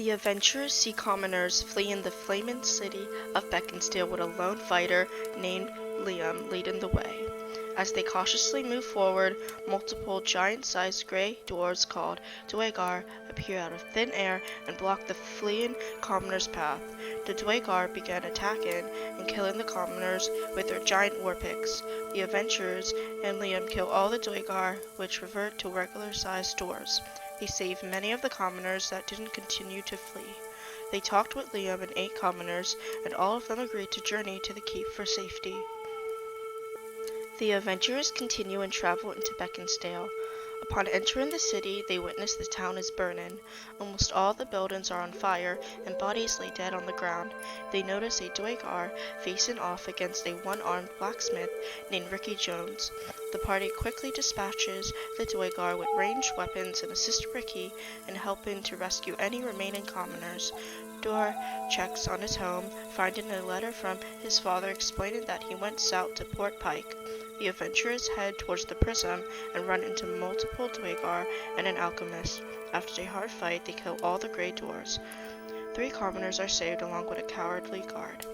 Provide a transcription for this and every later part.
The adventurers see commoners flee in the flaming city of Beckinsdale with a lone fighter named Liam leading the way. As they cautiously move forward, multiple giant-sized grey dwarves called Dwagar appear out of thin air and block the fleeing commoners' path. The Dwagar began attacking and killing the commoners with their giant war picks. The adventurers and Liam kill all the Dwagar, which revert to regular-sized dwarves. They saved many of the commoners that didn't continue to flee. They talked with Liam and 8 commoners, and all of them agreed to journey to the keep for safety. The adventurers continue and travel into Beckinsdale. Upon entering the city, they witness the town is burning. Almost all the buildings are on fire, and bodies lay dead on the ground. They notice a Dwagar facing off against a one-armed blacksmith named Ricky Jones. The party quickly dispatches the Dwagar with ranged weapons and assists Ricky in helping to rescue any remaining commoners. Dor checks on his home, finding a letter from his father explaining that he went south to Port Pike. The adventurers head towards the prism and run into multiple Dwagar and an alchemist. After a hard fight, they kill all the Grey Dwarves. 3 commoners are saved along with a cowardly guard.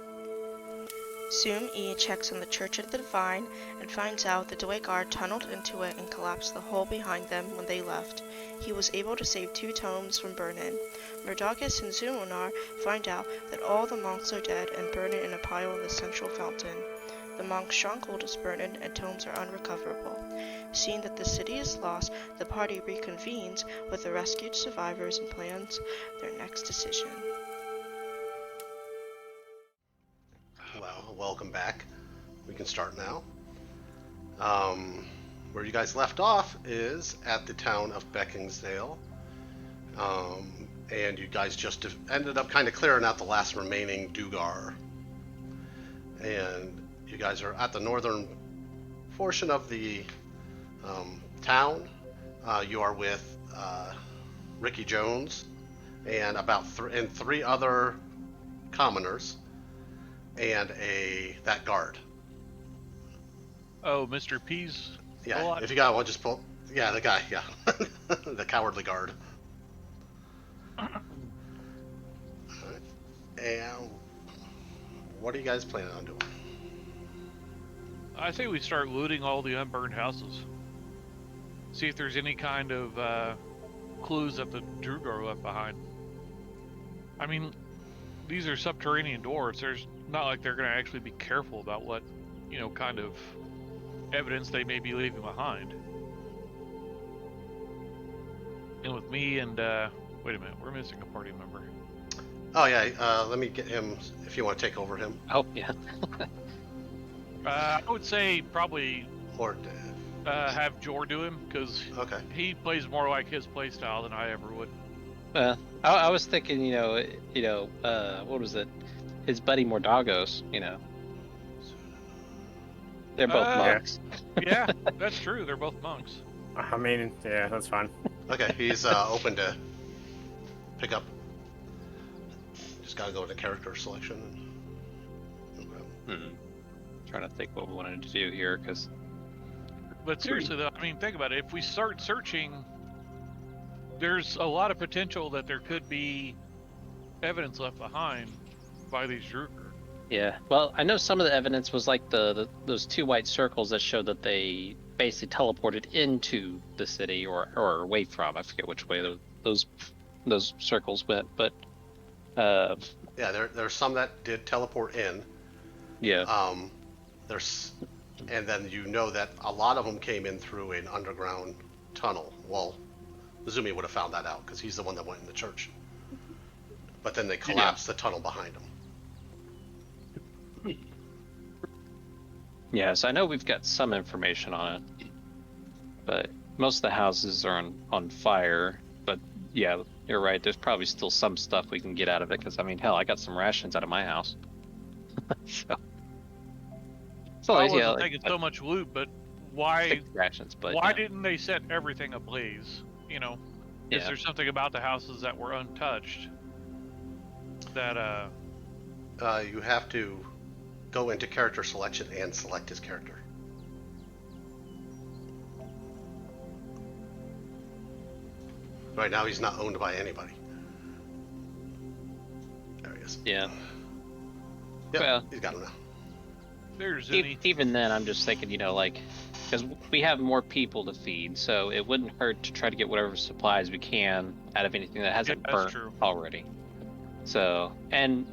Soon E checks on the Church of the Divine and finds out the Dwagar tunneled into it and collapsed the hole behind them when they left. He was able to save 2 tomes from burning. Murdagus and Zulunar find out that all the monks are dead and burning in a pile in the central fountain. The monk's stronghold is burning and tomes are unrecoverable. Seeing that the city is lost, the party reconvenes with the rescued survivors and plans their next decision. Well, welcome back. We can start now. Where you guys left off is at the town of Beckinsdale. And you guys just ended up kind of clearing out the last remaining Dugar. And you guys are at the northern portion of the town. You are with Ricky Jones and about 3 other commoners and that guard. Oh, Mr. P's. Yeah, if you got one, just pull. Yeah, the guy. Yeah, the cowardly guard. All right. And what are you guys planning on doing? I say we start looting all the unburned houses. See if there's any kind of clues that the Drugar left behind. I mean, these are subterranean doors. There's not like they're going to actually be careful about what, kind of evidence they may be leaving behind. And with me and, wait a minute, we're missing a party member. Oh yeah, let me get him, if you want to take over him. Oh, yeah. I would say probably Or have Jor do him, because okay. he plays more like his playstyle than I ever would. I was thinking, what was it? His buddy Mordagos, They're both monks. Yeah, that's true. They're both monks. I mean, yeah, that's fine. Okay, he's open to pick up. Just gotta go into character selection. Trying to think what we wanted to do here, because... But seriously, though, I mean, think about it. If we start searching, there's a lot of potential that there could be evidence left behind by these Drugar. Yeah, well, I know some of the evidence was like those 2 white circles that showed that they basically teleported into the city or away from. I forget which way those circles went, but yeah, there's some that did teleport in. Yeah. And then that a lot of them came in through an underground tunnel. Well, Zumi would have found that out because he's the one that went in the church. But then they collapsed the tunnel behind him. Yeah, so I know we've got some information on it, but most of the houses are on fire. But yeah, you're right. There's probably still some stuff we can get out of it, because I mean, hell, I got some rations out of my house. So I wasn't taking so much loot, but why? Rations, but why didn't they set everything ablaze? Is there something about the houses that were untouched that you have to go into character selection and select his character. Right now he's not owned by anybody. is. Yeah. Yep, Well, he's got him now. There's Zuni. Even then, I'm just thinking, you know, like, because we have more people to feed, so it wouldn't hurt to try to get whatever supplies we can out of anything that hasn't Yeah, that's burnt true. already. So, and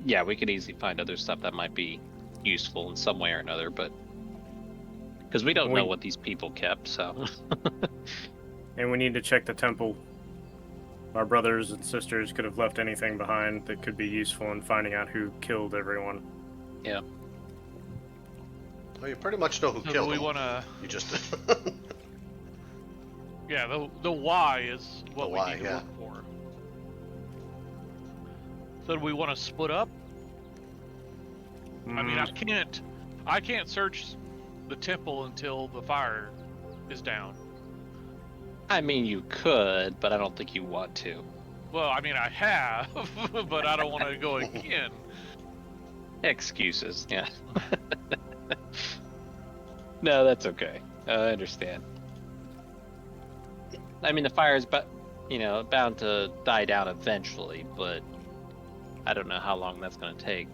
yeah, we could easily find other stuff that might be useful in some way or another, but because we don't know what these people kept, so. And we need to check the temple. Our brothers and sisters could have left anything behind that could be useful in finding out who killed everyone. Yeah. Well, you pretty much know who So killed we him. want to. You just. Yeah, the why is what The we why, need to yeah. look for. So do we want to split up? I mean, I can't search the temple until the fire is down. I mean, you could, but I don't think you want to. Well, I mean, I have, but I don't want to go again. Excuses, yeah. No, that's okay. I understand. I mean, the fire's bound to die down eventually, but I don't know how long that's going to take.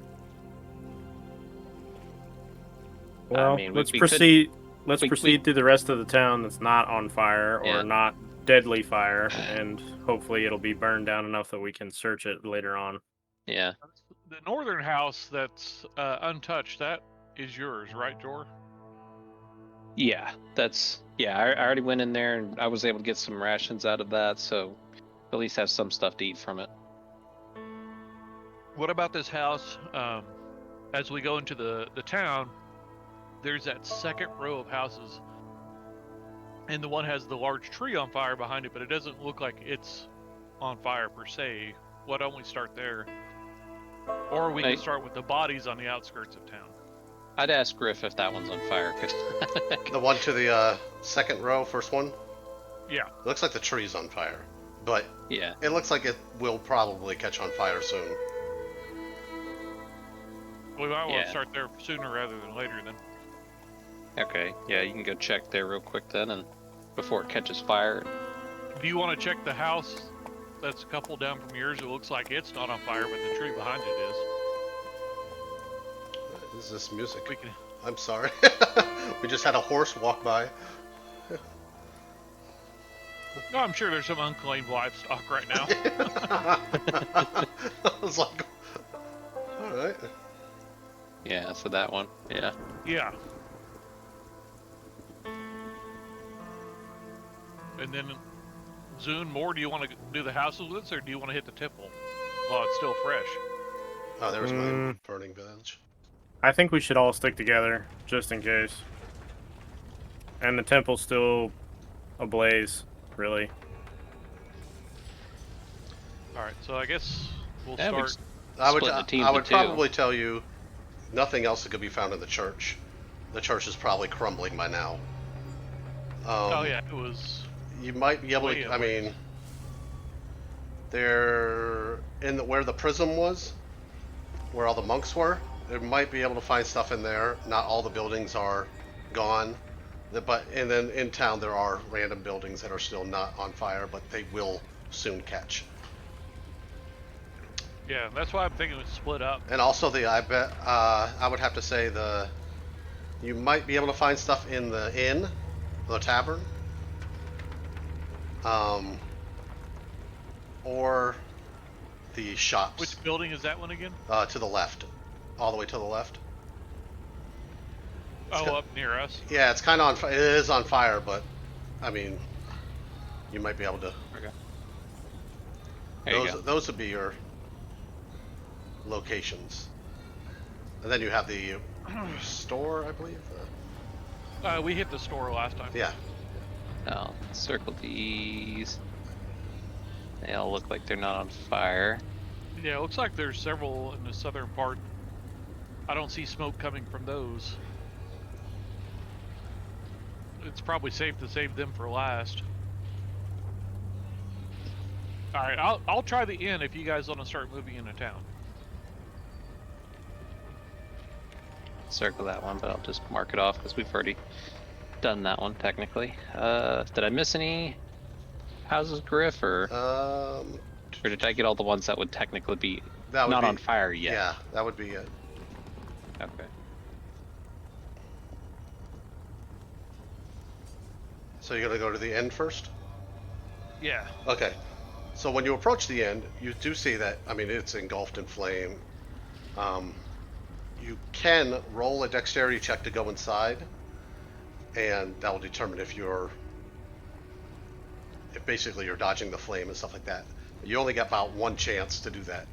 Well, I mean, let's we proceed. Let's we- proceed through the rest of the town that's not on fire or Yeah. not deadly fire, and hopefully it'll be burned down enough that we can search it later on. Yeah. The northern house that's untouched, that is yours, right, Jor? Yeah, I already went in there and I was able to get some rations out of that, so at least have some stuff to eat from it. What about this house? As we go into the town, there's that second row of houses, and the one has the large tree on fire behind it, but it doesn't look like it's on fire per se. Why don't we start there? Or we can start with the bodies on the outskirts of town. I'd ask Griff if that one's on fire, cause The one to the second row, first one? Yeah. It looks like the tree's on fire. But yeah. it looks like it will probably catch on fire soon. We might want Yeah. to start there sooner rather than later then. Okay, yeah, you can go check there real quick then, and before it catches fire. Do you want to check the house that's a couple down from yours? It looks like it's not on fire, but the tree behind it is. What is this music? We can. I'm sorry. We just had a horse walk by. No, I'm sure there's some unclaimed livestock right now. I was like, alright. Yeah, so that one. Yeah. Yeah. And then, Zune, more, do you want to do the houses with us, or do you want to hit the temple while it's still fresh? Oh, there was my burning village. I think we should all stick together, just in case. And the temple's still ablaze, really. Alright, so I guess we'll Yeah, we start. I would, Split the team I to would two. probably tell you nothing else that could be found in the church. The church is probably crumbling by now. Oh, yeah, it was. You might be able Way to. I up. mean, there where the prism was, where all the monks were. There might be able to find stuff in there. Not all the buildings are gone, and then in town there are random buildings that are still not on fire, but they will soon catch. Yeah, that's why I'm thinking we split up. And also I bet I would have to say you might be able to find stuff in the inn, the tavern, or the shops. Which building is that one again? To the left, all the way to the left. Oh, up near us. Yeah, it's kind of on fire. It is on fire, but I mean, you might be able to. Okay. There you go. Those would be your locations. And then you have the store, I believe. We hit the store last time. Yeah. Now, circle these. They all look like they're not on fire. Yeah, it looks like there's several in the southern part. I don't see smoke coming from those. It's probably safe to save them for last. Alright, I'll try the inn if you guys want to start moving into town. Circle that one, but I'll just mark it off because we've already done that one technically. Did I miss any houses, Griff, or? Or did I get all the ones that would technically be That would not be, on fire yet? Yeah, that would be it. Okay. So you're gonna go to the end first? Yeah. Okay. So when you approach the end, you do see that, I mean, it's engulfed in flame. You can roll a dexterity check to go inside, and that will determine if basically you're dodging the flame and stuff like that. You only get about one chance to do that.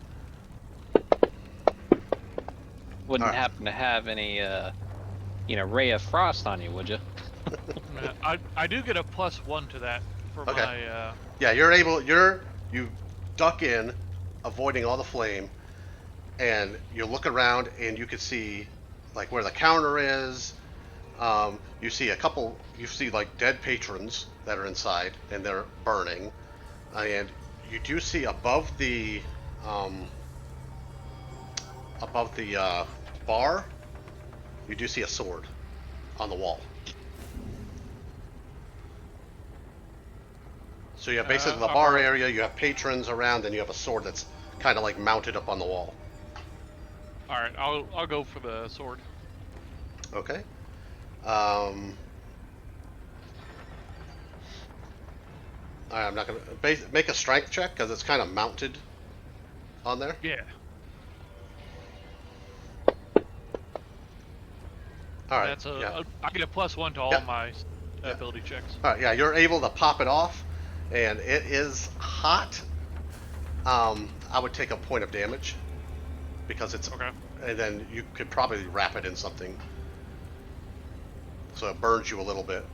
Wouldn't Alright. happen to have any, ray of frost on you, would you? I do get a +1 to that for Okay. my. Yeah, you duck in, avoiding all the flame, and you look around and you can see like where the counter is. You see like dead patrons that are inside and they're burning, and you do see above the bar, you do see a sword on the wall. So you have basically the bar area, you have patrons around, and you have a sword that's kind of like mounted up on the wall. All right, I'll go for the sword. Okay. I'm not gonna make a strength check because it's kind of mounted on there. Yeah. All right. That's yeah. I get a +1 to all Yep. my ability checks. All right. Yeah, you're able to pop it off, and it is hot. I would take a point of damage because it's Okay. and then you could probably wrap it in something so it burns you a little bit.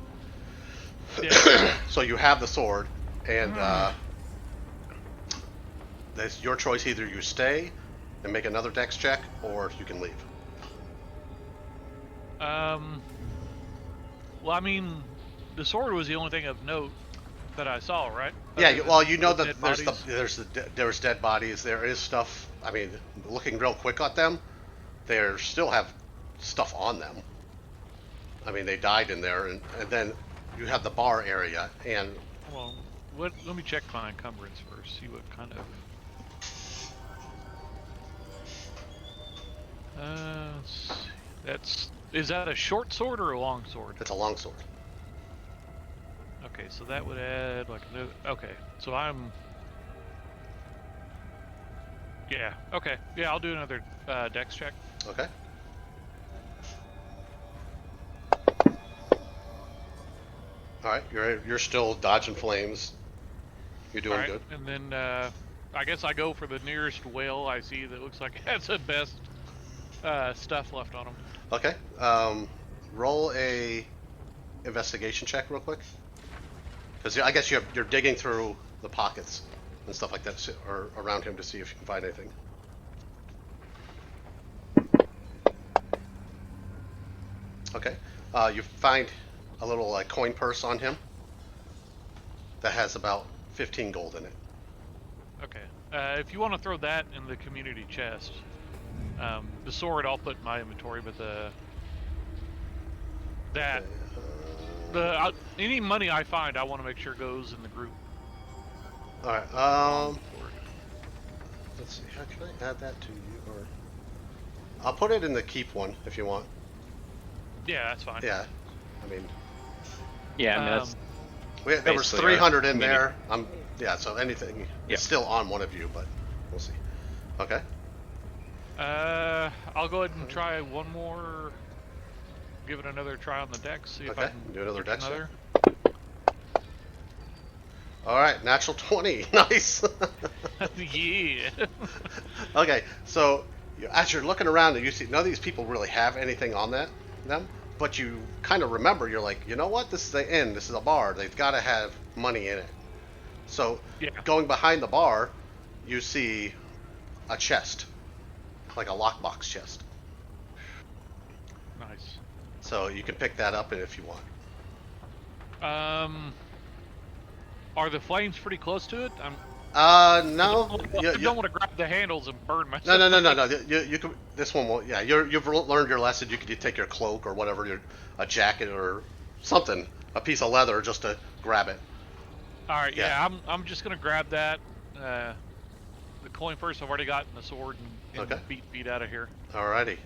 Yeah. So you have the sword, and that's your choice. Either you stay and make another dex check, or you can leave. Well, I mean, the sword was the only thing of note that I saw, right? Yeah, Other well, than you know the that dead there's dead bodies. There is stuff. I mean, looking real quick at them, they still have stuff on them. I mean, they died in there, and then you have the bar area, and Well, let me check my encumbrance first. See what kind of. Is that a short sword or a long sword? it's a long sword. Okay, so that would add like okay. So I'm. Yeah. Okay. Yeah, I'll do another dex check. Okay. All right, you're still dodging flames. You're doing All right, good. and then I guess I go for the nearest whale I see that looks like it has the best stuff left on them. Okay. Roll a investigation check real quick, because I guess you're digging through the pockets and stuff like that, or around him to see if you can find anything. Okay. You find a little like coin purse on him that has about 15 gold in it. Okay. If you want to throw that in the community chest, the sword I'll put in my inventory, but any money I find, I want to make sure goes in the group. All right. Let's see. How can I add that to you? Or I'll put it in the keep one if you want. Yeah, that's fine. Yeah. I mean, Yeah, I mean, that's there was basically 300 in community. there. Yeah. So anything, Yeah. it's still on one of you, but we'll see. Okay. I'll go ahead and try one more. Give it another try on the deck. See if I Okay, can do another get dex another. All right. Natural 20. Nice. Yeah. Okay. So as you're looking around and you see none of these people really have anything on them, but you kind of remember, you're like, you know what? This is the inn. This is a bar. They've got to have money in it. So Yeah. going behind the bar, you see a chest, like a lockbox chest. Nice. So you can pick that up if you want. Are the flames pretty close to it? No. I don't want to grab the handles and burn myself. No. You can. This one won't. Yeah, you've learned your lesson. You could take your cloak or whatever, a jacket or something, a piece of leather, just to grab it. All right. Yeah. Yeah, I'm just gonna grab that. the coin first. I've already gotten the sword and Okay. beat out of here. Alrighty.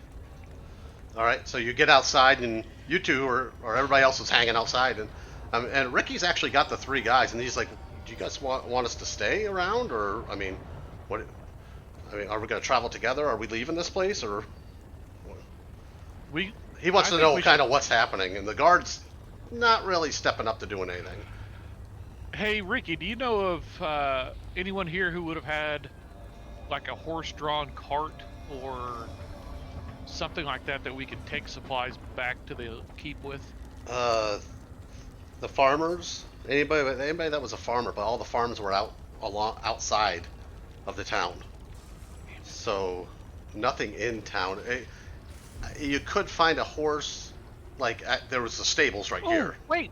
All right, so you get outside, and you two or everybody else is hanging outside, and Ricky's actually got the 3 guys, and he's like, "Do you guys want us to stay around, or I mean, what? I mean, are we going to travel together? Are we leaving this place, or?" He wants to know kind of what's happening, and the guards not really stepping up to doing anything. Hey, Ricky, do you know of anyone here who would have had like a horse-drawn cart or something like that we could take supplies back to the keep with? The farmers, anybody that was a farmer, but all the farms were outside of the town, so nothing in town. You could find a horse, like there was the stables right here. Wait,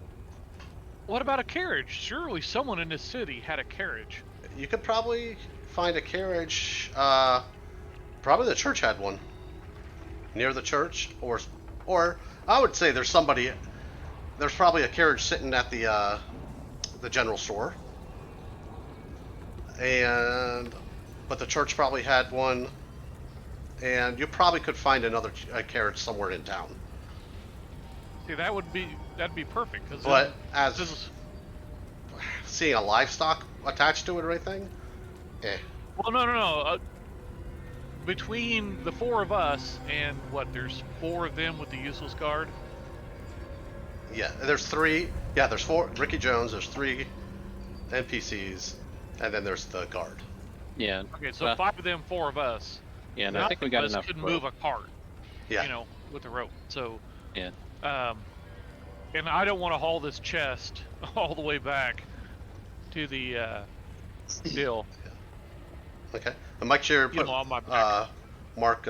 what about a carriage? Surely someone in this city had a carriage. You could probably find a carriage. Probably the church had one near the church, or I would say there's somebody. There's probably a carriage sitting at the general store, but the church probably had one, and you probably could find another carriage somewhere in town. See, that'd be perfect. Cause but seeing a livestock attached to it or anything, Well, no. Between the 4 of us and there's 4 of them with the useless guard. Yeah, there's 3. Yeah, there's 4. Ricky Jones. There's 3 NPCs, and then there's the guard. Yeah. Okay, so 5 of them, 4 of us. Yeah, and I think we got enough. Couldn't move a cart. Yeah. With a rope. So. Yeah. And I don't want to haul this chest all the way back to the deal. Yeah. Okay. And make sure put on my back. mark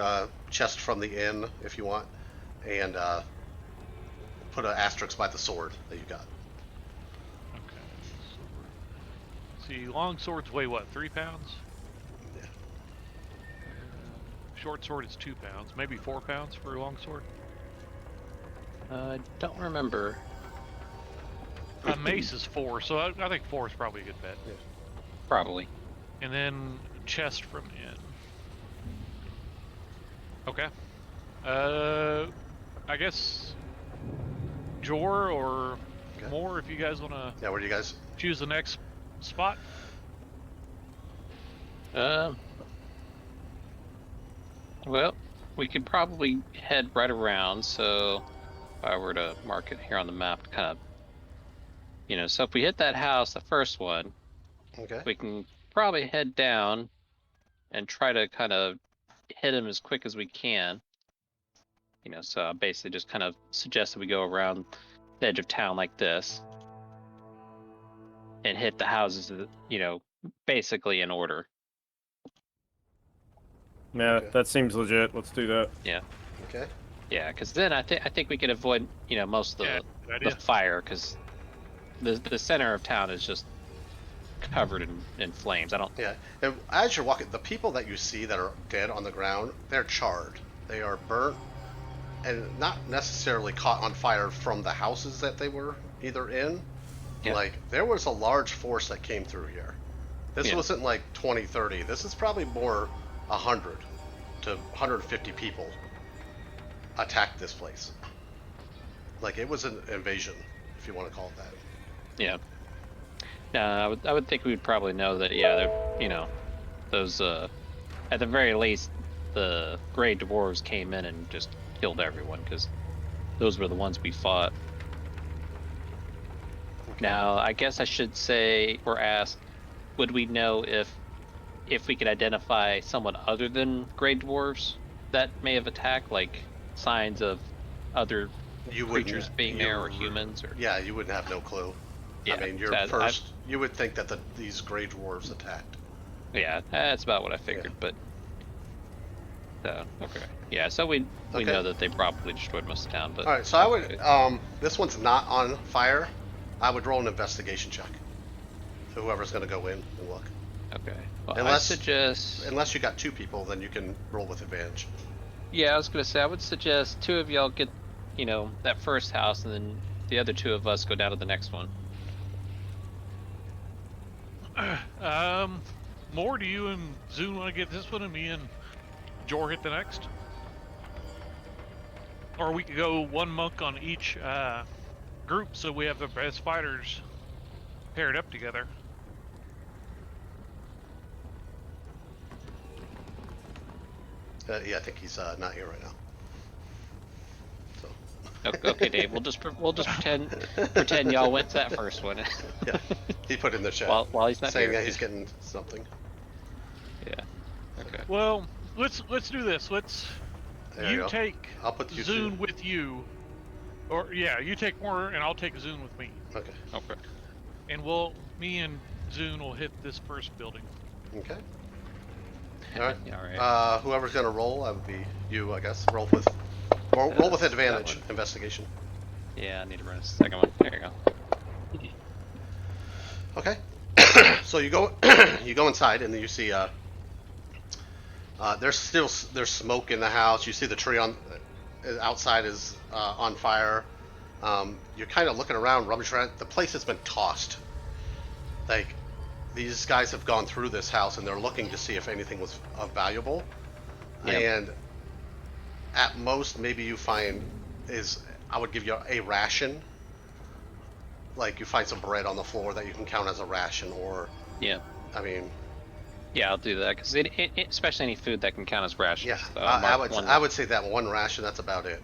chest from the inn if you want, and put an asterisk by the sword that you got. Okay. See, long swords weigh what? 3 pounds. Yeah. Short sword is 2 pounds, maybe 4 pounds for a long sword. I don't remember. A mace is 4, so I think 4 is probably a good bet. Yeah. Probably. And then chest from inn. Okay. I guess Jor or more if you guys want to. Yeah, where do you guys choose the next spot? Well, we could probably head right around. So if I were to mark it here on the map, kind of, so if we hit that house, the first one, we can probably head down and try to kind of hit him as quick as we can. So I basically just kind of suggest that we go around the edge of town like this and hit the houses, basically in order. Yeah, that seems legit. Let's do that. Yeah. Okay. Yeah, because then I think we could avoid, most of the fire, because the center of town is just covered in flames. Yeah, and as you're walking, the people that you see that are dead on the ground, they're charred. They are burnt and not necessarily caught on fire from the houses that they were either in. Yeah. Like, there was a large force that came through here. This wasn't like 20, 30. This is probably more 100 to 150 people attacked this place. Like, it was an invasion, if you want to call it that. Yeah. No, I would think we'd probably know that. Yeah, those at the very least, the gray dwarves came in and just killed everyone, because those were the ones we fought. Okay. Now, I guess I should say or ask, would we know if we could identify someone other than gray dwarves that may have attacked, like signs of other creatures being there, or humans, or? Yeah, you wouldn't have no clue. Yeah, I mean, you would think that these gray dwarves attacked. Yeah, that's about what I figured, but. Okay. Yeah, so we know that they probably destroyed most of town, but. All right, so I would. This one's not on fire. I would roll an investigation check. So whoever's going to go in and look. Okay. Well, I suggest. Unless you got 2 people, then you can roll with advantage. Yeah, I was going to say, I would suggest 2 of y'all get, that first house, and then the other 2 of us go down to the next one. More, do you and Zune want to get this one, and me and Jor hit the next? Or we could go one monk on each group, so we have the best fighters paired up together. Yeah, I think he's not here right now. So. Okay, Dave. We'll just pretend y'all went to that first one. Yeah, he put in the chat while he's not saying here. that he's getting something. Yeah. Okay. Well, let's do this. There you go. Take I'll put you Zune two. with you, or yeah, you take more, and I'll take Zune with me. Okay. Okay. And me and Zune will hit this first building. Okay. All right. Yeah, all right. Whoever's gonna roll, I would be you, I guess. Roll with advantage. Investigation. Yeah, I need to run a second one. There you go. Okay. So you go you go inside and then you see there's smoke in the house. You see the tree on outside is on fire. You're kind of looking around, rummaging around. The place has been tossed. Like these guys have gone through this house and they're looking to see if anything was valuable. Yep. And at most, maybe you find I would give you a ration. Like you find some bread on the floor that you can count as a ration, or Yeah. I mean, Yeah, I'll do that because especially any food that can count as rations. yeah, So I would say that one ration. That's about it.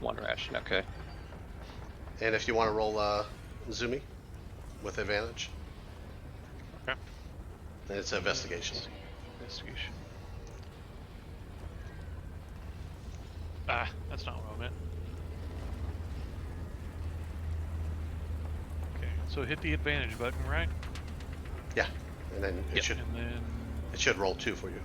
one ration. Okay. And if you want to roll Zumi with advantage, Okay. then it's investigation. Investigation. Ah, that's not what I meant. Okay, so hit the advantage button, right? Yeah, and then it And then should roll 2 for you.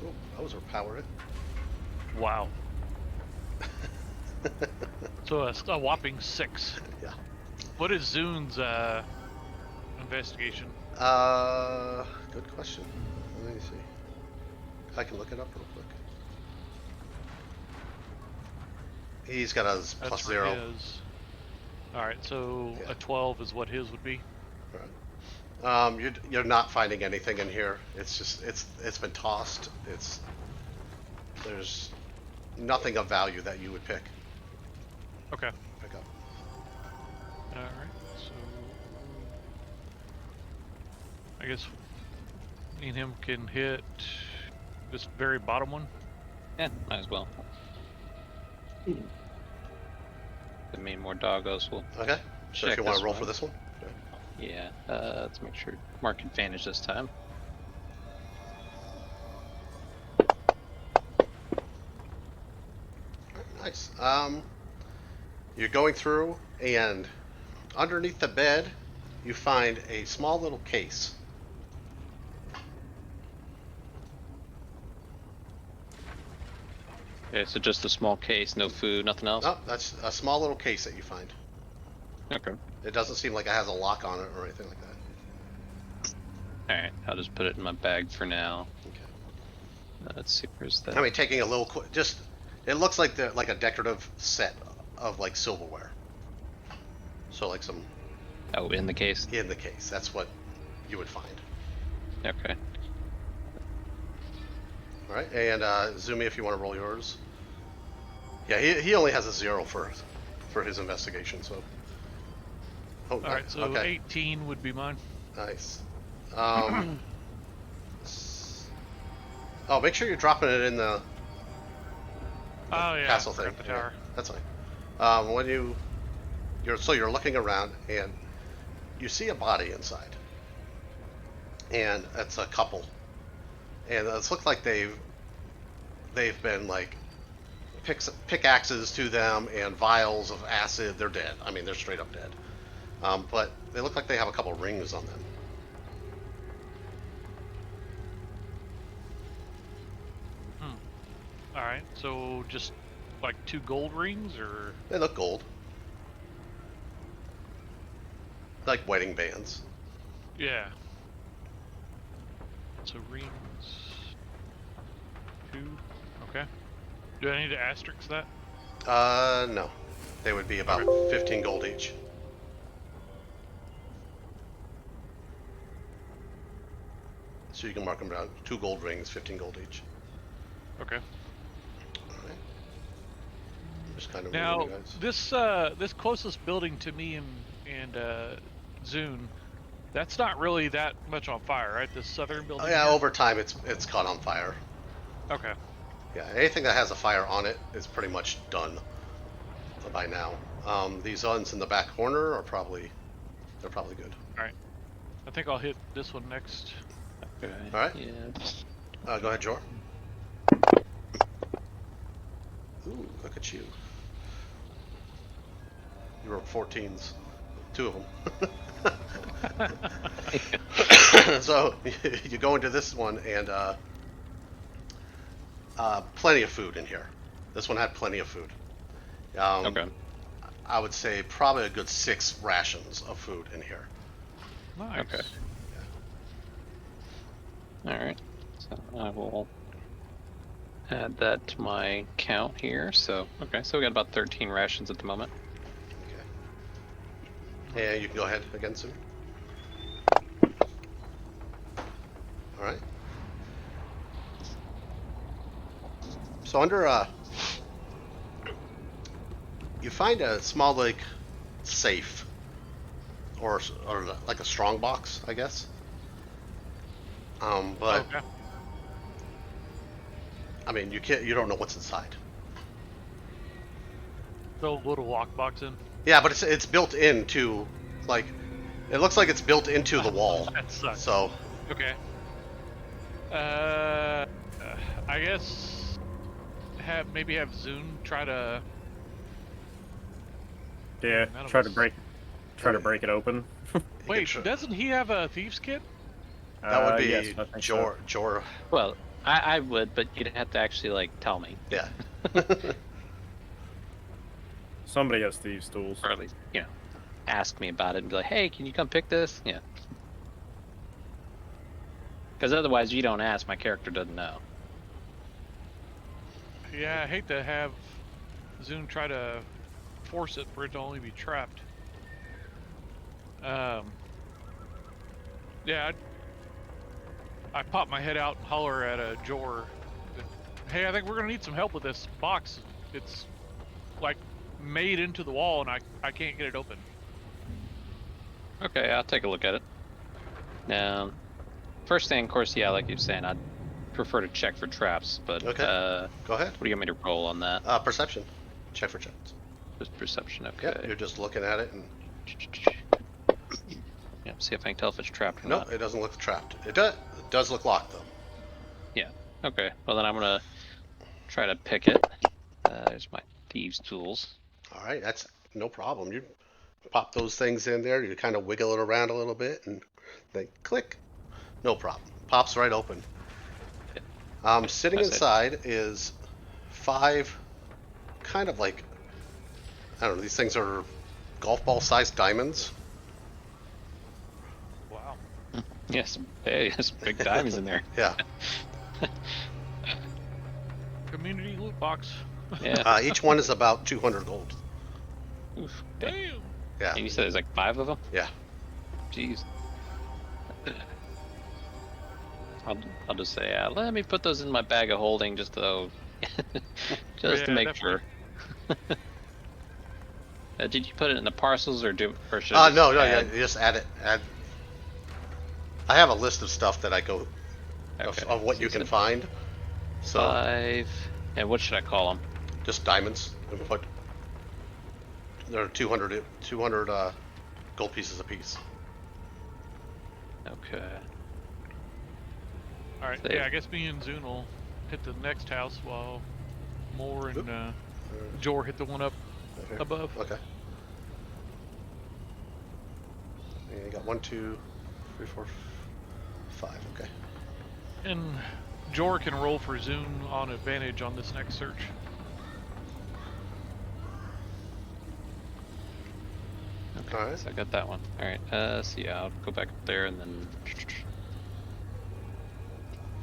Oh, that was overpowered. wow. So a whopping 6. Yeah. What is Zune's investigation? Good question. Let me see. I can look it up real quick. He's got a plus 0. Alright, so Yeah. a 12 is what his would be. You're not finding anything in here. It's just it's been tossed. There's nothing of value that you would pick Okay. up. Alright, so I guess me and him can hit this very bottom one. Yeah, might as well. I mean, more doggos will. Okay. So if Check you want this to roll one. for this one. Yeah. Let's make sure mark advantage this time. Nice. You're going through, and underneath the bed, you find a small little case. Okay, so just a small case, no food, nothing else. Oh, that's a small little case that you find. Okay. It doesn't seem like it has a lock on it or anything like that. All right, I'll just put it in my bag for now. Okay. Let's see, where's that? I mean, taking a little, it looks like a decorative set of like silverware. So like some Oh, in the case. in the case. That's what you would find. Okay. All right, and Zumi, if you want to roll yours. Yeah, he only has a 0 for his investigation. So. Oh, Alright, so okay. 18 would be mine. Nice. Oh, make sure you're dropping it in the Oh yeah, castle thing. up the tower. Yeah, that's fine. When you're looking around and you see a body inside, and it's a couple, and it looks like they've been like pickaxes to them and vials of acid. They're dead. I mean, they're straight up dead. But they look like they have a couple rings on them. Alright, so just like 2 gold rings, or They look gold, like wedding bands. yeah. So rings 2. Okay. Do I need to asterisk that? No, they would be about 15 gold each. So you can mark them down. 2 gold rings, 15 gold each. Okay. Alright. Just kind of Now moving, guys. this closest building to me and Zune, that's not really that much on fire, right? This southern building. Oh yeah, here? over time it's caught on fire. Okay. Yeah, anything that has a fire on it is pretty much done by now. These ones in the back corner are probably good. All right. I think I'll hit this one next. Okay. All right. Yeah. Go ahead, Jor. Ooh, look at you. You rolled 14s, 2 of them. So you go into this one and plenty of food in here. This one had plenty of food. Okay. I would say probably a good 6 rations of food in here. Nice. Okay. All right. So I will add that to my count here. So okay, so we got about 13 rations at the moment. Okay. And you can go ahead again soon. All right. So under you find a small like safe, or like a strong box, I guess. But Okay. I mean, you don't know what's inside. Throw a little lockbox in. Yeah, but it's built into, like, it looks like it's built into the wall. That sucks. So Okay. I guess maybe have Zune try to. Yeah, None of try to us- break it open. Wait, doesn't he have a thieves kit? that would be yes, I think so. Jor. Well, I would, but you'd have to actually like tell me, Yeah. Somebody has thieves' tools. or at least ask me about it and be like, hey, can you come pick this? Yeah. Because otherwise, you don't ask, my character doesn't know. Yeah, I hate to have Zune try to force it for it to only be trapped. Yeah, I pop my head out and holler at a Jor. Hey, I think we're gonna need some help with this box. It's like made into the wall, and I can't get it open. Okay, I'll take a look at it. Now, first thing, of course, yeah, like you're saying, I'd prefer to check for traps, but Okay. Go ahead. what do you want me to roll on that? Perception. Check for traps. Just perception, Yeah, okay. you're just looking at it and Yeah, see if I can tell if it's trapped or nope, not. it doesn't look trapped. It does look locked though. Yeah, okay. Well, then I'm gonna try to pick it. There's my thieves' tools. All right, that's no problem. You pop those things in there. You kind of wiggle it around a little bit, and they click. No problem. Pops right open. Sitting That's it. inside is 5, kind of like, I don't know. These things are golf ball sized diamonds. Wow. Yes, hey, there's big diamonds in there. Yeah. Community loot box. Yeah. Each one is about 200 gold. Oof, dang. Damn. Yeah. And you said there's like 5 of them? Yeah. Jeez. I'll just say, let me put those in my bag of holding just to just to Yeah, make definitely. sure. Did you put it in the parcels or should No, I just no, yeah. add- You just add it. I have a list of stuff that I go Okay. of what So you you can said find. So 5, and what should I call them? just diamonds and put. There are 200 gold pieces apiece. Okay. All right. Save. Yeah, I guess me and Zune will hit the next house while Moore and Oop. Jor hit the one up Okay. above. Okay. And you got 1, 2, 3, 4, 5. Okay. And Jor can roll for Zune on advantage on this next search. Okay. All right. So I got that one. All right. So yeah, I'll go back up there and then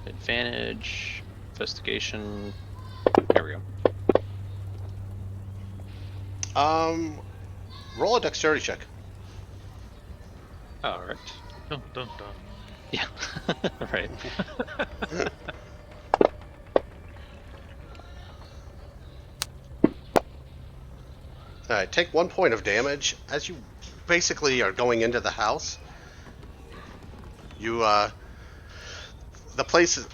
advantage, investigation. There we go. Roll a dexterity check. All right. Dun, dun, dun. Yeah. Right. Alright, take 1 point of damage. As you basically are going into the house, you, the place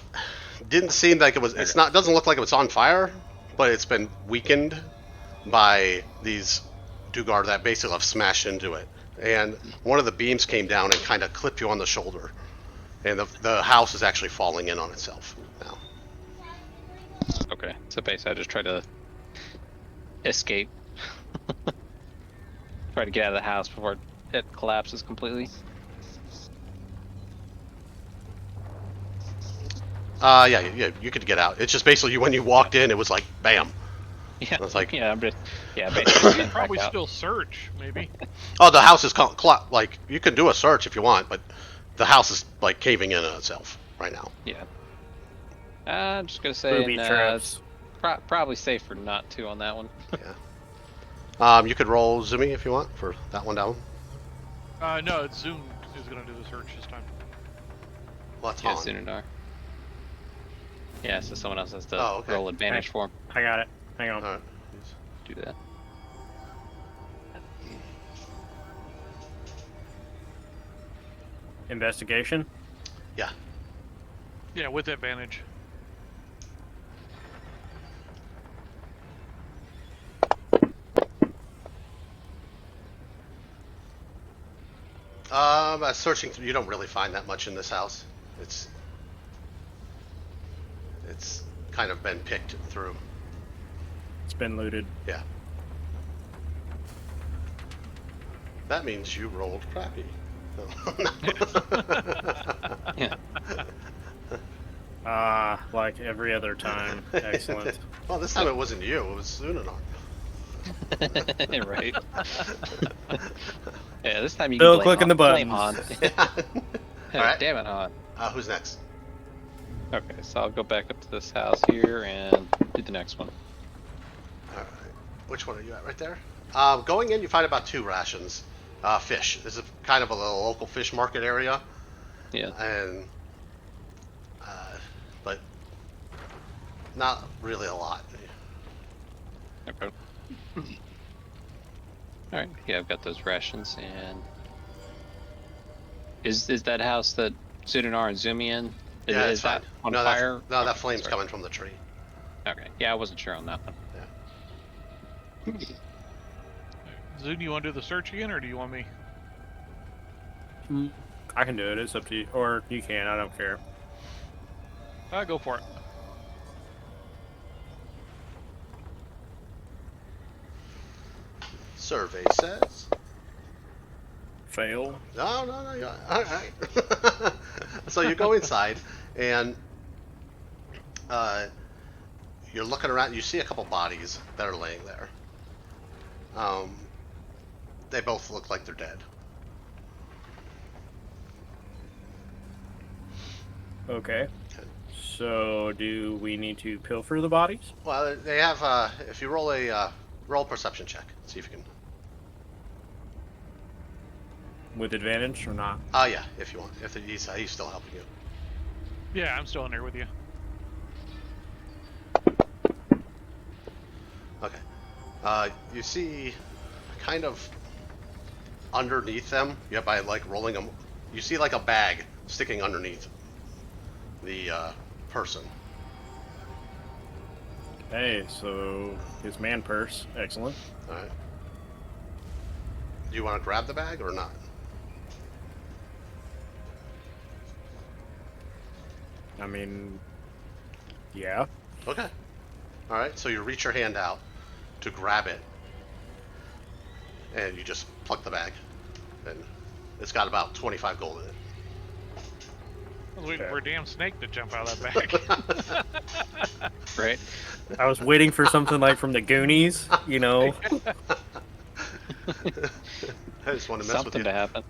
didn't seem like it was, it's not, doesn't look like it was on fire, but it's been weakened by these Dugar that basically have smashed into it. And one of the beams came down and kind of clipped you on the shoulder. And the house is actually falling in on itself now. Okay. So basically, I just try to escape. Try to get out of the house before it collapses completely. Yeah, you could get out. It's just basically when you walked in, it was like, bam. Yeah. It's like, Yeah. I'm just. Yeah. You Basically, could getting back probably out. still search, maybe. oh, the house is like you can do a search if you want, but the house is like caving in on itself right now. Yeah. I'm just gonna say Booby it's traps. probably safer not to on that one. Yeah. You could roll Zumi if you want for that one down. No, it's Zoom is gonna do the search this time. Well, that's Yeah, on. Sunadar. Yeah, so someone else has to Oh, okay. roll advantage for him. I got it. Hang on. All right. Do that. Investigation. Yeah. Yeah, with advantage. Searching, you don't really find that much in this house. It's kind of been picked through. It's been looted. Yeah. That means you rolled crappy. Yeah. Like every other time. Excellent. Well, this time it wasn't you. It was Sunanar. Right. Yeah, this time you Still can blame clicking the blame buttons. Han. All right. Damn it, Han. Who's next? Okay, so I'll go back up to this house here and do the next one. All right. Which one are you at? Right there. Going in, you find about 2 rations. Fish. This is kind of a little local fish market area, Yeah. and but not really a lot. Okay. All right. Yeah, I've got those rations. And is that house that Sudanar and Zumi in? Yeah, Is it's fine. that on No, fire? that Okay, flame's sorry. coming from the tree. Okay. Yeah, I wasn't sure on that one. Zoom, you want to do the search again, or do you want me? I can do it. It's up to you. Or you can. I don't care. Go for it. Survey says. Fail. No. All right. So you go inside, and you're looking around. You see a couple bodies that are laying there. They both look like they're dead. Okay. So, do we need to pilfer the bodies? Well, they have. If you roll a roll perception check, see if you can. With advantage or not? Yeah, if you want. If he's still helping you. Yeah, I'm still in there with you. Okay. You see, kind of underneath them. Yeah, by like rolling them, you see like a bag sticking underneath the person. Hey, so his man purse. Excellent. All right. Do you want to grab the bag or not? I mean, yeah. Okay. All right. So you reach your hand out to grab it, and you just pluck the bag, and it's got about 25 gold in it. I was waiting Okay. for a damn snake to jump out of that bag. Right. I was waiting for something like from the Goonies, you know. I just want to mess Something with to you. happen.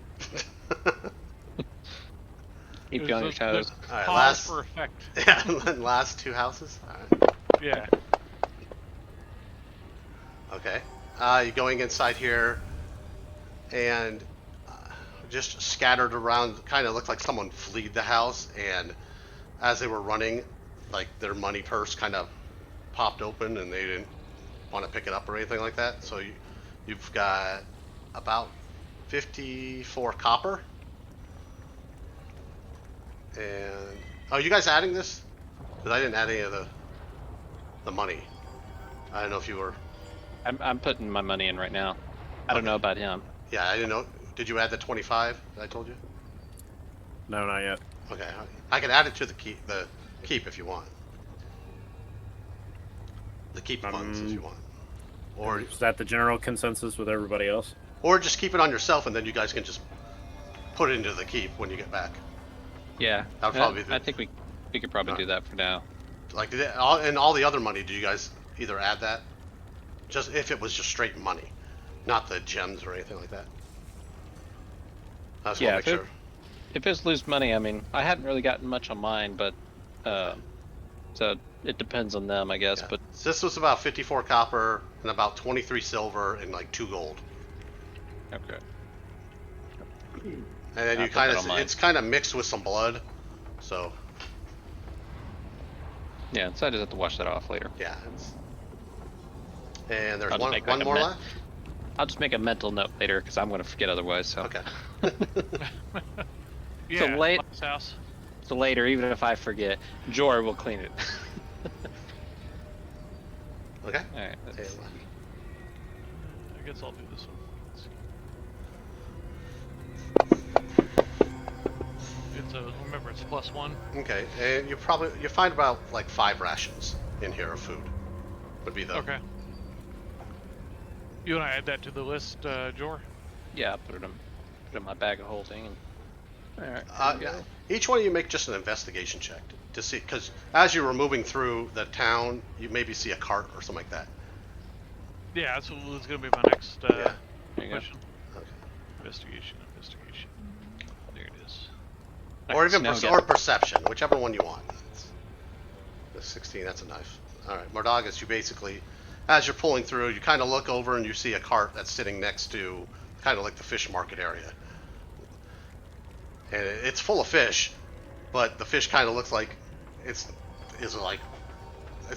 Keep you on your toes. All right, Pause last. for effect. Yeah, and then last 2 houses. All right. Yeah. Okay. You're going inside here, and just scattered around. Kind of looked like someone fled the house, and as they were running, like their money purse kind of popped open, and they didn't want to pick it up or anything like that. So you've got about 54 copper. And are you guys adding this? Because I didn't add any of the money. I don't know if you were. I'm putting my money in right now. I don't Okay. know about him. Yeah, I didn't know. Did you add the 25 that I told you? No, not yet. Okay, I can add it to the keep if you want. The keep funds if you want, or Is that the general consensus with everybody else? just keep it on yourself, and then you guys can just put it into the keep when you get back. Yeah. That would probably be I think we could probably do that for now. Like and all the other money. Did you guys either add that? Just if it was just straight money, not the gems or anything like that. I just want to make sure. If it's loose money, I mean, I hadn't really gotten much on mine, but so it depends on them, I guess. Yeah. But So this was about 54 copper and about 23 silver and like 2 gold. okay. And then I'll you put kind that of, on mine. it's kind of mixed with some blood. So Yeah, so I just have to wash that off later. yeah. And there's I'll just make one like a more men- left. I'll just make a mental note later because I'm going to forget otherwise. So Okay. Yeah, late- Mike's house. so later, even if I forget, Jor will clean it. Okay. All right. And, Let's see. I guess I'll do this one. It's a remember it's +1. okay. And you find about like 5 rations in here of food. Would be the Okay. You want to add that to the list, Jor? Yeah, I'll put it in my bag of holding. And... All right. There we go. Each one of you make just an investigation check to see, because as you were moving through the town, you maybe see a cart or something like that. Yeah, that's going to be my next Yeah. There you go. question. Okay. Investigation. There it is. Or Alright, even so now we or got- perception, whichever one you want. The 16, that's a knife. All right, Mordagus, you basically, as you're pulling through, you kind of look over and you see a cart that's sitting next to kind of like the fish market area. And it's full of fish, but the fish kind of looks like it's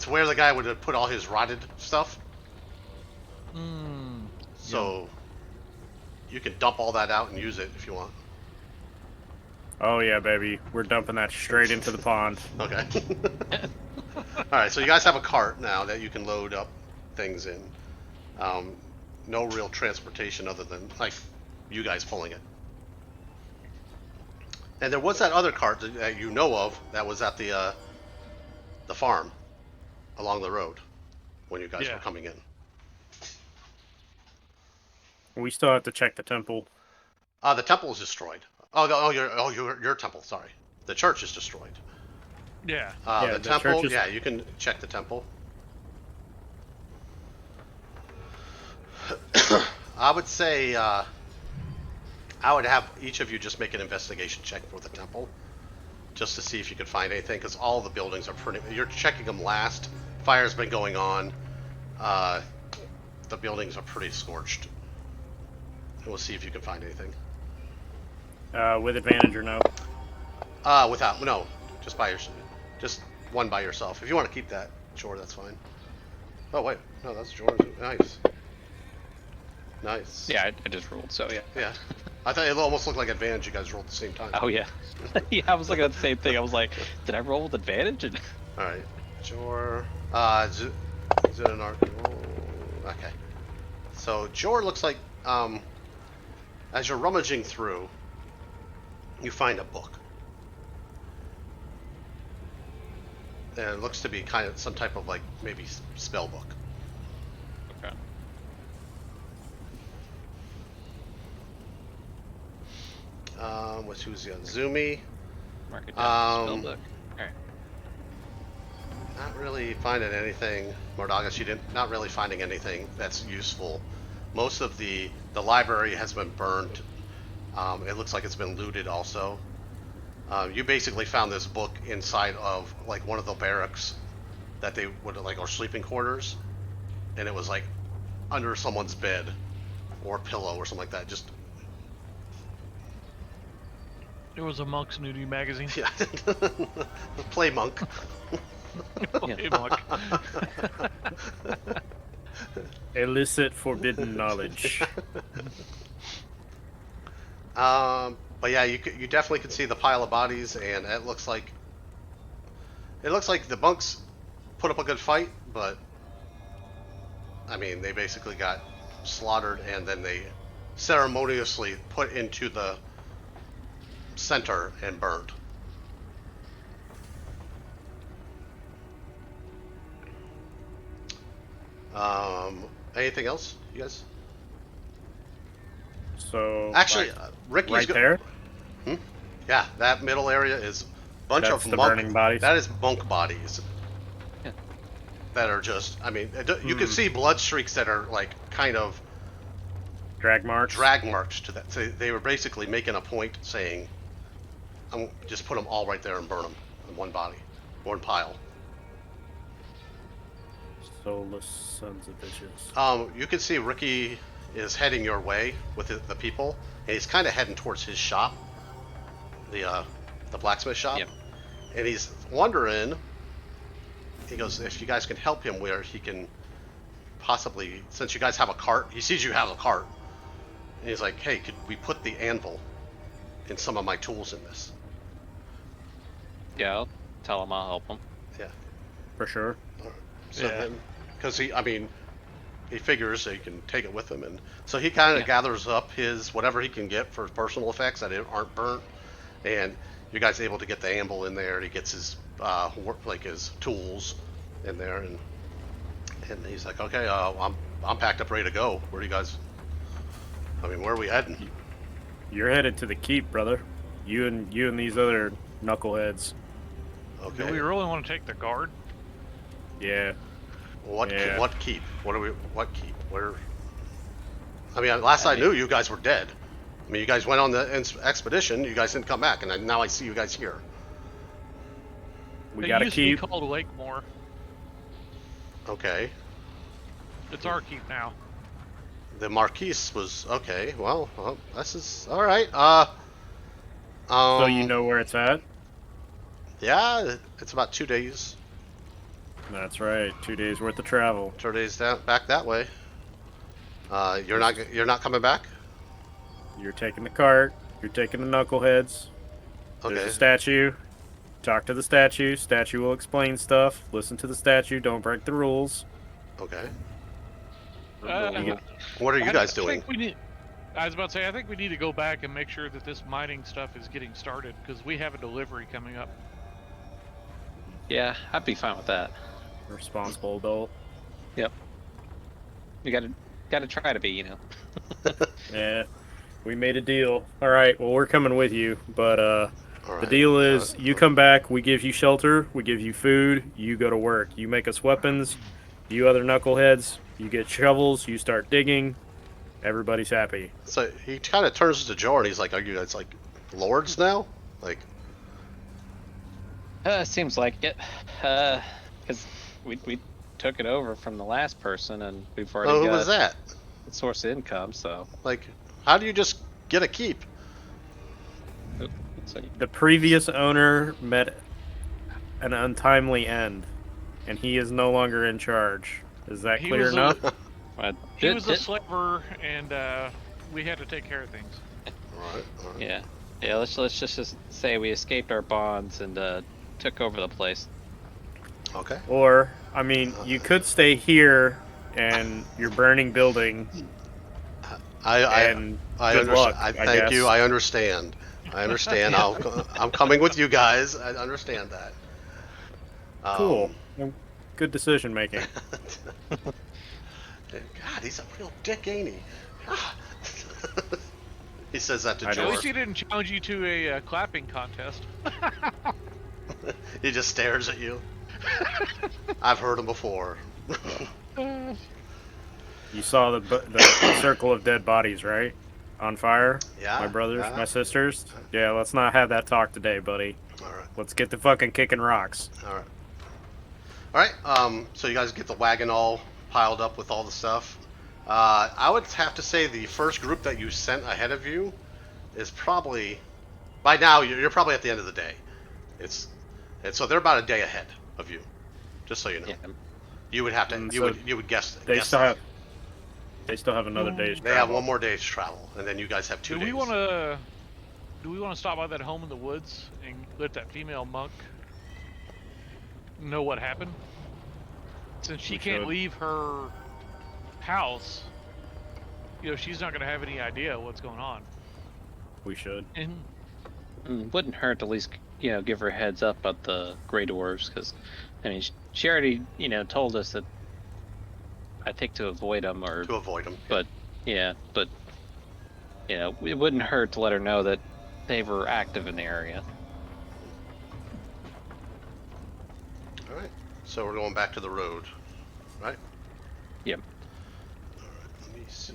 where the guy would have put all his rotted stuff. So you can dump all that out and use it if you want. Oh yeah, baby. We're dumping that straight into the pond. Okay. Alright, so you guys have a cart now that you can load up things in. No real transportation other than, like, you guys pulling it. And there was that other cart that you know of that was at the farm along the road when you guys were coming in. We still have to check the temple. The temple is destroyed. Your temple, sorry. The church is destroyed. Yeah. Yeah, the the temple, church is- yeah, you can check the temple. I would say I would have each of you just make an investigation check for the temple, just to see if you could find anything, because all the buildings are pretty. You're checking them last. Fire's been going on. The buildings are pretty scorched. We'll see if you can find anything. With advantage or no? Without no, just just one by yourself. If you want to keep that, sure, that's fine. Oh wait, no, that's George. Nice. Nice. Yeah, I just rolled. So yeah. Yeah. I thought it almost looked like advantage. You guys rolled at the same time. Oh yeah. Yeah, I was looking at the same thing. I was like, did I roll with advantage? And... All right. Jor. Zenar. Okay. So Jor looks like as you're rummaging through, you find a book. And it looks to be kind of some type of like maybe spell book. Okay. Who's the Zumi? Mark it down. Spell Um, book. All right. Not really finding anything, Mordagus. Not really finding anything that's useful. Most of the library has been burned. It looks like it's been looted also. You basically found this book inside of like one of the barracks that they would like, or sleeping quarters, and it was like under someone's bed or pillow or something like that. Just It was a Monk's nudie magazine. Yeah. Play monk. Hey, Monk. Illicit forbidden knowledge. But yeah, you definitely can see the pile of bodies, and it looks like the monks put up a good fight, but I mean, they basically got slaughtered, and then they ceremoniously put into the center and burned. Anything else, you guys? So Actually, like, Ricky's right there. Yeah, that middle area is a bunch That's of the monk, burning bodies? That is monk bodies. Yeah. That are just, I mean, you can see blood streaks that are like kind of Drag marks. drag marks to that. So they were basically making a point saying, just put them all right there and burn them in one body, one pile. Soulless sons of bitches. You can see Ricky is heading your way with the people, and he's kind of heading towards his shop, the blacksmith shop. Yep. And he's wondering, he goes, if you guys can help him where he can possibly, since you guys have a cart, he sees you have a cart, and he's like, hey, could we put the anvil in some of my tools in this? Yeah, I'll tell him I'll help him. Yeah. For sure. So Yeah. because he figures he can take it with him, and so he kind of gathers up his whatever he can get for personal effects that aren't burnt, and you guys are able to get the anvil in there. And he gets his his tools in there, and he's like, okay, I'm packed up, ready to go. Where do you guys? Where are we heading? You're headed to the keep, brother. You and these other knuckleheads. Okay. Do we really want to take the guard? Yeah. What Yeah. what keep? What keep? Where? Last I knew, you guys were dead. You guys went on the expedition. You guys didn't come back, and now I see you guys here. We It got to used keep. to be called Lakemore. Okay. It's our keep now. The Marquise was okay. Well, this is all right. So you know where it's at? Yeah, it's about 2 days. That's right. 2 days worth of travel. 2 days back that way. You're not coming back. You're taking the cart. You're taking the knuckleheads. There's Okay. a statue. Talk to the statue. Statue will explain stuff. Listen to the statue. Don't break the rules. Okay. Uh, What are you guys I doing? think I was about to say, I think we need to go back and make sure that this mining stuff is getting started, because we have a delivery coming up. Yeah, I'd be fine with that. Responsible adult. Yep. You gotta try to be, you know. Yeah. We made a deal. All right. Well, we're coming with you, but All the right. deal is you come back. We give you shelter. We give you food. You go to work. You make us weapons. You other knuckleheads. You get shovels. You start digging. Everybody's happy. So he kind of turns to Joe and he's like, "Are you guys like lords now?" Like, Seems like it. Because we took it over from the last person, and we've already who got was that? a source of income. So, Like, how do you just get a keep? so The previous owner met an untimely end, and he is no longer in charge. Is that He clear was enough? He was a slaver, and we had to take care of things. All right. yeah, yeah. Let's just say we escaped our bonds and took over the place. Okay. Or, I mean, you could stay here and your burning building. I And good understand. luck, I I thank you. guess. I understand. I understand. I'm coming with you guys. I understand that. Cool. Good decision making. God, he's a real dick, ain't he? Ah. He says that to I know. At George. least he didn't challenge you to a clapping contest. He just stares at you. I've heard him before. You saw the circle of dead bodies, right? On fire? Yeah. My brothers, yeah. my sisters? Yeah, let's not have that talk today, buddy. All right. Let's get to fucking kicking rocks. All right. All right. So you guys get the wagon all piled up with all the stuff. I would have to say the first group that you sent ahead of you is probably By now, you're probably at the end of the day. And so they're about a day ahead of you, just so you know. Yeah. You would have to. And You so would guess. They guess still that. have. They still have another day's They travel. have one more day's travel, and then you guys have 2 Do days. we want to? Do we want to stop by that home in the woods and let that female monk know what happened? Since she We can't should. leave her house, she's not going to have any idea what's going on. We should. And Wouldn't hurt to at least give her a heads up about the Grey Dwarves, because I mean she already told us that I think to avoid them or to avoid them. but it wouldn't hurt to let her know that they were active in the area. All right. So we're going back to the road, right? Yep. All right. Let me see.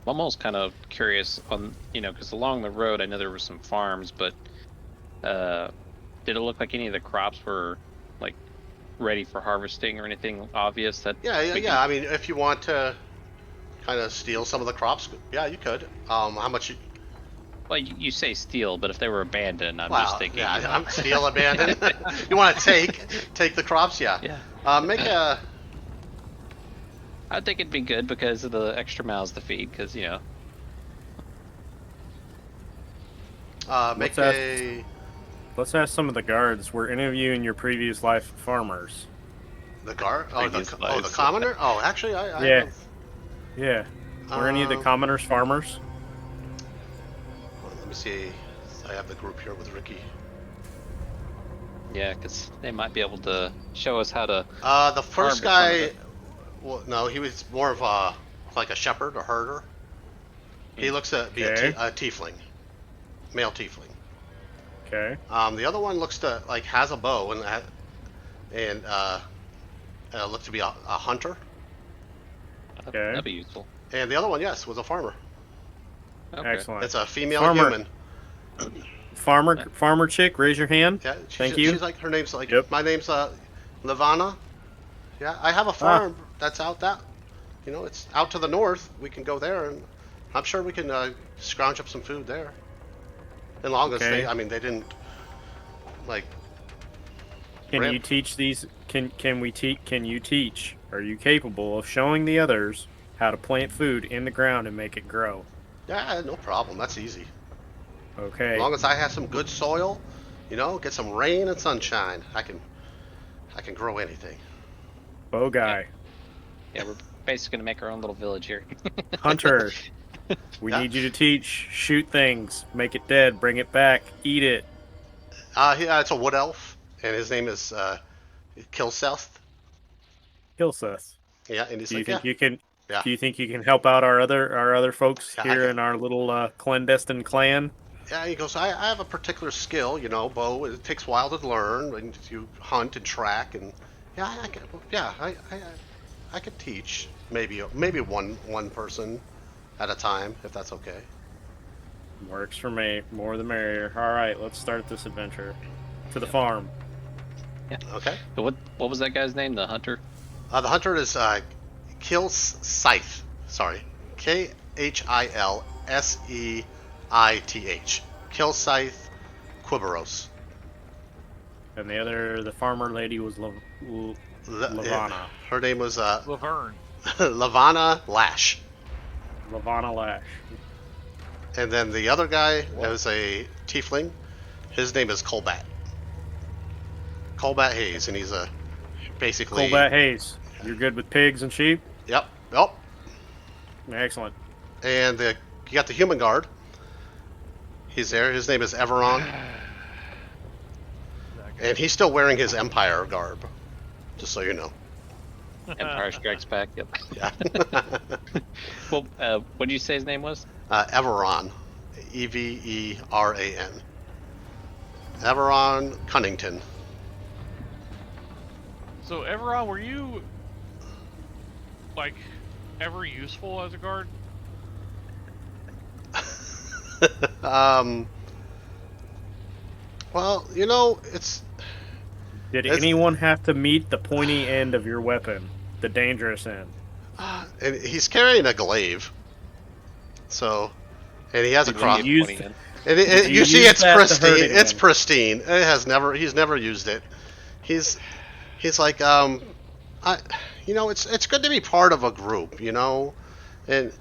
I'm almost kind of curious on because along the road I know there were some farms, but did it look like any of the crops were like ready for harvesting or anything obvious that? Yeah. I mean, if you want to kind of steal some of the crops, yeah, you could. How much? Well, you say steal, but if they were abandoned, I'm Well, just thinking. yeah, I'm steal abandoned. You want to take the crops? Yeah. Yeah. Make a. I think it'd be good because of the extra mouths to feed. Because Make What's that? a. Let's ask some of the guards. Were any of you in your previous life farmers? The guard? Oh, the Previous lives. commoner? Oh, actually, I Yeah. have. Yeah. Were any of the Um, commoners farmers? Well, let me see. I have the group here with Ricky. yeah, because they might be able to show us how to. The first Harvest some of guy. it. Well, no, he was more of like a shepherd, a herder. He looks to be Okay. a tiefling, male tiefling. Okay. The other one looks to like has a bow and looked to be a hunter. Okay. That'd be useful. And the other one, yes, was a farmer. Okay. Excellent. It's a female Farmer. human. Farmer chick, raise your hand. Yeah, Thank you. She's like her name's like Yep. my name's Levana. Yeah, I have a farm that's out that, it's out to the north. We can go there, and I'm sure we can scrounge up some food there. As long as Okay. they didn't like. Can Ramp. you teach these? Can you teach? Are you capable of showing the others how to plant food in the ground and make it grow? Yeah, no problem. That's easy. Okay. As long as I have some good soil, get some rain and sunshine, I can grow anything. Bow guy. Yeah, we're basically gonna make our own little village here. Hunter. We Yeah. need you to teach. Shoot things. Make it dead. Bring it back. Eat it. It's a wood elf, and his name is Kilseth. Kill Seth. Yeah, and he's Do you like, think yeah, you can? yeah. Do you think you can help out our other folks Yeah, I here can. in our little clandestine clan? Yeah, he goes, I have a particular skill, bow. It takes a while to learn, and you hunt and track, and I could teach maybe one person at a time, if that's okay. Works for me. More the merrier. All right, let's start this adventure. To the farm. Okay. So what was that guy's name? The hunter? The hunter is Kilsith. Sorry, Khilseith. Kilsith Quiberos. And the farmer lady was Lavana. Her name was Laverne. Lavana Lash. Lavana Lash. And then the other guy is a tiefling. His name is Colbat. Colbat Hayes, and he's basically. Colbat Hayes. You're good with pigs and sheep? Yep. Excellent. And you got the human guard. He's there. His name is Everon. And he's still wearing his Empire garb, just so you know. Empire Strikes Back. Yep. Yeah. Well, what did you say his name was? Everon. Everan. Everon Cunnington. So, Everon, were you like ever useful as a guard? Well, it's. Did That's- anyone have to meet the pointy end of your weapon? The dangerous end? And he's carrying a glaive. So, and he has a Did cross. you Used- use 20 And Did you you see, use it's that to hurt pristine. It's anyone? pristine. It has never. He's never used it. He's like I, it's good to be part of a group, and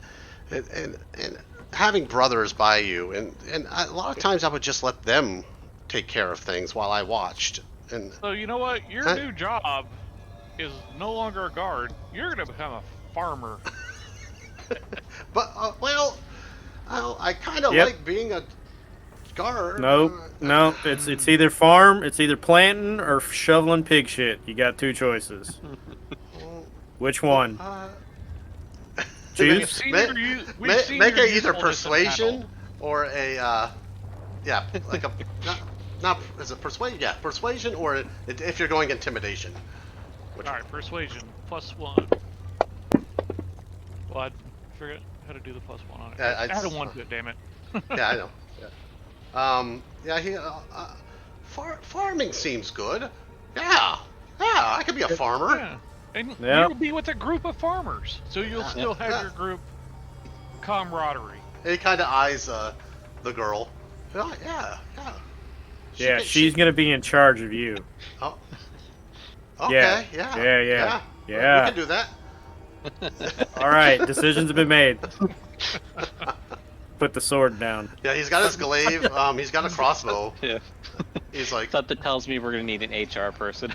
and having brothers by you, and a lot of times I would just let them take care of things while I watched. And So you know what? Your Huh? new job is no longer a guard. You're gonna become a farmer. but I kind of Yep. like being a guard. No. It's either farm, it's either planting or shoveling pig shit. You got two choices. Which one? We've Choose. seen Make, your u- we've make, seen make your it either usefulness in persuasion battle. or a yeah, like a not is it persuasion? Yeah, persuasion or if you're going intimidation. Which All right, persuasion +1. Well, I forget how to do the +1 on it. Yeah, I had a 1 to it. Damn it. Yeah, I know. Yeah. Yeah. Farming seems good. Yeah. Yeah, I could be a farmer. Yeah. And Yeah. you'll be with a group of farmers, so you'll still have your group camaraderie. He kind of eyes the girl. Yeah. Yeah. Yeah, she's gonna be in charge of you. Oh. Okay. Yeah. We Yeah. can do that. All right, decisions have been made. Put the sword down. Yeah, he's got his glaive. He's got a crossbow. Yeah. He's like, Something tells me we're gonna need an HR person.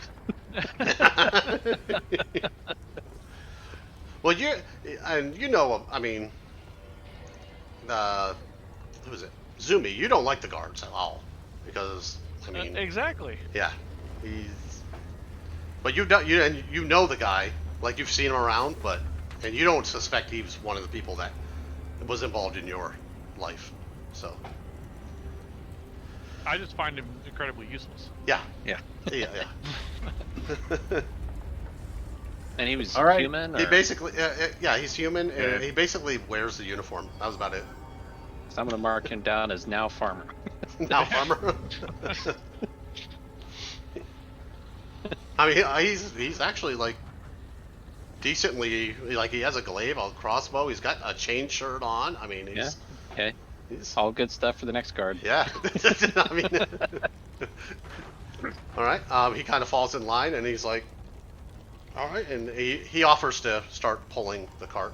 well, I mean, who is it? Zumi. You don't like the guards at all because I mean, Exactly. yeah, but you know the guy, like you've seen him around, and you don't suspect he was one of the people that was involved in your life. So I just find him incredibly useless. yeah, Yeah. yeah. And he was All right. human. Or... He basically, yeah, he's human, and Yeah. he basically wears the uniform. That was about it. So I'm gonna mark him down as now farmer. Now farmer. I mean, he's actually like decently, like he has a glaive, a crossbow. He's got a chain shirt on. I mean, Yeah. Okay. he's All good stuff for the next guard. yeah. I mean, all right. He kind of falls in line, and he's like, all right, and he offers to start pulling the cart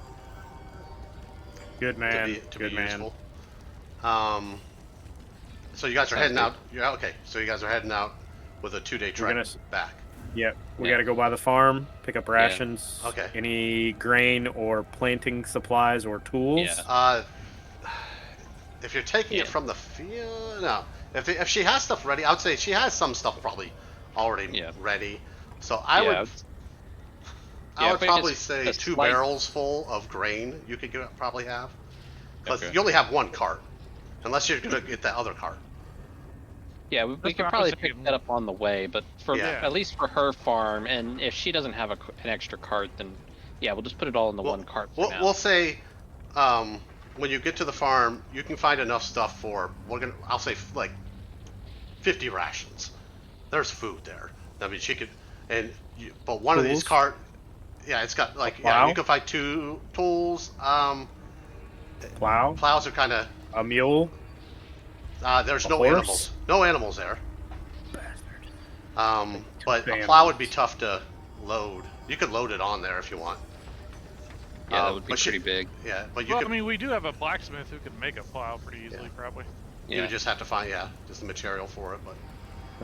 Good man. to Good be man. useful. So you guys are Sounds heading good. out. Yeah, okay. So you guys are heading out with a 2-day trek gonna back. Yep. We Yeah. gotta go by the farm, pick up rations. Okay. Any grain or planting supplies or tools. Yeah. If you're taking Yeah. it from the field, no. If she has stuff ready, I would say she has some stuff probably already Yeah. ready. So I Yeah, would yeah, I would if it probably is say a 2 slight- barrels full of grain. You could probably have because Okay. you only have 1 cart, unless you're gonna get that other cart. Yeah, we That's could what I probably was pick thinking. that up on the way, but for Yeah. at least for her farm, and if she doesn't have an extra cart, then yeah, we'll just put it all in the one cart for now. We'll say when you get to the farm, you can find enough stuff for I'll say like 50 rations. There's food there. I mean, she could, but one of these Tools? yeah, it's got like plow? you can find 2 tools. Plow. Plows are kind of A mule. there's A no horse? animals, there. But a Bam. plow would be tough to load. You could load it on there if you want. Yeah, that would be but pretty big. Yeah, but you Well, could. I mean, we do have a blacksmith who can make a plow pretty easily, probably. You Yeah. would just have to find just the material for it. But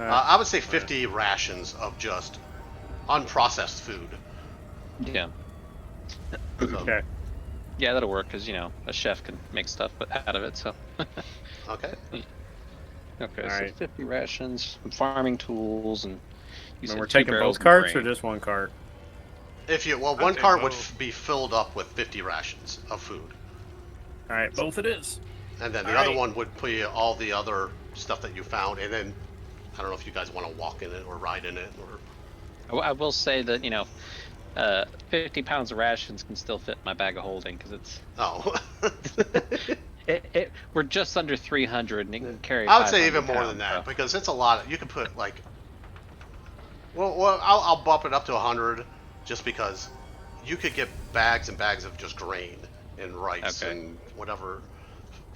Uh, I would say 50 rations of just unprocessed food. Yeah. So, okay. Yeah, that'll work because a chef can make stuff out of it. So. Okay. Okay, All so right. 50 rations, some farming tools, and you And said we're 2 taking barrels both of carts or grain. just one cart? One say cart would both. be filled up with 50 rations of food, All right, both it is. and then the All other right. one would be all the other stuff that you found, and then I don't know if you guys want to walk in it or ride in it or. I will say that 50 pounds of rations can still fit in my bag of holding because it's Oh. we're just under 300 and it can carry. I would say 500 even more than pounds, that so- because it's a lot. You could put like. Well, I'll bump it up to 100 just because you could get bags and bags of just grain and rice Okay. and whatever.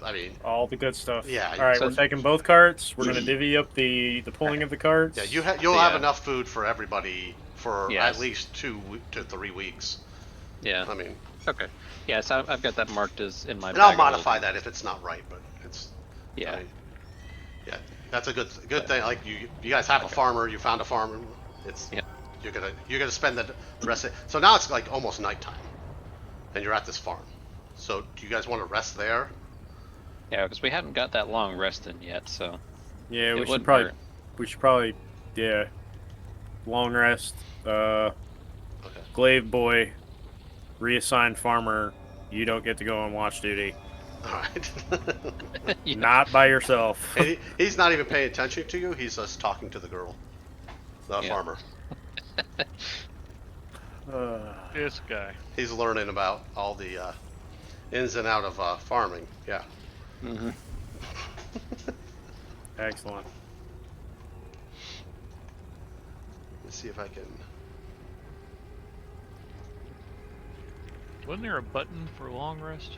I mean, All the good stuff. Yeah, All right, so- we're taking both carts. We're gonna divvy up the pulling of the carts. yeah, you'll have Yeah. enough food for everybody for at Yes. least 2 to 3 weeks. Yeah. I mean, Okay. Yeah, so I've got that marked as in my and bag I'll of modify holding. that if it's not right, but it's. Yeah. I mean, yeah, that's a good thing. Like you guys have a Okay. farmer. You found a farmer. It's Yep. you're gonna spend the rest of it. So now it's like almost nighttime, and you're at this farm. So do you guys want to rest there? Yeah, because we haven't got that long rest in yet, so Yeah, it we should wouldn't probably hurt. yeah, long rest. Okay. Glaive boy, reassigned farmer. You don't get to go on watch duty. All right. Yeah. Not by yourself. And he's not even paying attention to you. He's just talking to the girl, the Yeah. farmer. This guy. He's learning about all the ins and out of farming. Yeah. Mm-hmm. Excellent. Let's see if I can. Wasn't there a button for long rest?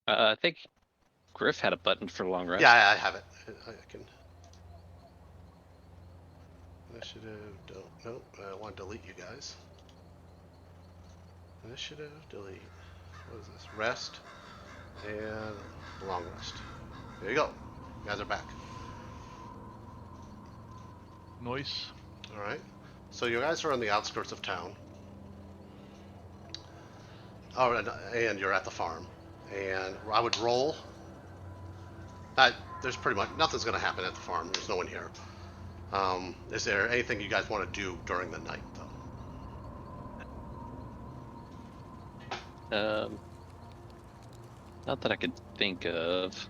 I think Griff had a button for long rest. Yeah, I have it. I can. Initiative. Don't. Nope. I want to delete you guys. Initiative. Delete. What is this? Rest and long rest. There you go. You guys are back. Noise. All right. So you guys are on the outskirts of town. Oh, and you're at the farm. And I would roll. There's pretty much nothing's going to happen at the farm. There's no one here. Is there anything you guys want to do during the night, though? Not that I could think of.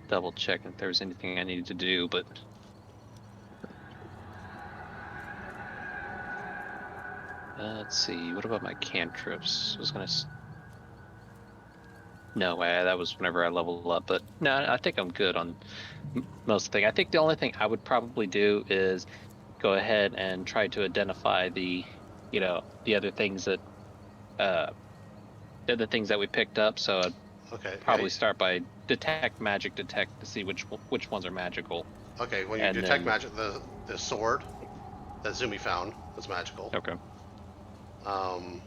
Double check if there was anything I needed to do, but let's see. What about my cantrips? I was gonna. No, that was whenever I leveled up. But no, I think I'm good on most of the thing. I think the only thing I would probably do is go ahead and try to identify the other things that the things that we picked up. So I'd Okay. probably start by detect to see which ones are magical. Okay. When you and detect then- magic, the sword that Zumi found was magical. Okay. I'm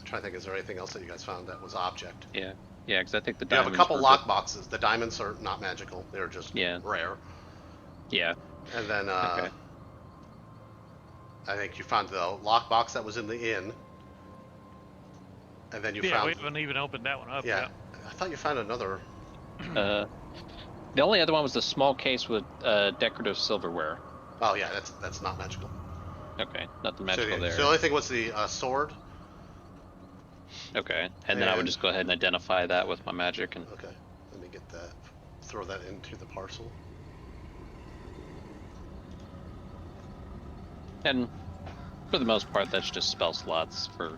trying to think. Is there anything else that you guys found that was object? Yeah, because I think the You have a diamonds couple were lock boxes. The diamonds are not magical. They're just rare. Yeah. And then Okay. I think you found the lock box that was in the inn. And then you Yeah, found. we haven't even opened that one up Yeah. yet. I thought you found another. The only other one was the small case with decorative silverware. Oh yeah, that's not magical. Okay, nothing magical So there. the only thing was the sword. Okay, and then I would And- just go ahead and identify that with my magic and. Okay, let me get that. Throw that into the parcel. And for the most part, that's just spell slots for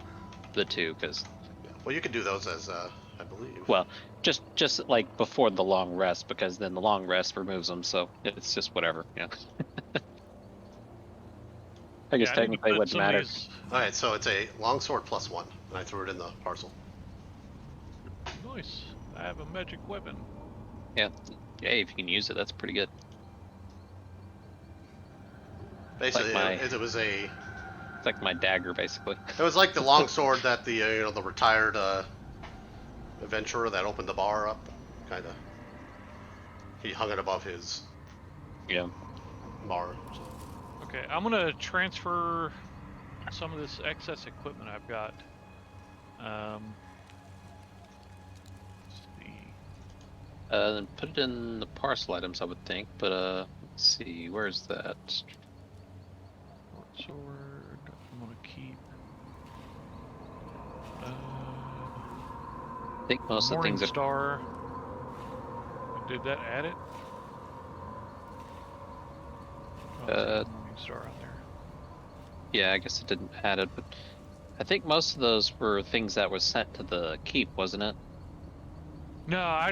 the two, because Yeah. Well, you could do those as I believe. well, just like before the long rest, because then the long rest removes them, so it's just whatever. Yeah. I guess Yeah, I need to technically it put wouldn't some of matter. these- All right, so it's a longsword +1, and I threw it in the parcel. Nice. I have a magic weapon. Yeah, if you can use it, that's pretty good. Basically, my- it was a. It's like my dagger, basically. It was like the longsword that the the retired adventurer that opened the bar up, kind of. He hung it above his Yeah. bar. So. Okay, I'm gonna transfer some of this excess equipment I've got. Let's see. Then put it in the parcel items, I would think. But let's see, where's that? Sword. I'm gonna keep. I think most of the Morning things that. Star. Did that add it? Oh, there's a Morning Star on there. Yeah, I guess it didn't add it, but I think most of those were things that were sent to the keep, wasn't it? No,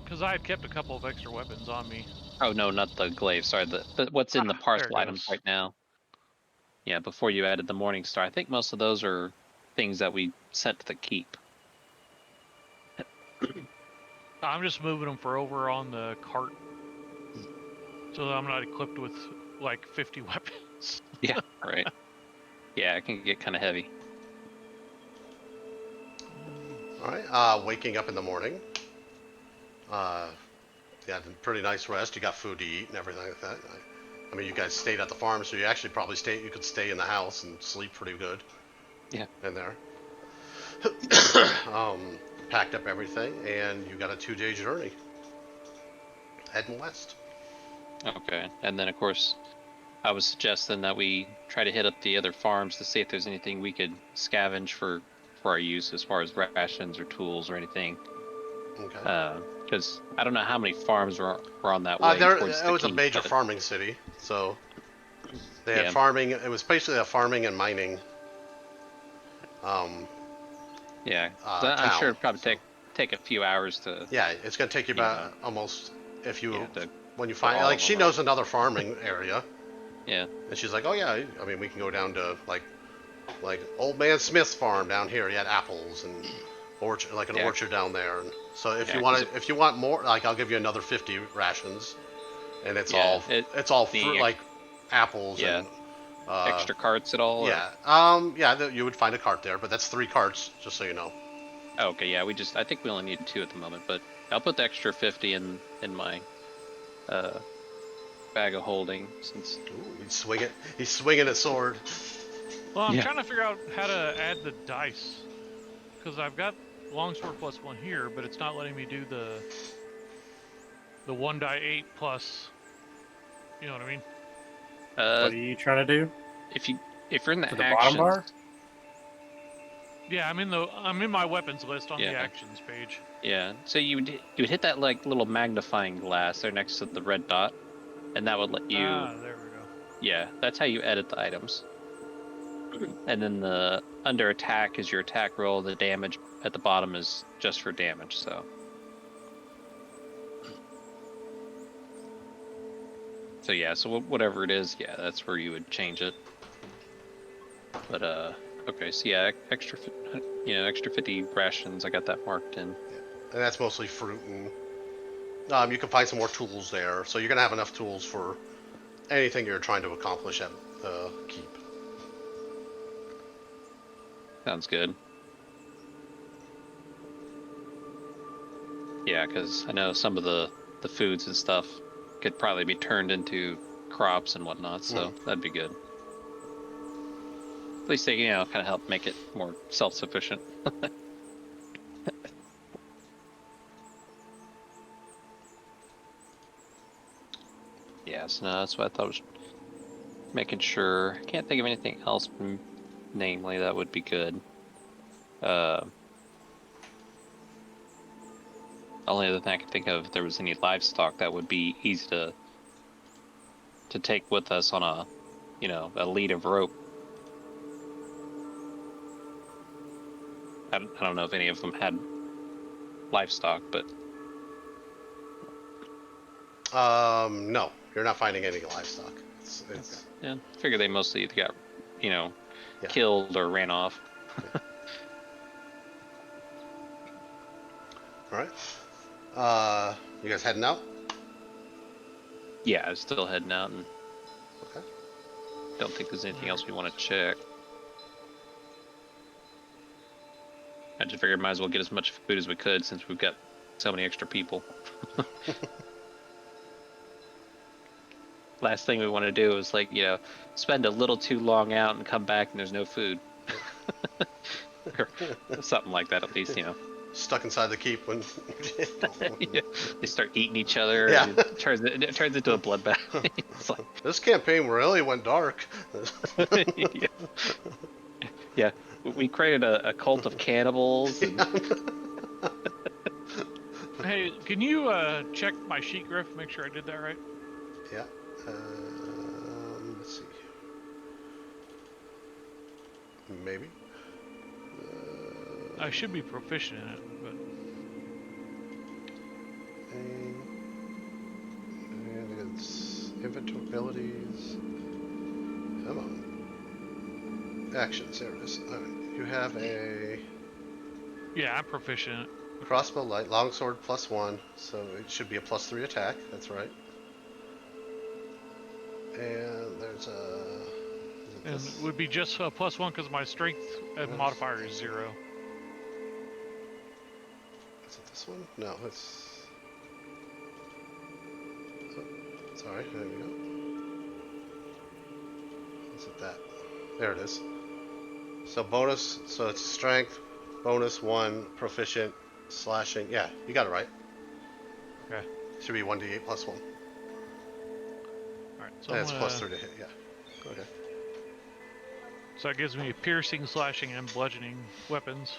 because I had kept a couple of extra weapons on me. Oh no, not the glaive. Sorry, the what's in the There it parcel items goes. right now. Yeah, before you added the Morning Star, I think most of those are things that we sent to the keep. I'm just moving them for over on the cart, so that I'm not equipped with like 50 weapons. Yeah, right. Yeah, it can get kind of heavy. All right. Waking up in the morning. You had a pretty nice rest. You got food to eat and everything like that. I mean, you guys stayed at the farm, so you actually probably you could stay in the house and sleep pretty good. Yeah. In there. Packed up everything, and you got a 2-day journey heading west. Okay, and then of course, I was suggesting that we try to hit up the other farms to see if there's anything we could scavenge for our use as far as rations or tools or anything. Okay. Because I don't know how many farms were on that way towards It the was a keep, major but farming city, so they had yeah. farming. It was basically a farming and mining Yeah, I'm sure town. it'd probably So, take a few hours to, yeah, it's gonna take you you know, about almost if you yeah, to when you go find all like of she them out. knows another farming area, Yeah, and she's like, oh yeah, I mean we can go down to like Old Man Smith's farm down here. He had apples and orchard, like an yeah, orchard down there. And so yeah. Because if you want more, like I'll give you another 50 rations, and yeah, it's all fruit the like apples yeah and extra carts at all, or you would find a cart there, but that's 3 carts, just so you know. oh, okay, yeah. I think we only need 2 at the moment, but I'll put the extra 50 in my uh bag of holding since Ooh, he's swinging a sword. Well, I'm yeah. trying to figure out how to add the dice, because I've got longsword +1 here, but it's not letting me do the 1 die 8 plus. You know what I mean? What are you trying to do? If you're in To the the bottom actions, bar? Yeah, I'm in my weapons list on the yeah, actions page. yeah. So you would hit that like little magnifying glass there next to the red dot, and that would let you. Ah, there we go. Yeah, that's how you edit the items. And then the under attack is your attack roll. The damage at the bottom is just for damage. So yeah. So whatever it is, yeah, that's where you would change it. But okay. So yeah, extra 50 rations. I got that marked in. And that's mostly fruit and you can find some more tools there, so you're gonna have enough tools for anything you're trying to accomplish at the keep. Sounds good. Yeah, because I know some of the foods and stuff could probably be turned into crops and whatnot, so that'd be good. At least they, kind of help make it more self-sufficient. Yeah, so no, that's what I thought was making sure. I can't think of anything else, namely, that would be good. Only other thing I could think of, if there was any livestock that would be easy to take with us on a lead of rope. I don't know if any of them had livestock, but No, you're not finding any livestock. It's okay. Yeah, I figure they mostly got yeah. killed or ran off. All right. You guys heading out? Yeah, I'm still heading out, and Okay. don't think there's anything else we want to check. I just figured might as well get as much food as we could since we've got so many extra people. Last thing we want to do is spend a little too long out and come back and there's no food. Or something like that, at least, Stuck inside the keep when Yeah. They start eating each other. Yeah. And it turns into a bloodbath. It's like, this campaign really went dark. yeah. Yeah, we created a cult of cannibals. And... Hey, can you check my sheet griff, make sure I did that right? Yeah. Let's see. Maybe. I should be proficient in it, but And it's inventory abilities. Come on. actions. There it is. All right. You have a Yeah, I'm proficient. crossbow light, longsword +1, so it should be a +3 attack. That's right. And there's a. Is it And this? it would be just a +1 because my strength modifier is 0. Is it this one? No, it's. Oh, sorry. There we go. Is it that? There it is. So bonus. So it's strength, bonus 1, proficient, slashing. Yeah, you got it right. Okay. Should be 1d8 +1. All right. So And I'm it's gonna, +3 to hit. Yeah. Okay. So that gives me piercing, slashing, and bludgeoning weapons,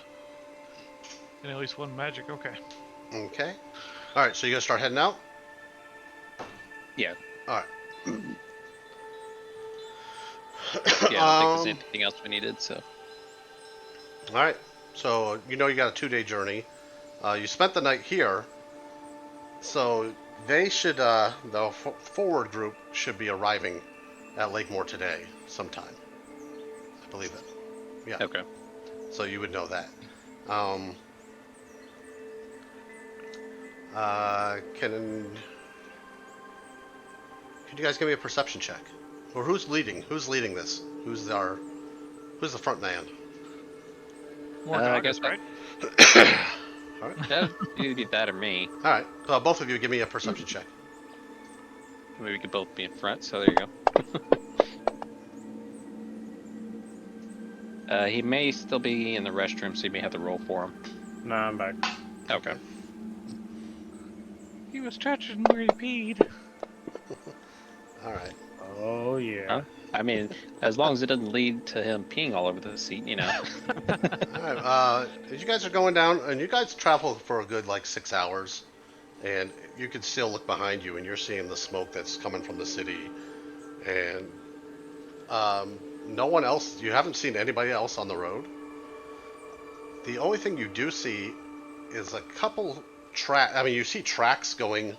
and at least 1 magic. Okay. Okay. All right. So you gonna start heading out? Yeah. All right. Yeah, I don't think there's anything else we needed, so. All right. So you know you got a 2-day journey. You spent the night here, so they should. The forward group should be arriving at Lakemore today, sometime. I believe it. Yeah. Okay. So you would know that. Can you guys give me a perception check? Or who's leading? Who's leading this? Who's the front man? More I guess Doggers, right? All right. That either be that or me. All right. Both of you give me a perception check. Maybe we could both be in front, so there you go. He may still be in the restroom, so you may have to roll for him. Nah, I'm back. Okay. He was touching where he peed. All right. Oh yeah. I mean, as long as it doesn't lead to him peeing all over the seat, you know. All right. As you guys are going down, and you guys travel for a good 6 hours, and you can still look behind you, and you're seeing the smoke that's coming from the city, and no one else. You haven't seen anybody else on the road. The only thing you do see is a couple you see tracks going.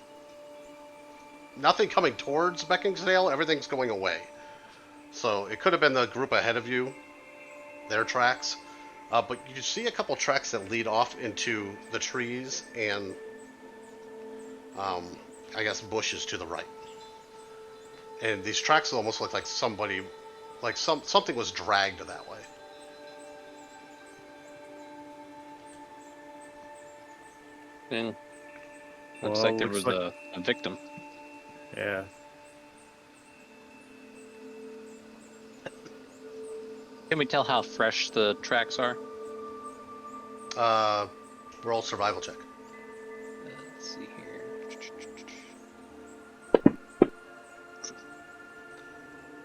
Nothing coming towards Beckinsdale. Everything's going away. So it could have been the group ahead of you, their tracks. But you see a couple tracks that lead off into the trees and, I guess, bushes to the right. And these tracks almost look like somebody, something was dragged that way. And looks Well, like there looks was like- a victim. Yeah. Can we tell how fresh the tracks are? Roll survival check. Let's see here.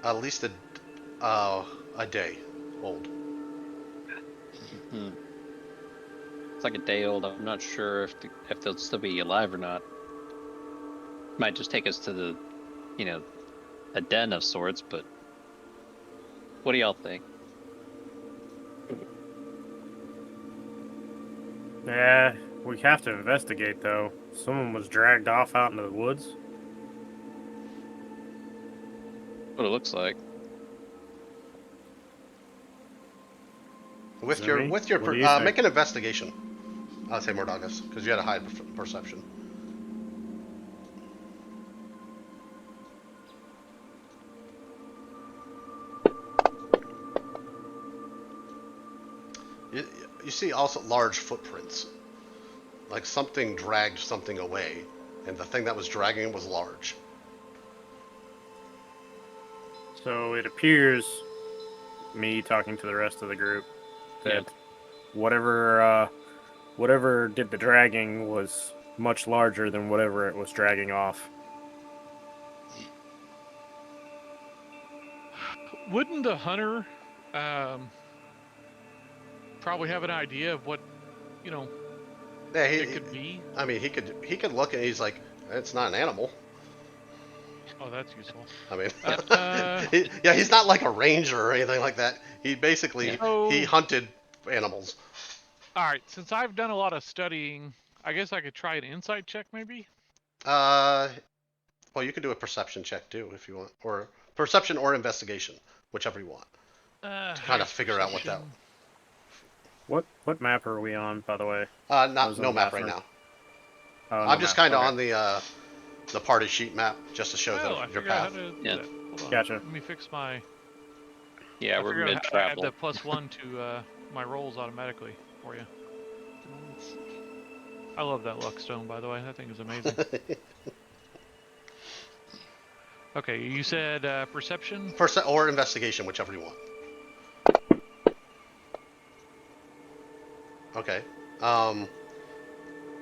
At least a day old. It's like a day old. I'm not sure if they'll still be alive or not. Might just take us to the, a den of sorts. But what do y'all think? Yeah, we have to investigate though. Someone was dragged off out into the woods. What it looks like. With Is it your me? with your What do you think? make an investigation. I'll say Mordagus because you had a high perception. You see also large footprints, like something dragged something away, and the thing that was dragging was large. So it appears, me talking to the rest of the group, that whatever did the dragging was much larger than whatever it was dragging off. Wouldn't the hunter probably have an idea of what, Yeah, it could be? I mean, he could look and he's like, it's not an animal. Oh, that's useful. I mean, Uh, he's not like a ranger or anything like that. He basically Oh. he hunted animals. All right, since I've done a lot of studying, I guess I could try an insight check, maybe. Well, you can do a perception check too if you want, or perception or investigation, whichever you want. to kind of figure out what that. What map are we on, by the way? Not in no the map right bathroom. now. Oh, I'm no just map. kind of Okay. on the party sheet map just to show Oh, I your figured out how path. to do Yeah. that. Hold on. Gotcha. Let me fix my. Yeah, I we're figured out mid how to add travel. the +1 to my rolls automatically for you. I love that luck stone, by the way. That thing is amazing. Okay, you said perception. Or investigation, whichever you want. Okay.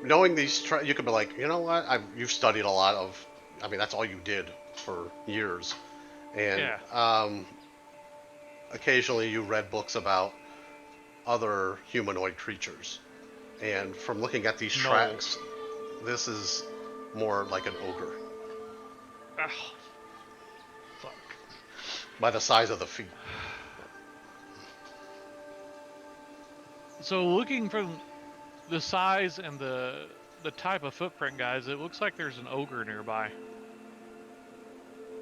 Knowing these, you could be like, you know what? You've studied a lot of. I mean, that's all you did for years, and Yeah. occasionally you read books about other humanoid creatures. And from looking at these tracks, this is more like an ogre Oh, fuck. by the size of the feet. So looking from the size and the type of footprint, guys, it looks like there's an ogre nearby.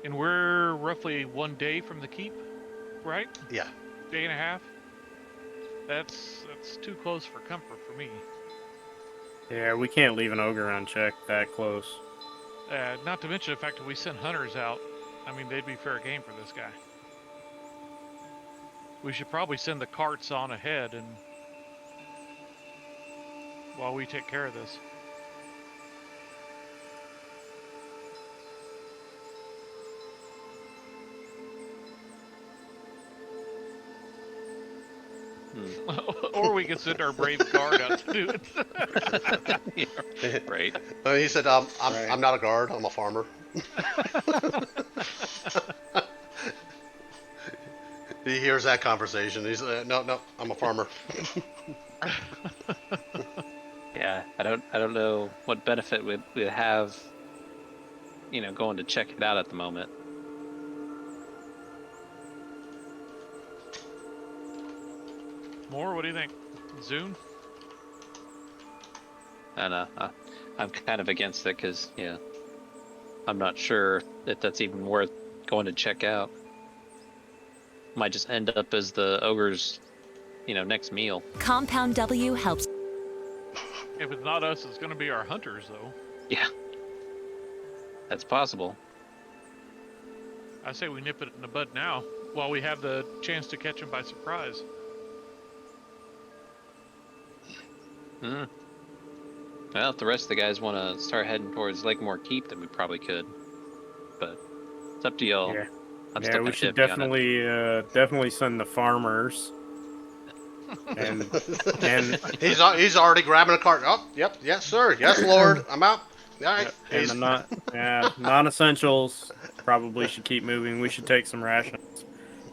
And we're roughly 1 day from the keep, right? Yeah. Day and a half. That's too close for comfort for me. Yeah, we can't leave an ogre unchecked that close. Not to mention the fact that we sent hunters out. I mean, they'd be fair game for this guy. We should probably send the carts on ahead and while we take care of this. Or we can send our brave guard out to do it. Yeah, right. He said, I'm not a guard, I'm a farmer. He hears that conversation. He's no, I'm a farmer. Yeah, I don't know what benefit we'd have, going to check it out at the moment. More? What do you think? Zune? And I'm kind of against it because, I'm not sure if that's even worth going to check out. Might just end up as the ogre's, next meal. Compound W helps. If it's not us, it's going to be our hunters, though. Yeah, that's possible. I say we nip it in the bud now, while we have the chance to catch him by surprise. Well, if the rest of the guys want to start heading towards Lakemore Keep, then we probably could. But it's up to y'all. Yeah. I'm Yeah, still we should kinda iffy on it. definitely send the farmers. And he's already grabbing a cart. Oh, yep, yes, sir, yes, Lord, I'm out. All right. and the non-essentials probably should keep moving. We should take some rations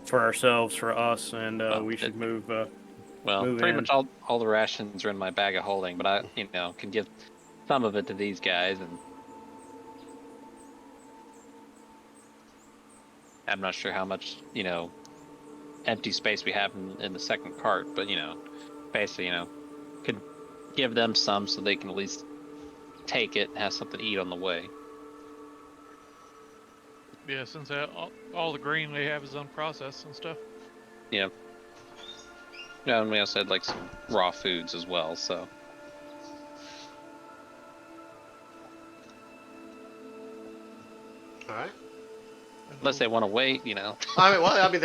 for ourselves, for us, and we should move. Well, move pretty in. much all the rations are in my bag of holding, but I, can give some of it to these guys, and I'm not sure how much, empty space we have in the second cart, but, basically, could give them some so they can at least take it and have something to eat on the way. Yeah, since all the grain they have is unprocessed and stuff. Yeah. Yeah, and we also had, some raw foods as well, so. All right. Unless they want to wait, I mean,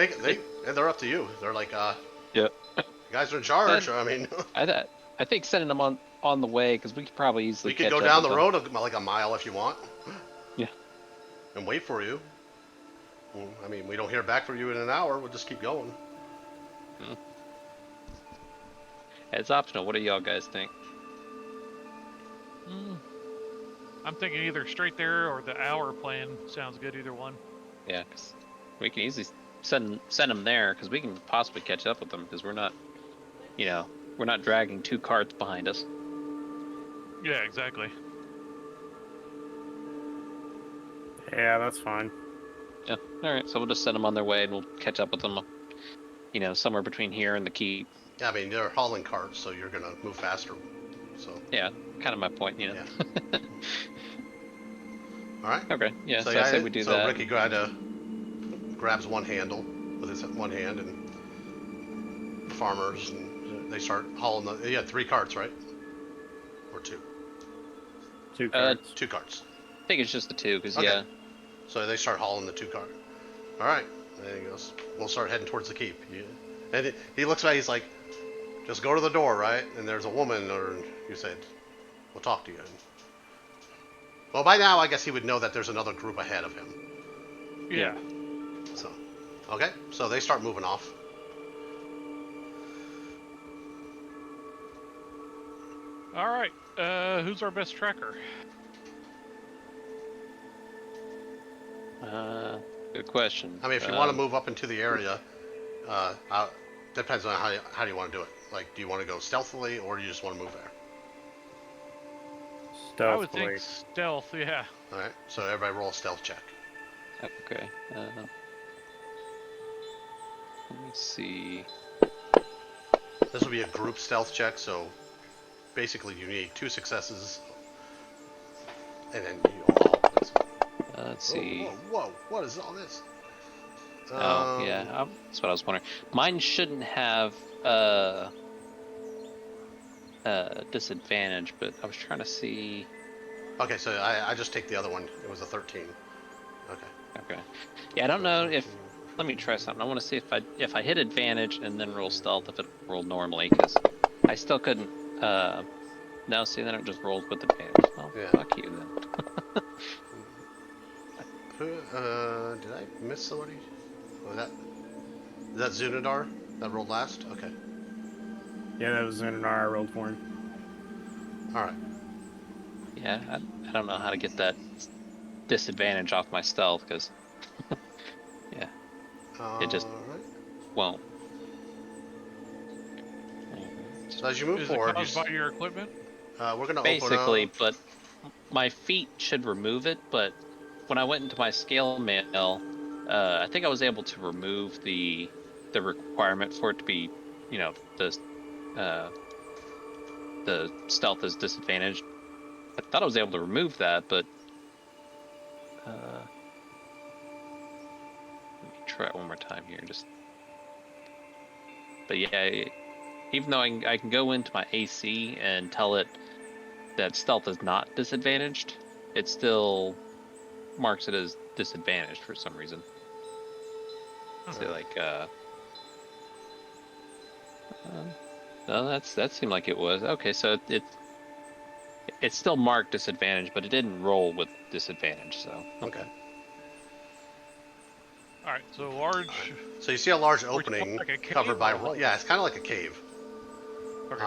they're up to you. They're like, Yeah. you guys are in charge. I mean, I think sending them on the way, because we could probably easily we could catch go up down with the them. road like a mile if you want. Yeah. And wait for you. Well, I mean, we don't hear back from you in an hour. We'll just keep going. It's optional. What do y'all guys think? I'm thinking either straight there or the hour plan sounds good, either one. Yeah, 'cause we can easily send them there, because we can possibly catch up with them, because we're not dragging 2 carts behind us. Yeah, exactly. Yeah, that's fine. Yeah. All right. So we'll just send them on their way, and we'll catch up with them. Somewhere between here and the keep. Yeah, I mean, they're hauling carts, so you're gonna move faster. So. Yeah, kind of my point. Yeah. All right. Okay. Yeah. So yeah, I say we do that. So Ricky grabs one handle with his one hand and farmers, and they start hauling the. You had 3 carts, right? Or 2? 2 carts. 2 carts. I think it's just the 2, because Okay. yeah. So they start hauling the 2 cart. All right. There he goes. We'll start heading towards the keep. And he looks back. He's like, "Just go to the door, right? And there's a woman." Or you said, "We'll talk to you." Well, by now I guess he would know that there's another group ahead of him. Yeah. So, okay. So they start moving off. All right. Who's our best tracker? Good question. I mean, if you want to move up into the area, depends on how do you want to do it. Like, do you want to go stealthily or do you just want to move there? I would think Stealthily. stealth. Yeah. All right. So everybody roll a stealth check. Okay. Let me see. This will be a group stealth check, so basically you need 2 successes, and then you all. Let's see. Whoa! What is all this? Oh, yeah. That's what I was wondering. Mine shouldn't have disadvantage, but I was trying to see. Okay, so I just take the other one. It was a 13. Okay. Okay. Yeah, I don't know if. Let me try something. I want to see if I hit advantage and then roll stealth, if it rolled normally, because I still couldn't. No, see, then it just rolled with advantage. Well, Yeah. fuck you then. Did I miss somebody? Was that Zunadar that rolled last? Okay. Yeah, that was Zunadar I rolled for him. All right. Yeah, I don't know how to get that disadvantage off my stealth, because yeah, it just won't. So as you move Is forward, it caused by your equipment? we're gonna Basically, open up. but my feet should remove it. But when I went into my scale mail, I think I was able to remove the requirement for it to be, the stealth is disadvantaged. I thought I was able to remove that, but let me try it one more time here. But yeah, even though I can go into my AC and tell it that stealth is not disadvantaged, it still marks it as disadvantaged for some reason. So like, no, that seemed like it was okay. So it's still marked disadvantage, but it didn't roll with disadvantage. So Okay. All right. So large. So you see a large We're talking opening like a cave covered by or a hole? yeah, it's kind of like a cave. Okay.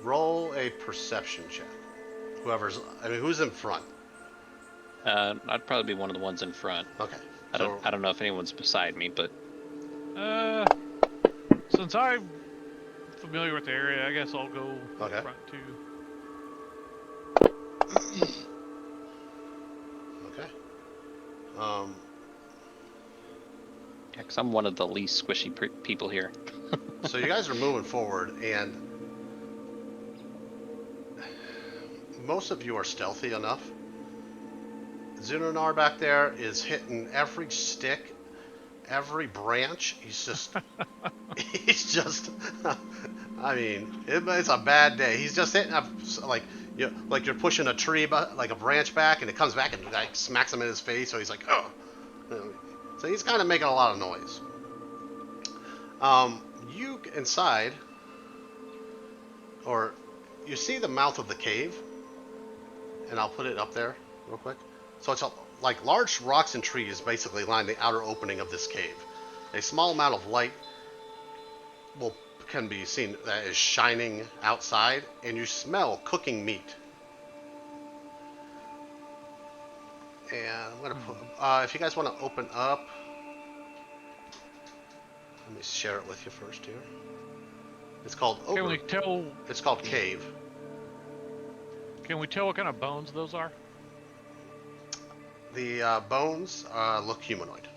Roll a perception check. Who's in front? I'd probably be one of the ones in front. Okay. I don't know if anyone's beside me, but Since I'm familiar with the area, I guess I'll go Okay. front too. Okay. yeah, because I'm one of the least squishy people here. So you guys are moving forward, and most of you are stealthy enough. Zunanar back there is hitting every stick, every branch. He's just, I mean, it's a bad day. He's just hitting up like you're pushing a tree, like a branch back, and it comes back and like smacks him in his face. So he's like, oh. So he's kind of making a lot of noise. You inside, or you see the mouth of the cave, and I'll put it up there real quick. So it's like large rocks and trees basically line the outer opening of this cave. A small amount of light can be seen that is shining outside, and you smell cooking meat. And I'm gonna put, if you guys want to open up, let me share it with you first here. It's called Ogre. Can we tell? It's called Cave. Can we tell what kind of bones those are? The bones look humanoid.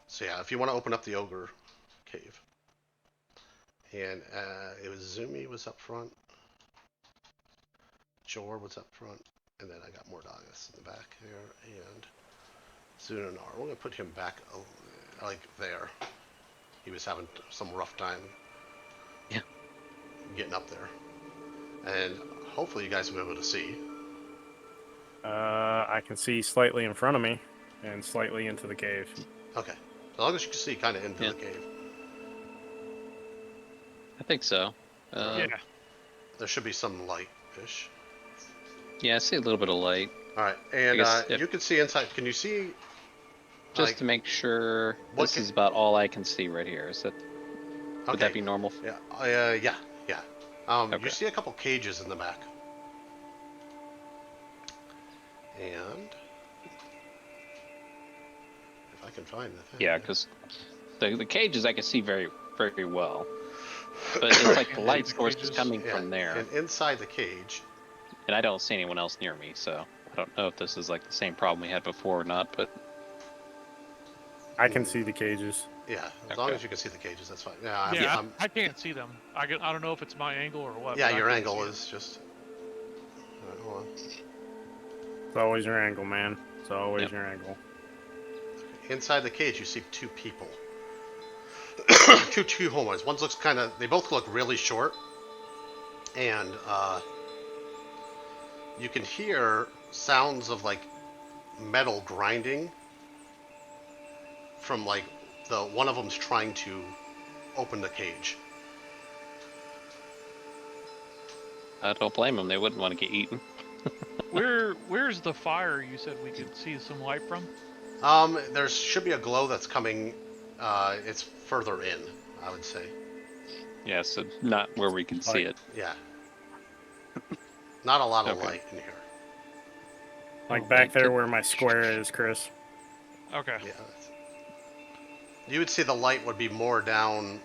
So yeah, if you want to open up the Ogre Cave. And it was Zumi was up front. Jor was up front. And then I got Mordagus in the back here. And Zunanar. We're gonna put him back, like there. He was having some rough time. Yeah. Getting up there, and hopefully you guys will be able to see. I can see slightly in front of me, and slightly into the cave. Okay. As long as you can see kind of into Yeah. the cave. I think so. Yeah. There should be some light-ish. Yeah, I see a little bit of light. All right, and guess if- you can see inside. Can you see? Just like, to make sure, what this ca- is about all I can see right here. Is that would that Okay. be normal? Yeah. Yeah. Yeah. You Okay. see a couple cages in the back. And if I can find the thing. Yeah, because the cages I can see very very well, but it's like the And light the source is cages. coming Yeah, from there, and inside the cage, and I don't see anyone else near me. So I don't know if this is like the same problem we had before or not. But I can see the cages. yeah, as long Okay. as you can see the cages, that's fine. Yeah, I'm, Yeah, I'm, I can't see them. I don't know if it's my angle or what. yeah, but I your can't angle see it. is just. All right, hold on. It's always your angle, man. It's always Yep. your angle. Inside the cage, you see two people. two humanoids. One looks kind of. They both look really short, and you can hear sounds of like metal grinding from like the one of them's trying to open the cage. I don't blame them. They wouldn't want to get eaten. Where's the fire you said we could see some light from? There should be a glow that's coming. It's further in, I would say. Yeah, so not where we can see it. Yeah. Not a lot of Okay. light in here. Like Oh, back they there could- where my square is, Chris. Okay. Yeah. You would see the light would be more down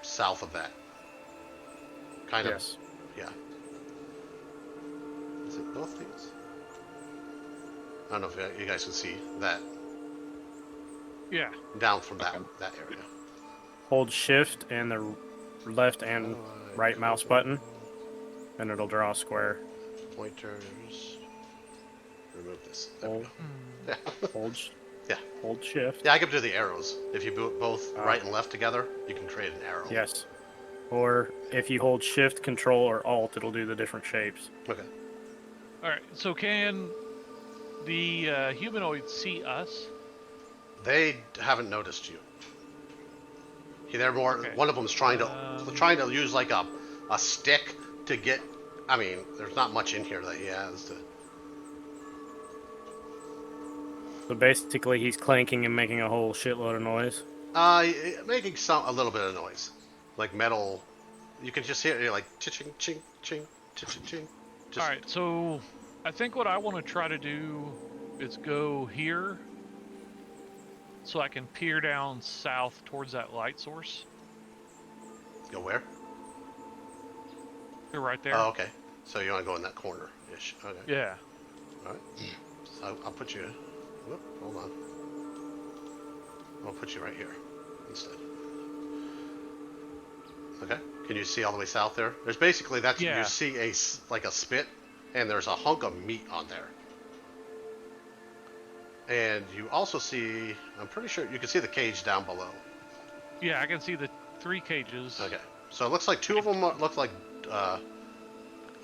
south of that. Kind of. Yes. Yeah. Is it both these? I don't know if you guys can see that Yeah. down from that Okay. that area. Hold shift and the left and right mouse button, and it'll draw a square. Pointers. Remove this. There we Hold, go. Hmm. Yeah. hold, Yeah. hold shift. Yeah, I can do the arrows. If you do it both right and left together, you can create an arrow. Yes. Or if you hold shift, control, or alt, it'll do the different shapes. Okay. All right. So can the humanoids see us? They haven't noticed you. They're more. Okay. One of them's trying to use like a stick to get. I mean, there's not much in here that he has to. So basically, he's clanking and making a whole shitload of noise. Making a little bit of noise, like metal. You can just hear it like ching ching ching ching ching. Just, All right. So I think what I want to try to do is go here, so I can peer down south towards that light source. Go where? They're right there. Oh, okay. So you want to go in that corner-ish. Okay. Yeah. All right. So I'll put you. Whoop, hold on. I'll put you right here instead. Okay. Can you see all the way south there? There's basically that's Yeah. you see like a spit, and there's a hunk of meat on there. And you also see, I'm pretty sure you can see the cage down below. Yeah, I can see the 3 cages. Okay. So it looks like 2 of them look like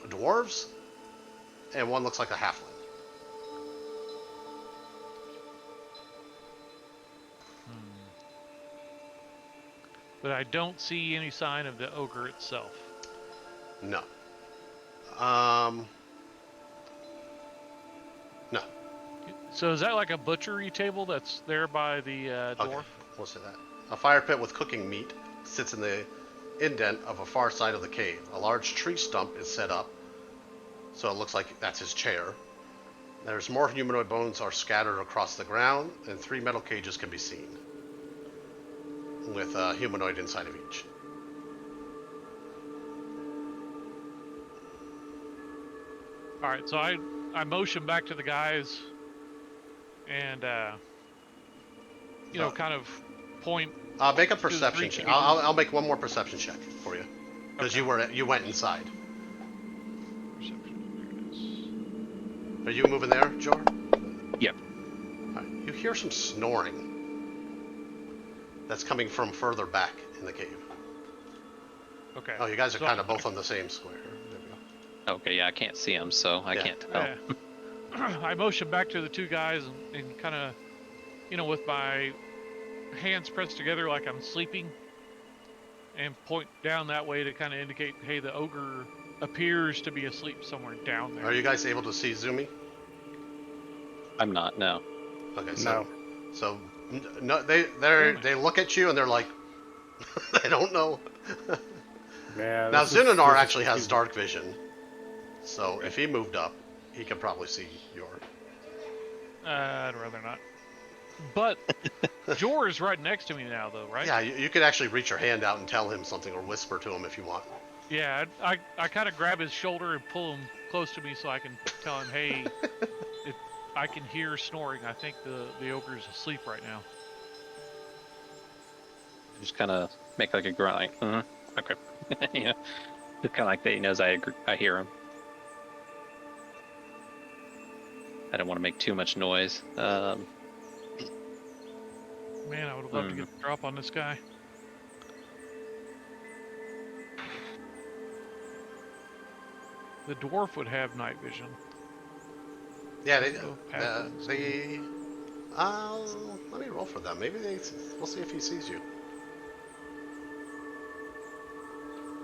dwarves, and one looks like a halfling. But I don't see any sign of the ogre itself. No. No. So is that like a butchery table that's there by the door? Okay. We'll say that. A fire pit with cooking meat sits in the indent of a far side of the cave. A large tree stump is set up, so it looks like that's his chair. There's more humanoid bones are scattered across the ground, and 3 metal cages can be seen, with a humanoid inside of each. All right, so I motion back to the guys, and kind of point. Make a To the perception 3 check. cages. I'll make one more perception check for you, because Okay. you went inside. Perception, there it is. Are you moving there, Jor? Yep. Alright. You hear some snoring that's coming from further back in the cave. Okay. Oh, you guys are So kind of both on the same square. There we go. Okay, yeah, I can't see him, so I Yeah. can't tell. Yeah. I motion back to the two guys and kind of, with my hands pressed together like I'm sleeping, and point down that way to kind of indicate, hey, the ogre appears to be asleep somewhere down there. Are you guys able to see Zumi? I'm not, no. Okay, No. so no, they look at you and they're like, they don't know. Yeah. Now this is Zunanar actually has too- dark vision, so if he moved up, he could probably see your. I'd rather not. But Jor is right next to me now, though, right? Yeah, you could actually reach your hand out and tell him something or whisper to him if you want. Yeah, I kind of grab his shoulder and pull him close to me so I can tell him, hey, I can hear snoring. I think the ogre's asleep right now. Just kind of make like a grunt, like, okay. Yeah. Just kind of like that he knows I hear him. I don't want to make too much noise. Man, I would love to get the drop on this guy. The dwarf would have night vision. Yeah, So, passive. let me roll for them. Maybe we'll see if he sees you.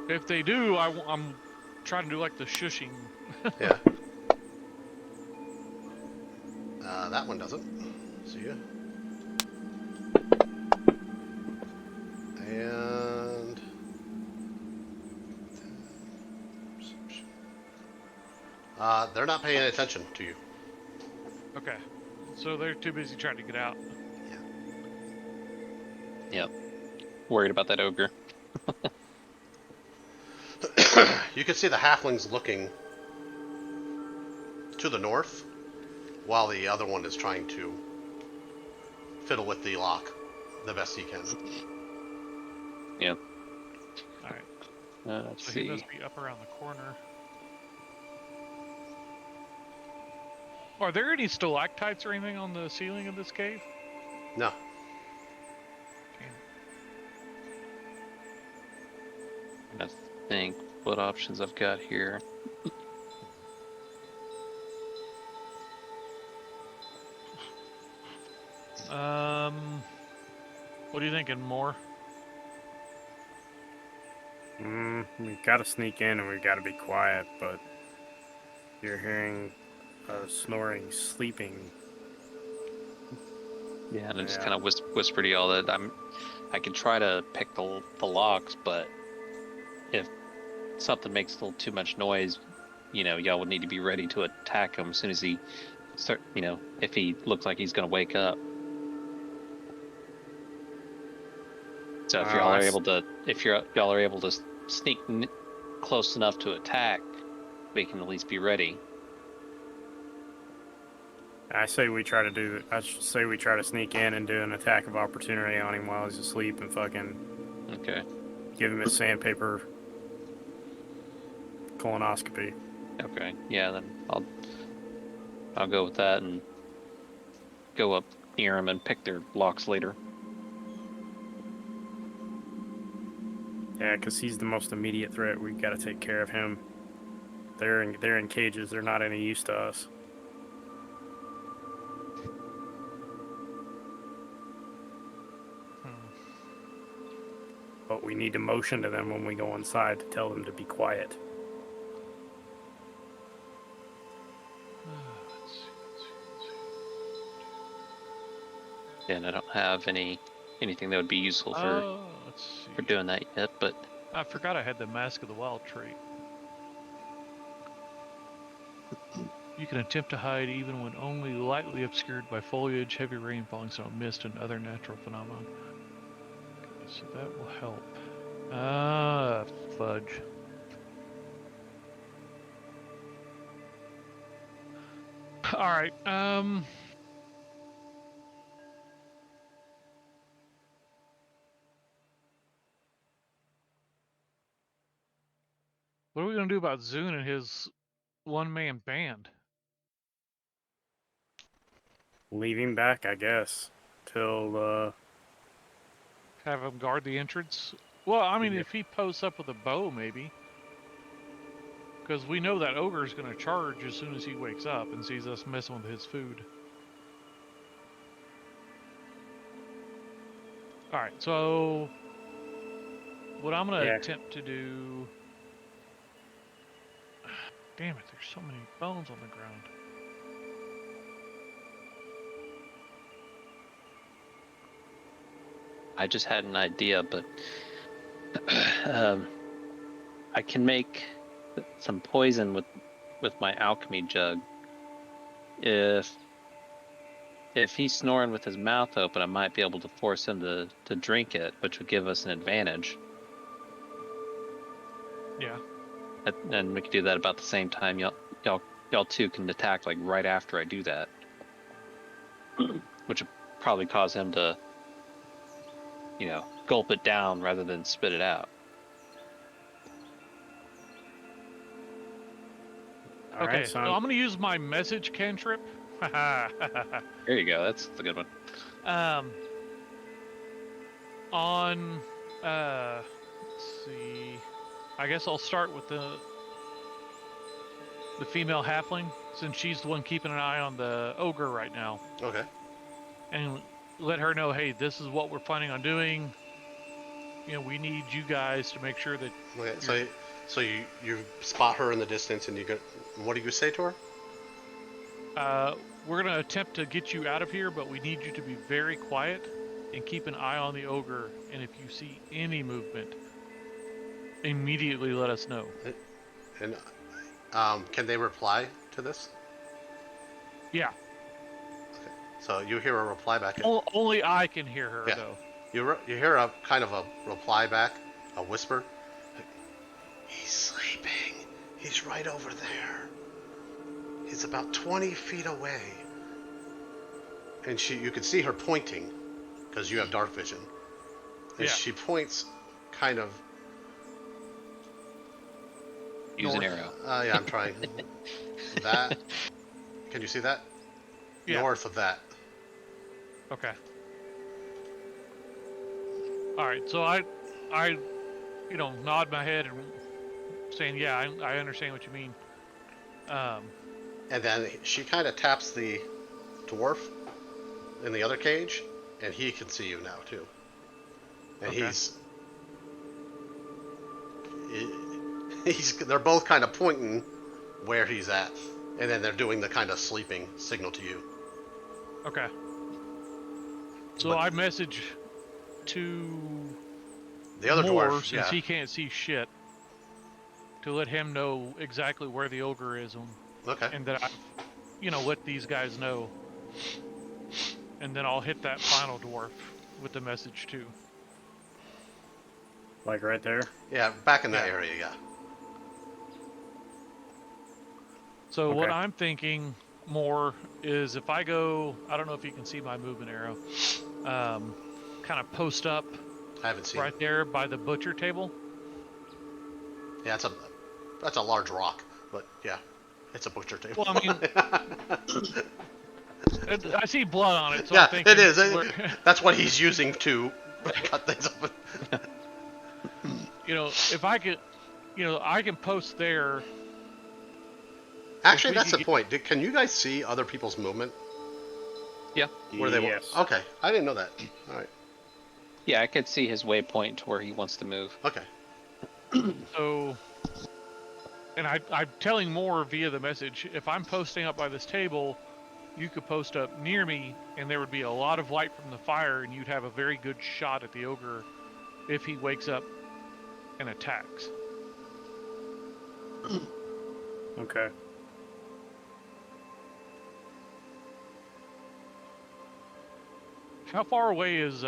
If they do, I'm trying to do like the shushing. Yeah. That one doesn't. See ya. And they're not paying attention to you. Okay. So they're too busy trying to get out. Yep. Worried about that ogre. You can see the halflings looking to the north, while the other one is trying to fiddle with the lock the best he can. Yep. All right. Let's So see. he must be up around the corner. Are there any stalactites or anything on the ceiling of this cave? No. I think what options I've got here. What are you thinking? More? We gotta sneak in and we gotta be quiet, but you're hearing snoring, sleeping. Yeah, and I just Yeah. kind of whisper to y'all that I can try to pick the locks, but if something makes a little too much noise, y'all would need to be ready to attack him as soon as he if he looks like he's gonna wake up. So if y'all are able to sneak close enough to attack, we can at least be ready. I say we try to sneak in and do an attack of opportunity on him while he's asleep and fucking Okay. give him his sandpaper colonoscopy. Okay. Yeah, then I'll go with that and go up near him and pick their locks later. Yeah, because he's the most immediate threat. We got to take care of him. They're in cages. They're not any use to us. But we need to motion to them when we go inside to tell them to be quiet. And I don't have anything that would be useful Let's see. for doing that yet, but I forgot I had the Mask of the Wild trait. You can attempt to hide even when only lightly obscured by foliage, heavy rain, falling snow, mist, and other natural phenomena. Okay, so that will help. Fudge. Alright, what are we gonna do about Zune and his one-man band? Leave him back, I guess, till Have him guard the entrance. Well, I mean, Yeah. if he posts up with a bow, maybe. Because we know that ogre's going to charge as soon as he wakes up and sees us messing with his food. Alright, so what I'm going to Yeah. attempt to do... Damn it, there's so many bones on the ground. I just had an idea, but I can make some poison with my alchemy jug. If he's snoring with his mouth open, I might be able to force him to drink it, which would give us an advantage. Yeah. And we could do that about the same time. Y'all two can attack like right after I do that, which would probably cause him to, gulp it down rather than spit it out. all Okay, right, so son. I'm going to use my message cantrip. There you go. That's the good one. On, let's see. I guess I'll start with the female halfling, since she's the one keeping an eye on the ogre right now. Okay. And let her know, hey, this is what we're planning on doing. We need you guys to make sure that... Okay. So you spot her in the distance, and you go. What do you say to her? We're going to attempt to get you out of here, but we need you to be very quiet and keep an eye on the ogre. And if you see any movement, immediately let us know. And can they reply to this? Yeah. Okay. So you hear a reply back. Only I can hear her, Yeah. though. You hear a kind of a reply back, a whisper. He's sleeping. He's right over there. He's about 20 feet away. And you can see her pointing, because you have dark vision. And Yeah. she points kind of... Use an north. arrow. Yeah, I'm trying. That. Can you see that? Yeah. North of that. Okay. All right. So I nod my head and saying, yeah, I understand what you mean. And then she kind of taps the dwarf in the other cage, and he can see you now too. And Okay. they're both kind of pointing where he's at, and then they're doing the kind of sleeping signal to you. Okay. So But- I message to The other Moore, dwarf, since yeah. he can't see shit, to let him know exactly where the ogre is, Okay. and that I've, let these guys know. And then I'll hit that final dwarf with the message too. Like right there. Yeah, back in that Yeah. area, yeah. So what Okay. I'm thinking more is if I go, I don't know if you can see my movement arrow, kind of post up I haven't seen. right there by the butcher table. Yeah, that's a large rock, but yeah, it's a butcher table. Well, I mean, I see blood on it, so yeah, I'm thinking it is. we're- That's what he's using to cut things up. if I could, I can post there. Actually, we that's could the point. Can you guys see other people's movement? Yeah. Where they Yes. Okay, I didn't know that. All right. Yeah, I could see his waypoint to where he wants to move. Okay. So, and I'm telling more via the message. If I'm posting up by this table, you could post up near me, and there would be a lot of light from the fire, and you'd have a very good shot at the ogre if he wakes up and attacks. Okay. How far away is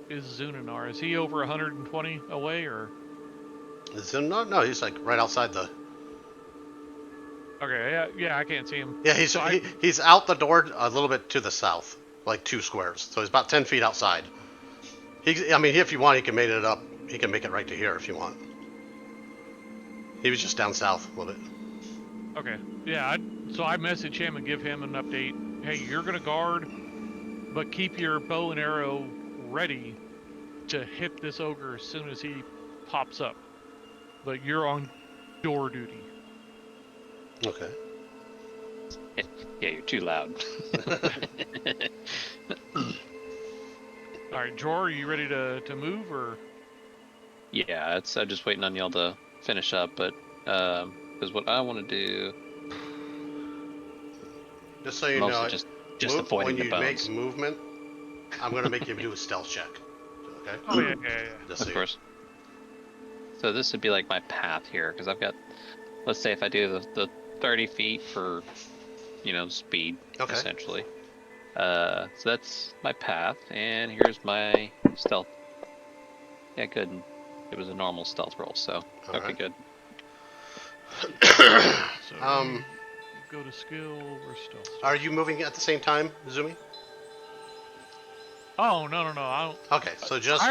Zunanar? Is he over 120 away, or? No, he's like right outside the. Okay, yeah, I can't see him. Yeah, So he's out the door a little bit to the south, like 2 squares. So he's about 10 feet outside. If you want, he can make it up. He can make it right to here if you want. He was just down south a little bit. Okay, yeah. So I message him and give him an update, hey, you're gonna guard, but keep your bow and arrow ready to hit this ogre as soon as he pops up. But you're on door duty. Okay. Yeah, you're too loud. All right, Jor, are you ready to move or? Yeah, I'm just waiting on y'all to finish up, but because what I want to do, Just so you mostly know, just avoiding when the you bones. make movement, I'm gonna make you do a stealth check. Okay. Oh yeah. Just Of so course. So this would be like my path here, because I've got, let's say if I do the 30 feet for, speed, Okay. essentially. So that's my path, and here's my stealth. Yeah, good. It was a normal stealth roll, so All okay, right. good. So Um, go to skill or stealth. Are you moving at the same time, Zumi? Oh no. I don't. Okay, so just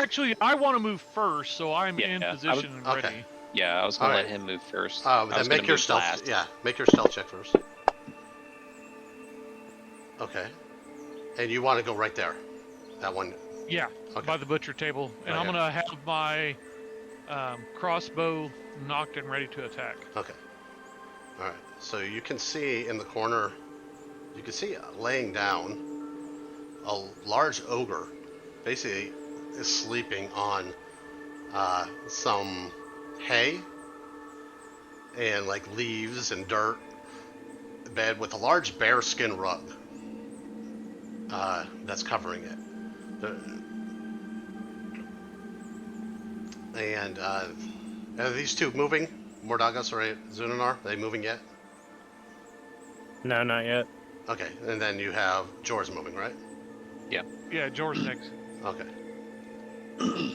I want to move first, so I'm in Yeah, position and okay. ready. Yeah, I was gonna All let right. him move first. I Then was gonna make your move stealth. last. Yeah, make your stealth check first. Okay. And you want to go right there. That one. Yeah, Okay. by the butcher table, and Right I'm here. gonna have my crossbow knocked and ready to attack. Okay. All right. So you can see in the corner, you can see laying down a large ogre, basically is sleeping on some hay and like leaves and dirt bed with a large bearskin rug that's covering it. And are these two moving? Mordagas or Zunanar? Are they moving yet? No, not yet. Okay, and then you have Jor's moving, right? Yeah, Jor's next. Okay.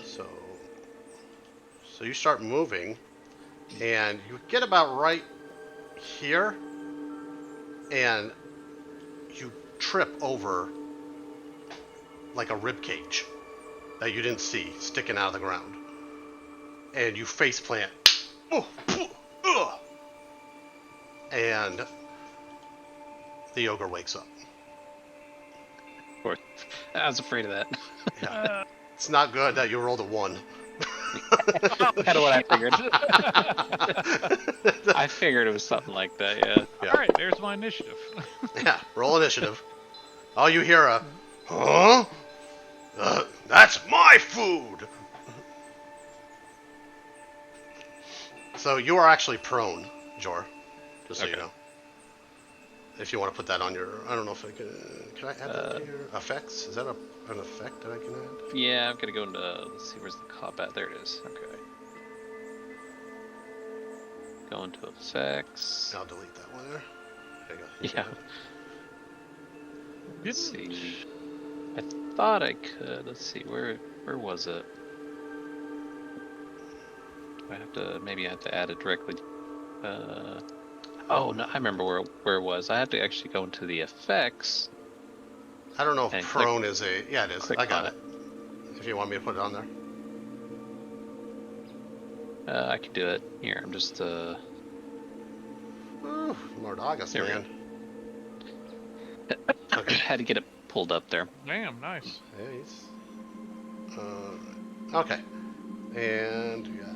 So you start moving, and you get about right here, and you trip over like a rib cage that you didn't see sticking out of the ground, and you face plant. And the ogre wakes up. Of course, I was afraid of that. Yeah. It's not good that you rolled a 1. Kind of what I figured. I figured it was something like that. Yeah. All right, there's my initiative. Yeah, roll initiative. Oh, you hear a, huh? That's my food! So you are actually prone, Jor, just so you Okay. know. If you want to put that on your, I don't know if I can I add that to your effects? Is that an effect that I can add? Yeah, I'm gonna go into. Let's see, where's the combat? There it is. Okay. Go into effects. I'll delete that one there. There you go. Yeah. Let's see. I thought I could. Let's see. Where was it? Do I have to? Maybe I have to add it directly. Oh no, I remember where it was. I have to actually go into the effects. I don't know if And prone is a, yeah it is. click I got on it. If you want me to put it on there. I can do it. Here, I'm just. Ooh, Mordagas, There we man. Okay. Had to get it pulled up there. Damn, nice. Yeah, okay. And we got.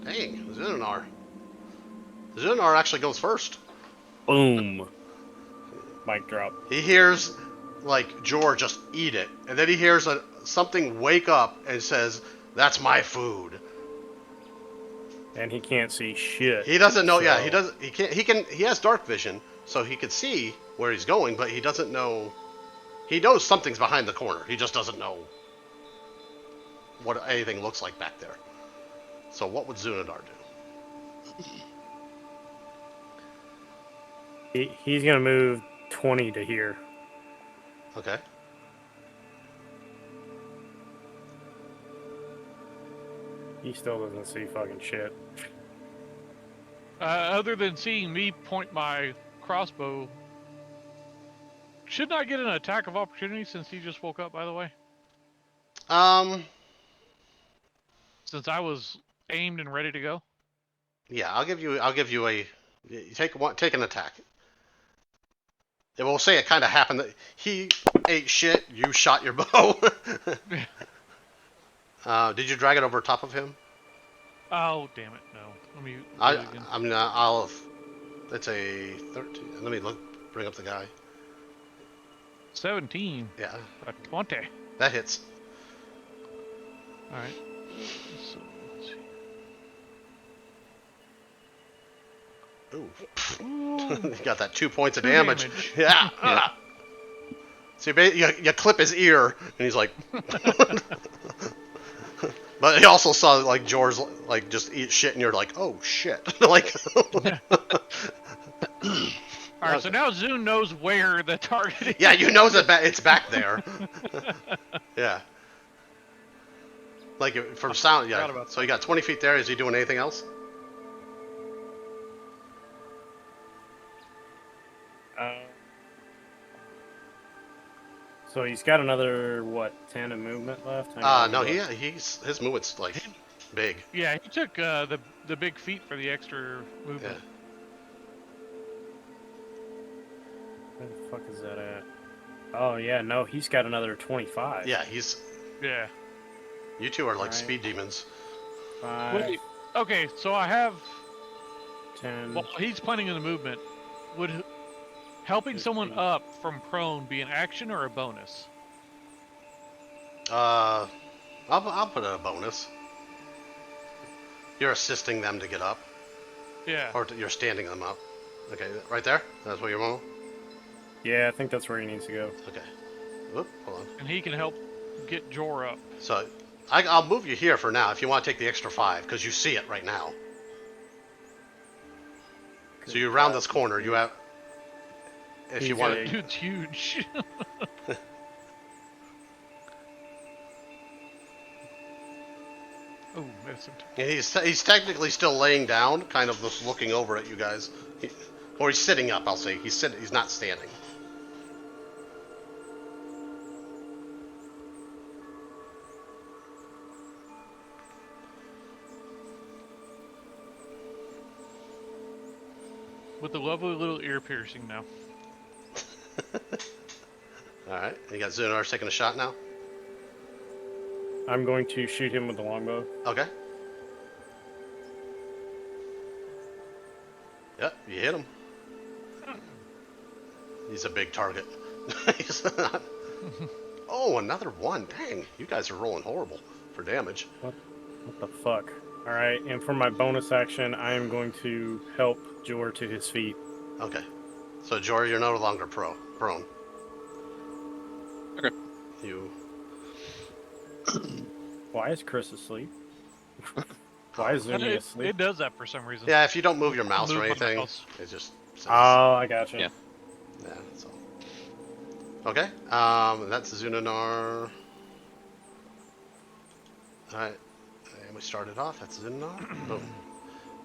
Dang, Zunanar. Zunanar actually goes first. Boom. Mic drop. He hears, like, Jor just eat it. And then he hears something wake up and says, "That's my food." And he can't see shit. He doesn't know, yeah, so- he doesn't, he has dark vision, so he could see where he's going, but he doesn't know, he knows something's behind the corner. He just doesn't know what anything looks like back there. So what would Zunadar do? He's gonna move 20 to here. Okay. He still doesn't see fucking shit. Other than seeing me point my crossbow, shouldn't I get an attack of opportunity since he just woke up? By the way, since I was aimed and ready to go. Yeah, I'll give you a, take an attack. Yeah, we'll say it kind of happened that he ate shit, you shot your bow. Did you drag it over top of him? Oh, damn it, no. Let me do I, it again. I'm not. I'll. That's a 13. Let me bring up the guy. 17. Yeah, 20. that hits. Alright. So, let's see. Ooh. Ooh, You got that 2 points of 2 damage. damage. Yeah. Yeah. So you clip his ear, and he's like. But he also saw like George like just eat shit, and you're like, oh shit, like. Alright, so now Zune knows where the target is. Yeah, you know that it's back there. Yeah. Like from sound, yeah. Forgot about So you got 20 feet there. Is he doing anything else? So he's got another, what, 10 of movement left? Hang on, No, let me look. his movement's like big. Yeah, he took the big feat for the extra Yeah. movement. Where the fuck is that at? Oh, yeah, no, he's got another 25. Yeah, Yeah. you two are like Right. speed demons. 5, Wait, okay, so I have. 10. Well, he's planning on the movement. Would helping someone 15. up from prone be an action or a bonus? I'll put a bonus. You're assisting them to get up, Yeah. or you're standing them up. Okay, right there. That's where you're going. Yeah, I think that's where he needs to go. Okay. Whoop, hold on. And he can help get Jor up. So I'll move you here for now if you want to take the extra 5 because you see it right now. So you round this corner. You have. If you He's want a- to. Dude's huge. Oh, missed. He's technically still laying down, kind of just looking over at you guys, or he's sitting up. I'll say he's sitting. He's not standing. With a lovely little ear piercing now. All right, you got Zunar taking a shot now. I'm going to shoot him with the longbow. Okay. Yep, you hit him. He's a big target. Oh, another one. Dang, you guys are rolling horrible for damage. What the fuck? Alright, and for my bonus action, I am going to help Jor to his feet. Okay. So, Jory, you're no longer prone. Okay. You. Why is Chris asleep? Why is Zuni asleep? It does that for some reason. Yeah, if you don't move your mouse Move or my anything, mouse. it just says. Oh, I gotcha. Yeah. Yeah, that's all. Okay, that's Zunanar. Alright, and we started off. That's Zunanar. Boom.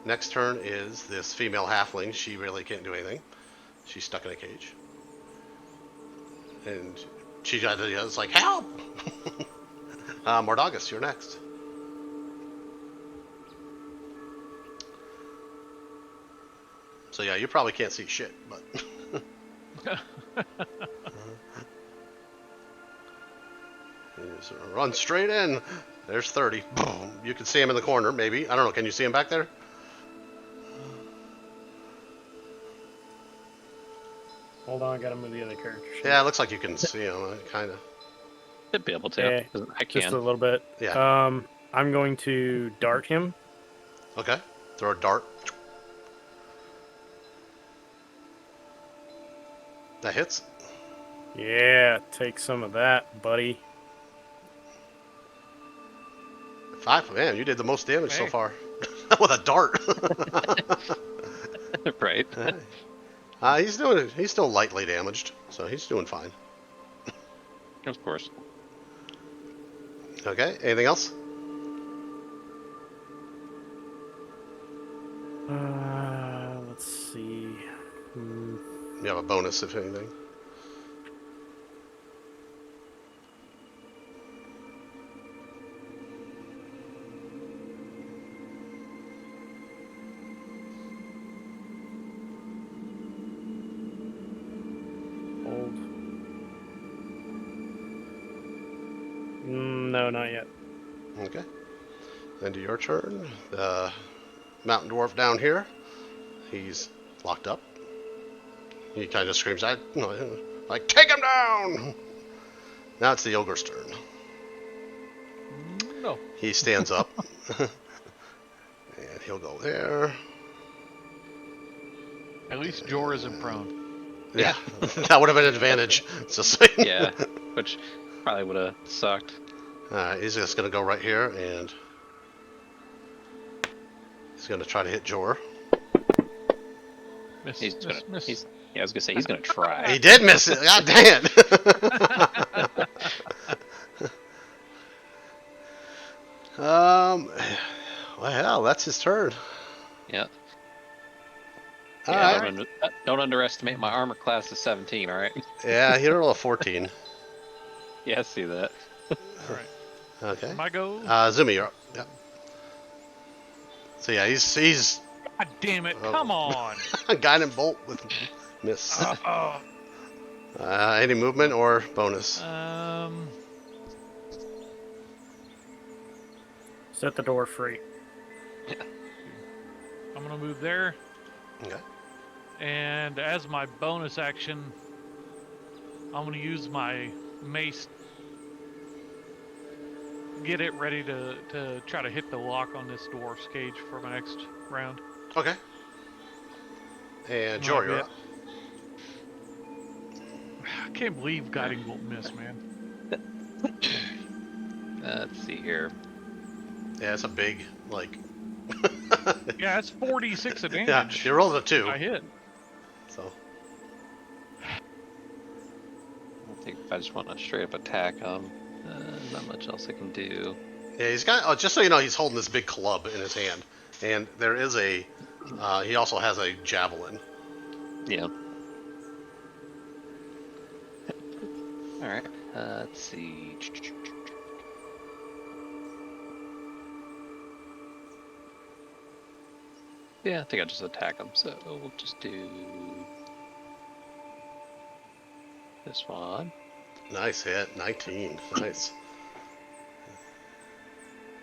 Next turn is this female halfling. She really can't do anything. She's stuck in a cage. And she is like, help! Mordagus, you're next. So yeah, you probably can't see shit, but... You just run straight in. There's 30. Boom. You can see him in the corner, maybe. I don't know. Can you see him back there? Hold on, I gotta move the other character. sheet. Yeah, it looks like you can see him, kind of. Should be able to. Yeah, 'Cause I Just a can. little bit. Yeah. I'm going to dart him. Okay. Throw a dart. That hits. Yeah, take some of that, buddy. 5. Man, you did the most damage so Hey. far. With a dart. Right. He's still lightly damaged, so he's doing fine. Of course. Okay. Anything else? Let's see. You have a bonus, if anything. No, not yet. Okay. Then to your turn. The mountain dwarf down here. He's locked up. He kind of screams, like, take him down! Now it's the ogre's turn. No. He stands up. And he'll go there. At least Jor isn't prone. Yeah, that would have been an advantage. Just saying. Yeah, which probably would have sucked. Alright, he's just going to go right here, and he's going to try to hit Jor. Miss. He's miss, gonna. miss. He's. Yeah, I was gonna say he's gonna try. He did miss it. God dang it. Well, that's his turn. Yeah. All Yeah, right. don't underestimate my armor class of 17. All right. Yeah, he rolled a 14. Yeah, I see that. Alright. Okay. My go. Zumi, you're up. Yeah. So yeah, he's God damn it! Oh. Come on. guiding bolt with miss. Oh. Any movement or bonus? Set the door free. I'm gonna move there, Okay. and as my bonus action, I'm gonna use my mace. Get it ready to try to hit the lock on this dwarf's cage for my next round. Okay. And Jor, you're up. I can't believe guiding bolt missed, man. Let's see here. Yeah, it's a big, like... Yeah, that's 46 of Yeah, damage. you rolled a 2. I hit. So, I think if I just want to straight up attack him, not much else I can do. yeah, he's got... Oh, just so you know, he's holding this big club in his hand. And there is a... he also has a javelin. Yeah. All right. Let's see. Yeah, I think I'll just attack him. So we'll just do this one. Nice hit. 19. Nice.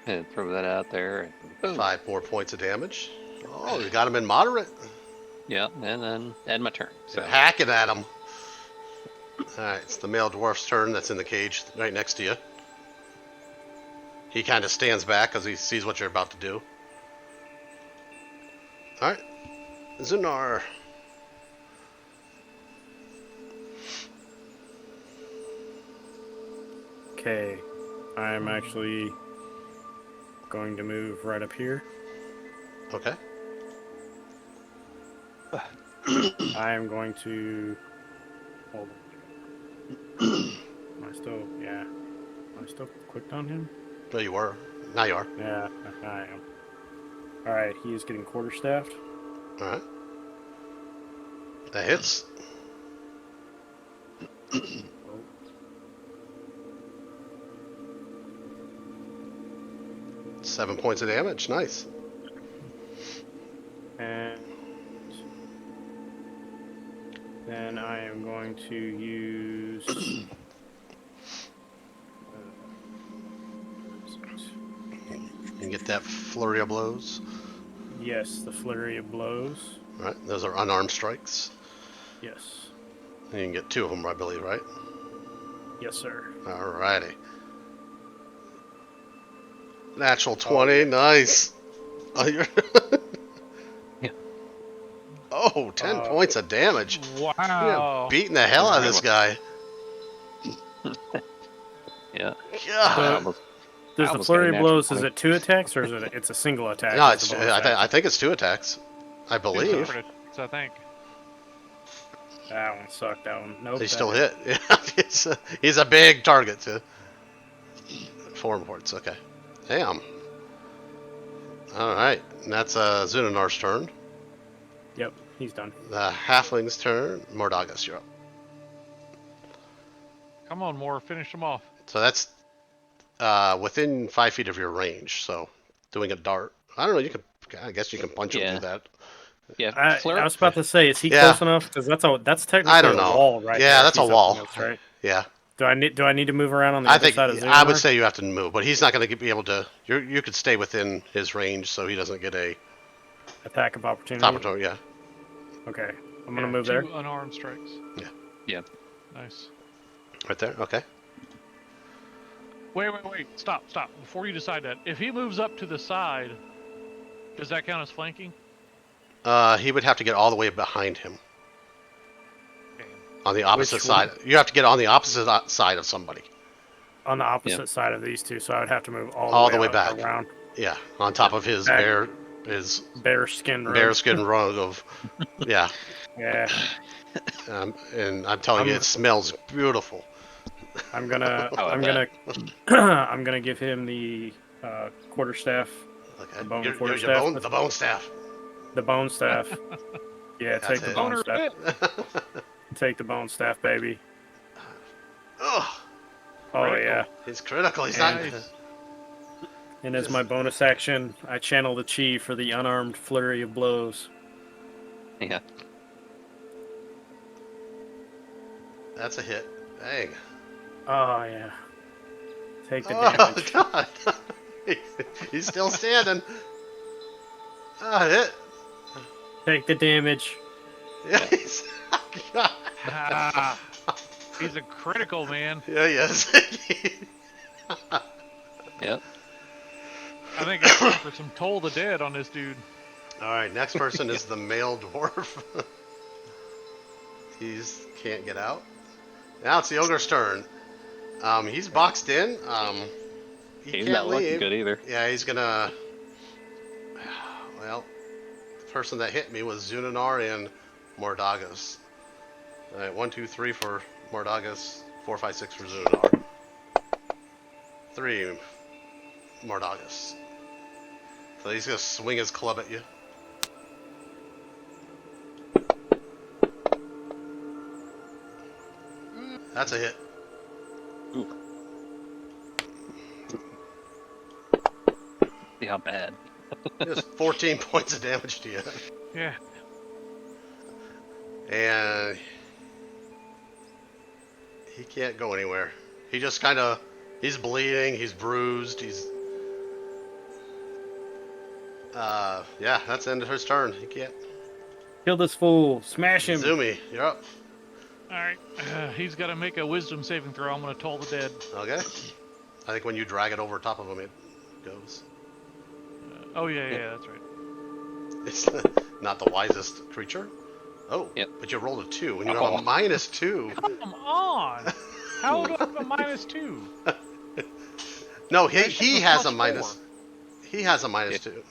And throw that out there. And boom. 5 more points of damage. Oh, you got him in moderate. Yeah, and then end my turn. So Hacking at him. Alright, it's the male dwarf's turn that's in the cage right next to you. He kind of stands back because he sees what you're about to do. Alright. Zunar. Okay, I'm actually going to move right up here. Okay. I am going to hold on. Am I still? Yeah. Am I still clicked on him? No, you were. Now you are. Yeah, I am. All right, he is getting quarterstaffed. Alright. That hits. Oh. 7 points of damage. Nice. And then I am going to use. You can get that flurry of blows. Yes, the flurry of blows. Alright, those are unarmed strikes. Yes. And you can get 2 of them, I believe, right? Yes, sir. Alrighty. Natural 20, nice. Oh, you're Yeah. Oh, 10 points of damage. Wow. You're beating the hell out of this guy. yeah. God. Does the almost flurry got a of blows? natural Is it 2 attacks or is it? It's a single attack. No, as it's, the bonus action? I think it's 2 attacks. I believe. So I think. That one sucked. That one. Nope. He that still hit. hit. Yeah, he's a big target too. 4 reports. Okay. Damn. All right. And that's Zunanar's turn. Yep, he's done. The halfling's turn. Mordagus, you're up. Come on, more. Finish them off. So that's within 5 feet of your range. So doing a dart. I don't know. You can. I guess you can punch him Yeah. through that. Yeah. I was about to say, is he Yeah. close enough? Because that's technically I don't a know. wall, right? Yeah, there, that's if a he's up wall. in this, right? Yeah. Do I need to move around on the I other think side of I would Xehanort? say you have to move, but he's not going to be able to. You could stay within his range, so he doesn't get a Attack of opportunity. opportunity. Yeah. Okay, I'm gonna Yeah, move 2 there. unarmed strikes. Yeah. Nice. Right there. Okay. Wait. Stop. Before you decide that, if he moves up to the side, does that count as flanking? He would have to get all the way behind him Damn. on the opposite Which side. You have to get on the opposite side of somebody. On the opposite side of these two, so I would have to move All the way out, back. around. Yeah, on top of his Back. his Bear skin. bearskin rug of, yeah. Yeah. And I'm telling you, it smells beautiful. I'm gonna. Oh, I I'm bet. gonna. I'm gonna give him the quarterstaff. Okay. The bone Your quarterstaff. the bone staff. The bone staff. Yeah, That's take the it. bone Boner staff. hit. Take the bone staff, baby. Ugh. Oh Critical. yeah. He's critical. He's Nice. not. And as my bonus action, I channel the chi for the unarmed flurry of blows. Yeah. That's a hit. Dang. Oh yeah. Take the Oh damage. God. He's still standing. Ah, hit. Take the damage. Yeah. He's. God. Ah, he's a critical man. Yeah, he is. Yep. I think it's time for some Toll the Dead on this dude. All right, next person is the male dwarf. Can't get out. Now it's the ogre's turn. He's boxed in. He He's can't not looking leave. good either. Yeah, he's gonna. Well, the person that hit me was Zunanar and Mordagus. All right, 1, 2, 3 for Mordagus. 4, 5, 6 for Zunanar. 3 Mordagus. So he's gonna swing his club at you. That's a hit. Ooh. See how bad. Just 14 points of damage to you. Yeah. And he can't go anywhere. He just kind of, he's bleeding, he's bruised, yeah, that's the end of his turn. He can't. Kill this fool. Smash him. Zumi, you're up. Alright. He's got to make a wisdom saving throw. I'm going to Toll the Dead. Okay. I think when you drag it over top of him, it goes. Oh, yeah, that's right. It's not the wisest creature. Oh, Yep. but you rolled a 2, and you have Oh. a -2. Come on! How do I have a -2? No, I he should has have a +4. minus. He has a -2.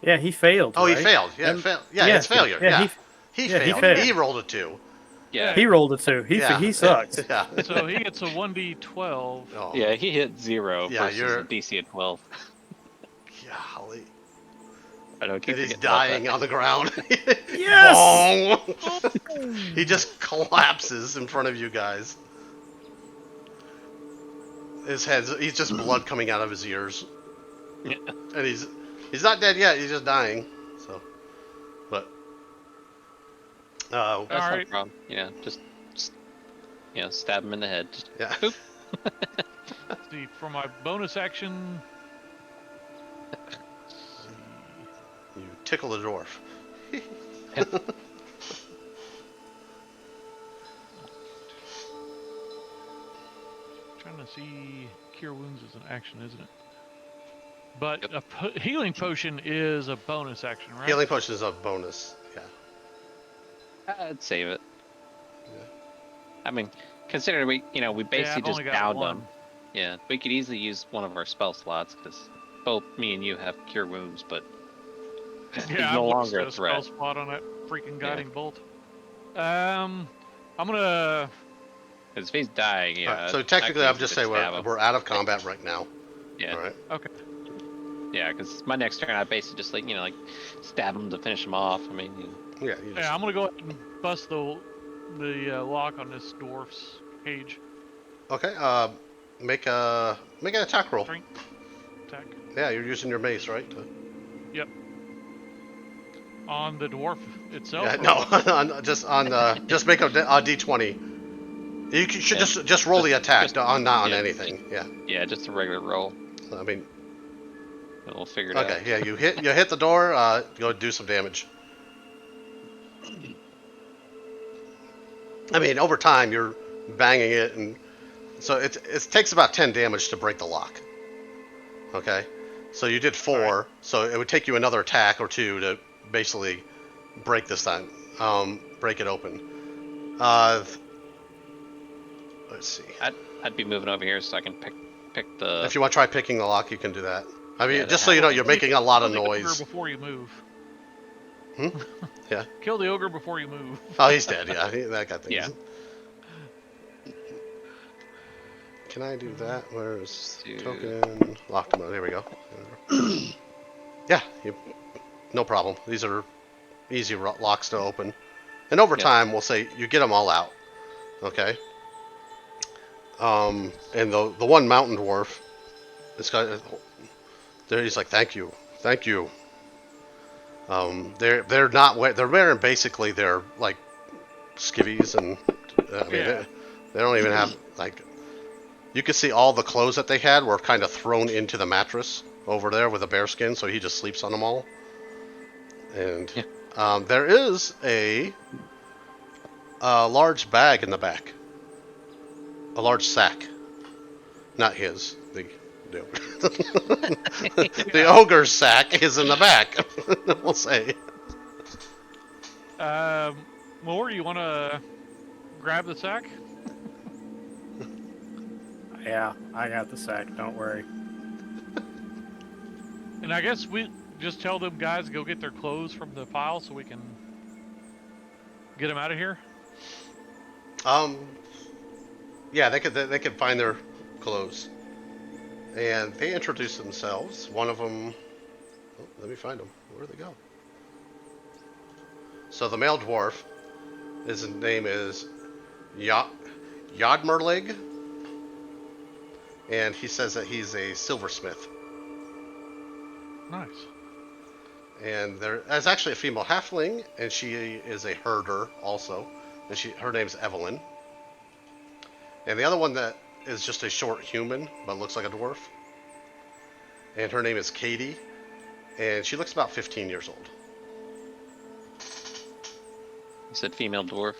Yeah, he failed. Oh, right? he failed. Yeah, And- yeah, it's failure. Yeah, he yeah, he failed. failed. He rolled a 2. Yeah. He rolled a 2. He sucks. Yeah. So he gets a 1d12. Oh, Yeah, he hit 0 Yeah, versus you're- a DC at 12. golly. I know, I keep And he's forgetting about dying that. on the ground. Yes! Bong! He just collapses in front of you guys. He's just blood coming out of his ears. Yeah. And he's not dead yet, he's just dying. So, but That's no Alright. problem. Yeah, just stab him in the head. Just yeah. boop. Let's see, for my bonus action. You tickle the dwarf. Trying to see. Cure wounds is an action, isn't it? But Yep. a healing potion is a bonus action, right? Healing potion is a bonus. Yeah. I'd save it. Yeah. I mean, considering we basically I've just only got downed one. him. Yeah, we could easily use one of our spell slots because both me and you have cure wounds, but he's Yeah, no I'm longer a a spell threat. spot on that freaking guiding bolt. I'm gonna. Because if he's dying, yeah. Alright, so I technically, could I'm just easily saying stab him. we're out of combat right now. Yeah, All right. Okay. yeah. Because my next turn, I basically just stab him to finish him off. I mean, Yeah. You just, Yeah, I'm gonna go ahead and bust the lock on this dwarf's cage. Okay. Make an attack roll. Strength attack Yeah, you're using your mace, right? on the dwarf itself. Yeah, or no, what? just make a d20. You should Yeah, just roll the attack, just- not on yeah, anything. Yeah. Yeah, just a regular roll, I mean, and we'll figure it okay. out. Yeah, you hit the door. Go do some damage. I mean, over time you're banging it, and so it takes about 10 damage to break the lock. Okay, so you did 4, Right. so it would take you another attack or 2 to basically break this time, break it open. Let's see. I'd be moving over here so I can pick the. If you want to try picking the lock, you can do that. I mean, Yeah, just the so you know, half- you're making a lot of Kill the ogre noise. before you move. Yeah. Kill the ogre before you move. Oh, he's dead. Yeah, that got things. Yeah. Can I do that? Where's Dude. token? Locked mode. Here we go. Yeah, no problem. These are easy locks to open. And over time, we'll say you get them all out. Okay. And the one mountain dwarf, this guy, there he's like, thank you. They're not they're wearing basically their like skivvies, and I mean Yeah. they don't even have like. You could see all the clothes that they had were kind of thrown into the mattress over there with a bear skin, so he just sleeps on them all. And there is a large bag in the back, a large sack, not his. The ogre's sack is in the back. We'll say. More, you want to grab the sack? Yeah, I got the sack. Don't worry. And I guess we just tell them guys to go get their clothes from the pile so we can get them out of here. Yeah, they could find their clothes, and they introduce themselves. One of them, oh, let me find them. Where'd they go? So the male dwarf, his name is Yodmerlig, and he says that he's a silversmith. Nice. And there's actually a female halfling, and she is a herder also, and her name's Evelyn. And the other one that is just a short human, but looks like a dwarf, and her name is Katie, and she looks about 15 years old. You said female dwarf.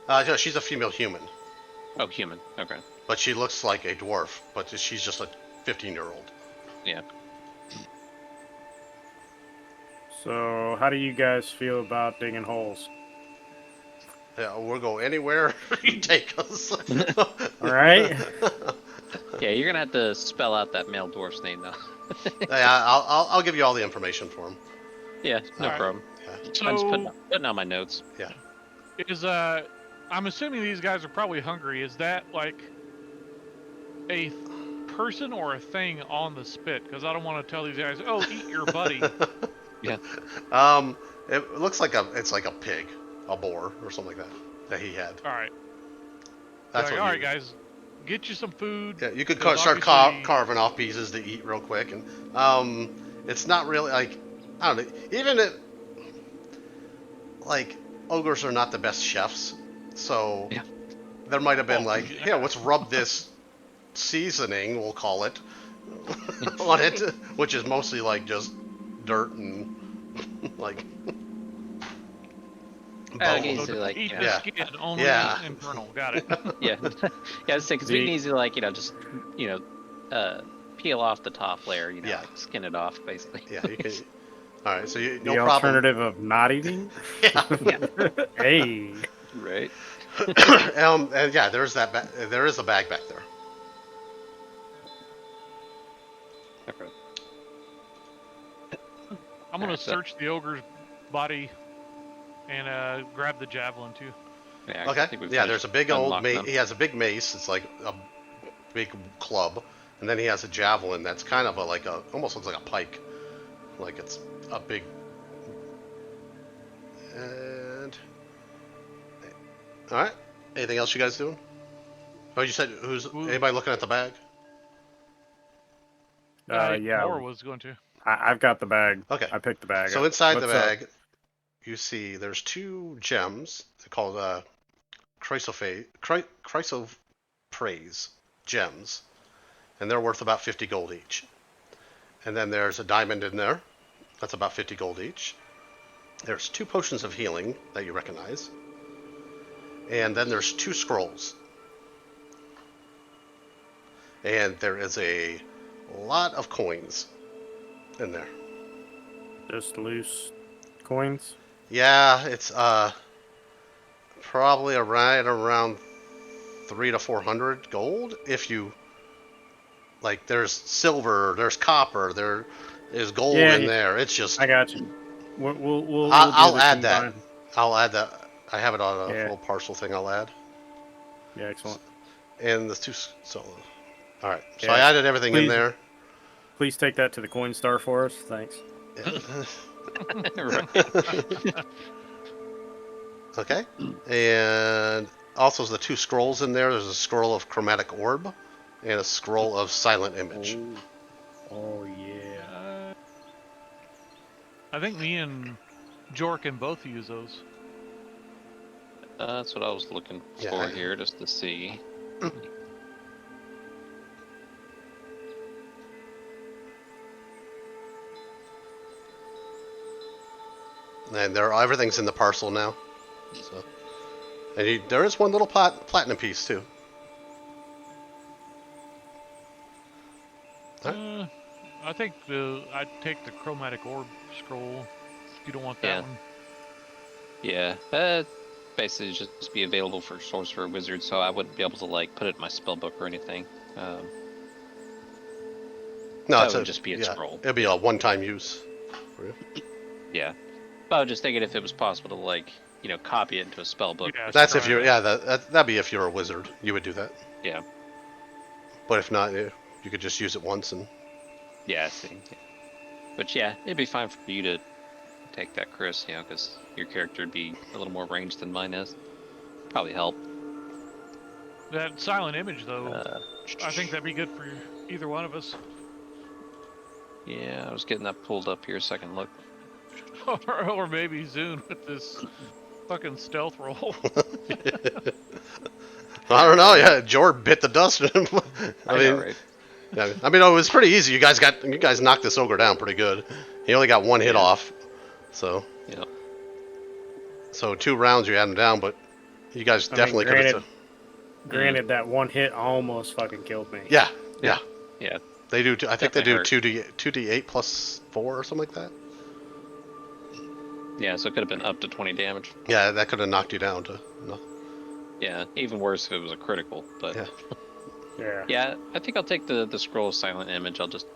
No, she's a female human, Oh, human. Okay. but she looks like a dwarf, but she's just a 15-year-old. Yeah. So, how do you guys feel about digging holes? Yeah, we'll go anywhere you take us. All right. Yeah, you're gonna have to spell out that male dwarf's name though. Yeah, I'll give you all the information for him. Yeah, no Alright. problem. Yeah. I'm just So putting out my notes. Yeah. I'm assuming these guys are probably hungry. Is that like a person or a thing on the spit? Because I don't want to tell these guys, "Oh, eat your buddy." Yeah. It looks like it's like a pig, a boar, or something like that he had. All right. That's Like, what all right, guys, get you some food. Yeah, you could Because start obviously- carving off pieces to eat real quick, and it's not really like, I don't know. Even like ogres are not the best chefs, so Yeah. there might have been Oh, like, yeah. here, let's rub this seasoning, we'll call it, on it, which is mostly like just dirt and like. Okay, bones. so like, eat yeah. the Yeah. skin, only Yeah. eat internal. Got it. Yeah. Yeah, because we The- can easily like just peel off the top layer, Yeah. like skin it off basically. Yeah, you can. All right, so no The problem. alternative of not eating? Yeah. Hey. Right. And yeah, there's that. There is a bag back there. Okay. I'm gonna Alright, so- search the ogre's body and grab the javelin too. Yeah, I Okay. think we've Yeah, finished there's a big old unlocking mace. them. He has a big mace. It's like a big club, and then he has a javelin that's kind of almost looks like a pike, like it's a big. And all right. Anything else you guys doing? Oh, you said anybody looking at the bag? Yeah. Moore was going to. I've got the bag. Okay. I picked the bag So up. inside the What's up? bag, you see there's 2 gems. They're called praise gems, and they're worth about 50 gold each. And then there's a diamond in there. That's about 50 gold each. There's 2 potions of healing that you recognize. And then there's 2 scrolls. And there is a lot of coins in there. Just loose coins. Yeah, it's probably around 300 to 400 gold. If you like, there's silver, there's copper, there is gold in there. It's just I got you. We'll I'll do the add that. combined. I'll add that. I have it on a Yeah. little parcel thing. I'll add. Yeah, excellent. And the 2. So, all right. So Yeah. I added everything in Please. there. Please take that to the coin star for us. Thanks. Okay. And also the 2 scrolls in there. There's a scroll of chromatic orb and a scroll of silent image. Oh yeah. I think me and Jor can both use those. That's what I was looking for here, just to see. And everything's in the parcel now. So, and there is one little platinum piece too. I think I'd take the chromatic orb scroll. If you don't want that one. Yeah, that basically just be available for sorcerer wizard, so I wouldn't be able to like put it in my spell book or anything. No, that would just be a scroll. It'd be a one-time use. For you. Yeah, but I was just thinking if it was possible to like copy it into a spell book. Yeah, That's if you're that'd be if you're a wizard. You would do that. Yeah. But if not, you could just use it once and. Yeah, I see. Yeah. But yeah, it'd be fine for you to take that, Chris. Because your character would be a little more ranged than mine is. Probably help. That silent image, though, I think that'd be good for either one of us. Yeah, I was getting that pulled up here so I can look. Or maybe Zune with this fucking stealth roll. I don't know. Yeah, Jord bit the dust. I mean, right? Yeah, I mean, it was pretty easy. You guys knocked this ogre down pretty good. He only got 1 hit off, so. Yeah. So 2 rounds you had him down, but you guys definitely could have. Granted, that 1 hit almost fucking killed me. Yeah. They do. I think they do Definitely 2d8 plus 4 or something like that. Yeah, so it could have been up to 20 damage. Yeah, that could have knocked you down to. No. Yeah, even worse if it was a critical. But Yeah. Yeah, I think I'll take the scroll of silent image. I'll just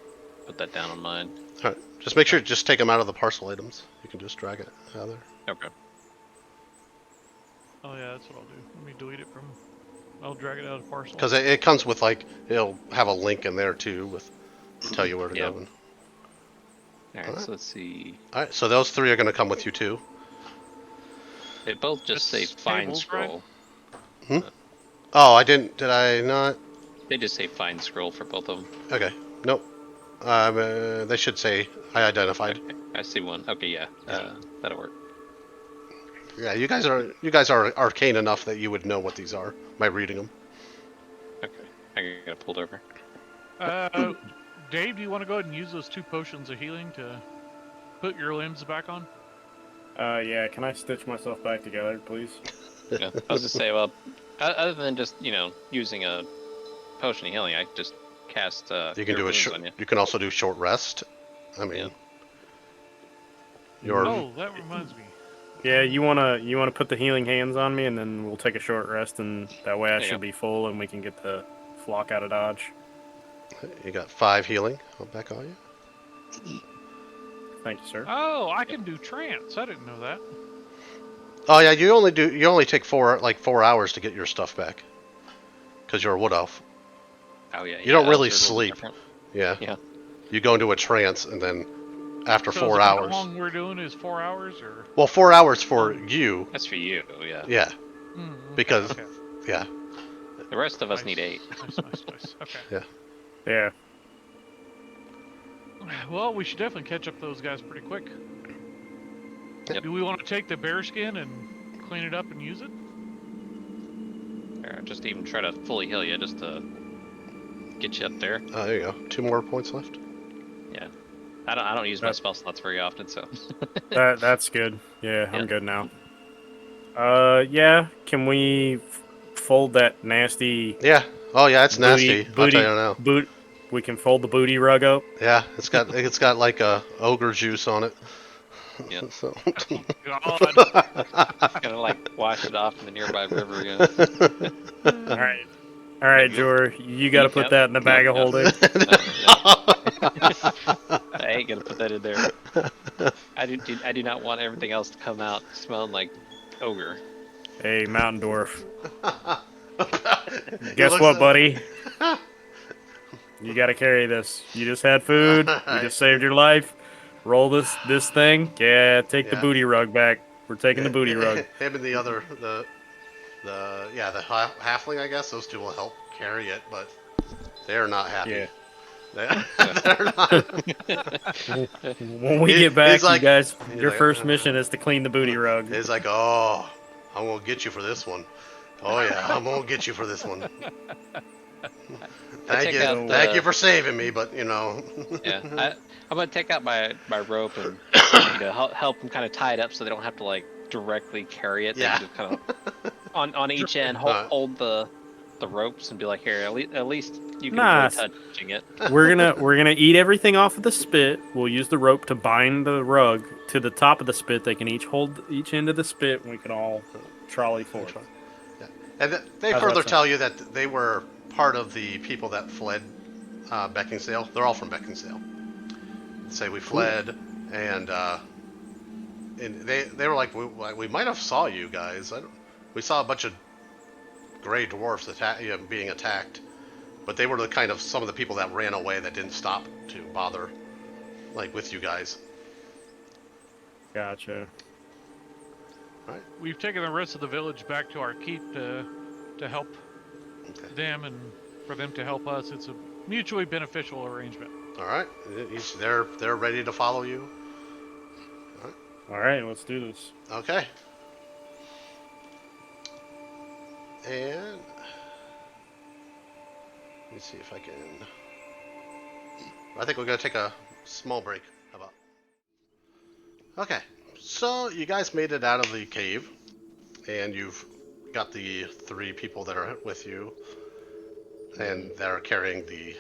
put that down on mine. All right. Just make sure just take them out of the parcel items. You can just drag it out of there. Okay. Oh yeah, that's what I'll do. Let me delete it from. I'll drag it out of the parcel. Because it comes with it'll have a link in there too with tell you where to go. Alright, so let's see. All right, so those 3 are going to come with you too. They both just say find tables, scroll. Right? Oh, I didn't. Did I not? They just say find scroll for both of them. Okay. Nope. They should say I identified. Okay, I see one. Okay, yeah. That'll work. Yeah, you guys are arcane enough that you would know what these are by reading them. Okay, I got it pulled over. Dave, do you want to go ahead and use those 2 potions of healing to put your limbs back on? Yeah, can I stitch myself back together, please? Yeah, I was just say, well, other than just using a potion of healing, I just cast. You can do a short. on you. You can also do short rest. I mean, Oh, that reminds me. Yeah, you wanna put the healing hands on me, and then we'll take a short rest, and that way I should be full, and we can get the flock out of dodge. You got 5 healing. I'll back on you. Thank you, sir. Oh, I can do trance. I didn't know that. Oh yeah, you only take 4 hours to get your stuff back. Because you're a wood elf. Oh yeah. You don't really that's a little sleep. different. Yeah. Yeah. You go into a trance, and then after So 4 How hours. long we're doing is 4 hours, or? Well, 4 hours for you. That's for you. Yeah. Yeah. Because Okay. yeah. The rest of us Nice. need 8. Nice. Okay. Yeah. Well, we should definitely catch up those guys pretty quick. Yep. Do we want to take the bear skin and clean it up and use it? All Or just even try to fully heal you, just to get you up there. There you go. 2 more points left. Yeah. I don't use my spell slots very often, so. That's good. Yeah, Yeah. I'm good now. Yeah. Can we fold that nasty Yeah. Oh yeah, it's nasty. I'll tell you now. boot? We can fold the booty rug up. Yeah, it's got like a ogre juice on it. Yeah. So. God. Gotta like wash it off in the nearby river, yeah. All right, Jor. You got to put Nope. that in the bag of Nope. holding. No. I ain't gonna put that in there. I do not want everything else to come out smelling like ogre. Hey, Mountain Dwarf. He Guess looks what, at- buddy? You got to carry this. You just had food. We just saved your life. Roll this thing. Yeah, take the Yeah. booty rug back. We're taking the booty rug. Him and the other the halfling, I guess. Those two will help carry it, but they're not happy. Yeah. They're not. When we He- get back, he's like- you guys, he's your like, first mission is to clean the booty rug. He's like, oh, I'm gonna get you for this one. Oh yeah, I'm gonna get you for this one. Thank you, thank you for saving me, but you know. Yeah, I'm gonna take out my rope and help them kind of tie it up so they don't have to like directly carry it. They Yeah. can just kind of on each end hold the ropes and be like, here, at least you can Nice. avoid touching it. We're gonna eat everything off of the spit. We'll use the rope to bind the rug to the top of the spit. They can each hold each end of the spit, and we can all trolley forward. Yeah. And they How's further that tell you that they were part of the people that fled Beckinsdale. They're all from Beckinsdale. Say we fled, and they were like, we might have saw you guys. We saw a bunch of gray dwarfs being attacked, but they were the kind of some of the people that ran away that didn't stop to bother, like with you guys. Gotcha. We've taken the rest of the village back to our keep to help them and for them to help us. It's a mutually beneficial arrangement. All right, they're ready to follow you. All right, let's do this. Okay. And let me see if I can. I think we're gonna take a small break. How about? Okay, so you guys made it out of the cave, and you've got the 3 people that are with you, and they're carrying the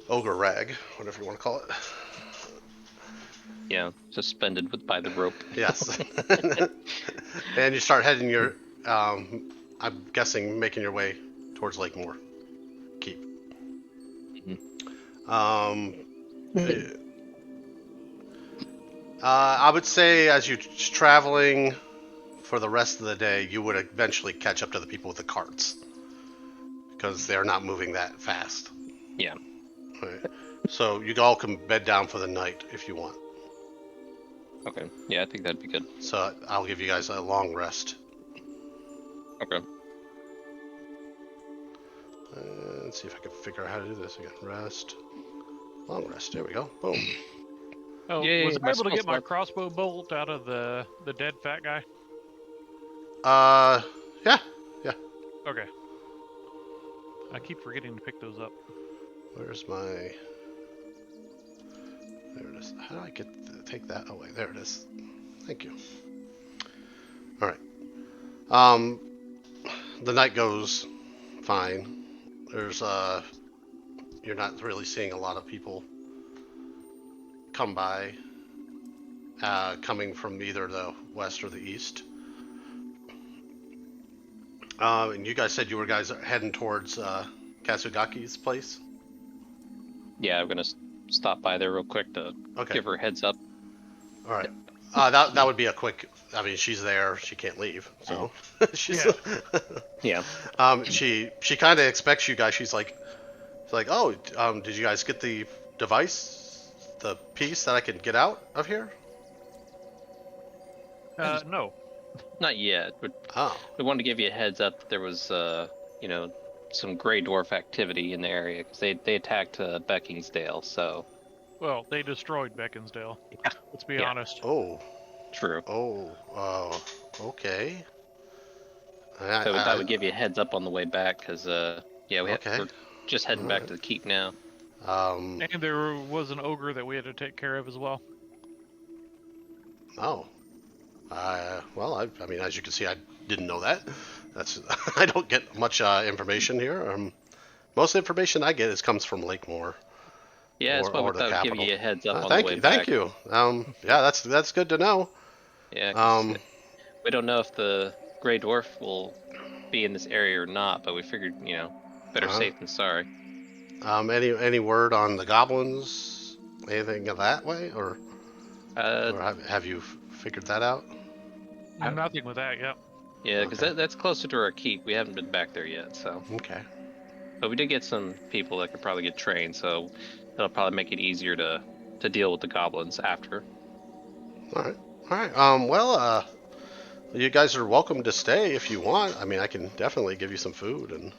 ogre rag, whatever you want to call it. Yeah, suspended by the rope. Yes. And you start heading I'm guessing making your way towards Lakemore Keep. I would say as you're traveling for the rest of the day, you would eventually catch up to the people with the carts because they're not moving that fast. Yeah. Right. So you all can bed down for the night if you want. Okay. Yeah, I think that'd be good. So I'll give you guys a long rest. Okay. Let's see if I can figure out how to do this again. Rest. Long rest. There we go. Boom. Oh, Yay, was I my able to get spell my slot. crossbow bolt out of the dead fat guy? Yeah. Okay. I keep forgetting to pick those up. Where's my... There it is. How do I take that away? There it is. Thank you. All right. The night goes fine. There's you're not really seeing a lot of people come by, coming from either the west or the east. And you guys said you guys are heading towards Kasugaki's place. Yeah, I'm gonna stop by there real quick to give her a heads up. All right. That would be a quick. I mean, she's there. She can't leave. So she's. Yeah. She kind of expects you guys. She's like, oh, did you guys get the device, the piece that I can get out of here? No. Not yet, but Oh. we wanted to give you a heads up that there was, some gray dwarf activity in the area because they attacked Beckinsdale. So. Well, they destroyed Beckinsdale. Yeah. Let's be Yeah. honest. Oh. True. Oh. Okay. So we thought we'd give you a heads up on the way back, because yeah, Okay. we're just heading back Alright. to the keep now. And there was an ogre that we had to take care of as well. Oh. Well, I mean, as you can see, I didn't know that. That's I don't get much information here. Most information I get comes from Lakemore Yeah, that's why we or the thought we'd give capital. you a heads up on the Thank way you, back. thank you. Yeah, that's good to know. Yeah, 'cause we don't know if the Grey Dwarf will be in this area or not, but we figured, better safe than sorry. Any word on the goblins? Anything of that way, or Uh, have you figured that out? Nothing with that, yeah. yeah, because Okay. that's closer to our keep. We haven't been back there yet, so. Okay. But we did get some people that could probably get trained, so that'll probably make it easier to deal with the goblins after. All right. All right. Well, you guys are welcome to stay if you want. I mean, I can definitely give you some food, and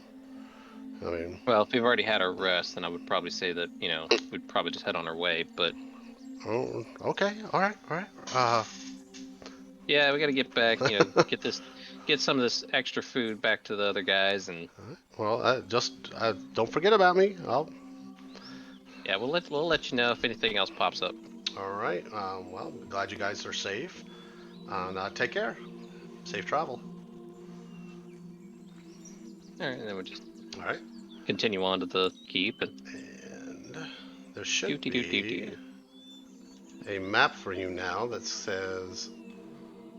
I mean. Well, if we've already had our rest, then I would probably say that, we'd probably just head on our way. But Oh, okay. All right. All right. yeah, we got to get back, get some of this extra food back to the other guys, and Well, just don't forget about me. yeah, we'll let you know if anything else pops up. All right. Well, glad you guys are safe. And take care. Safe travel. All right, and then we'll just All right. continue on to the keep. And there should Doo-doo-doo-doo-doo. be a map for you now that says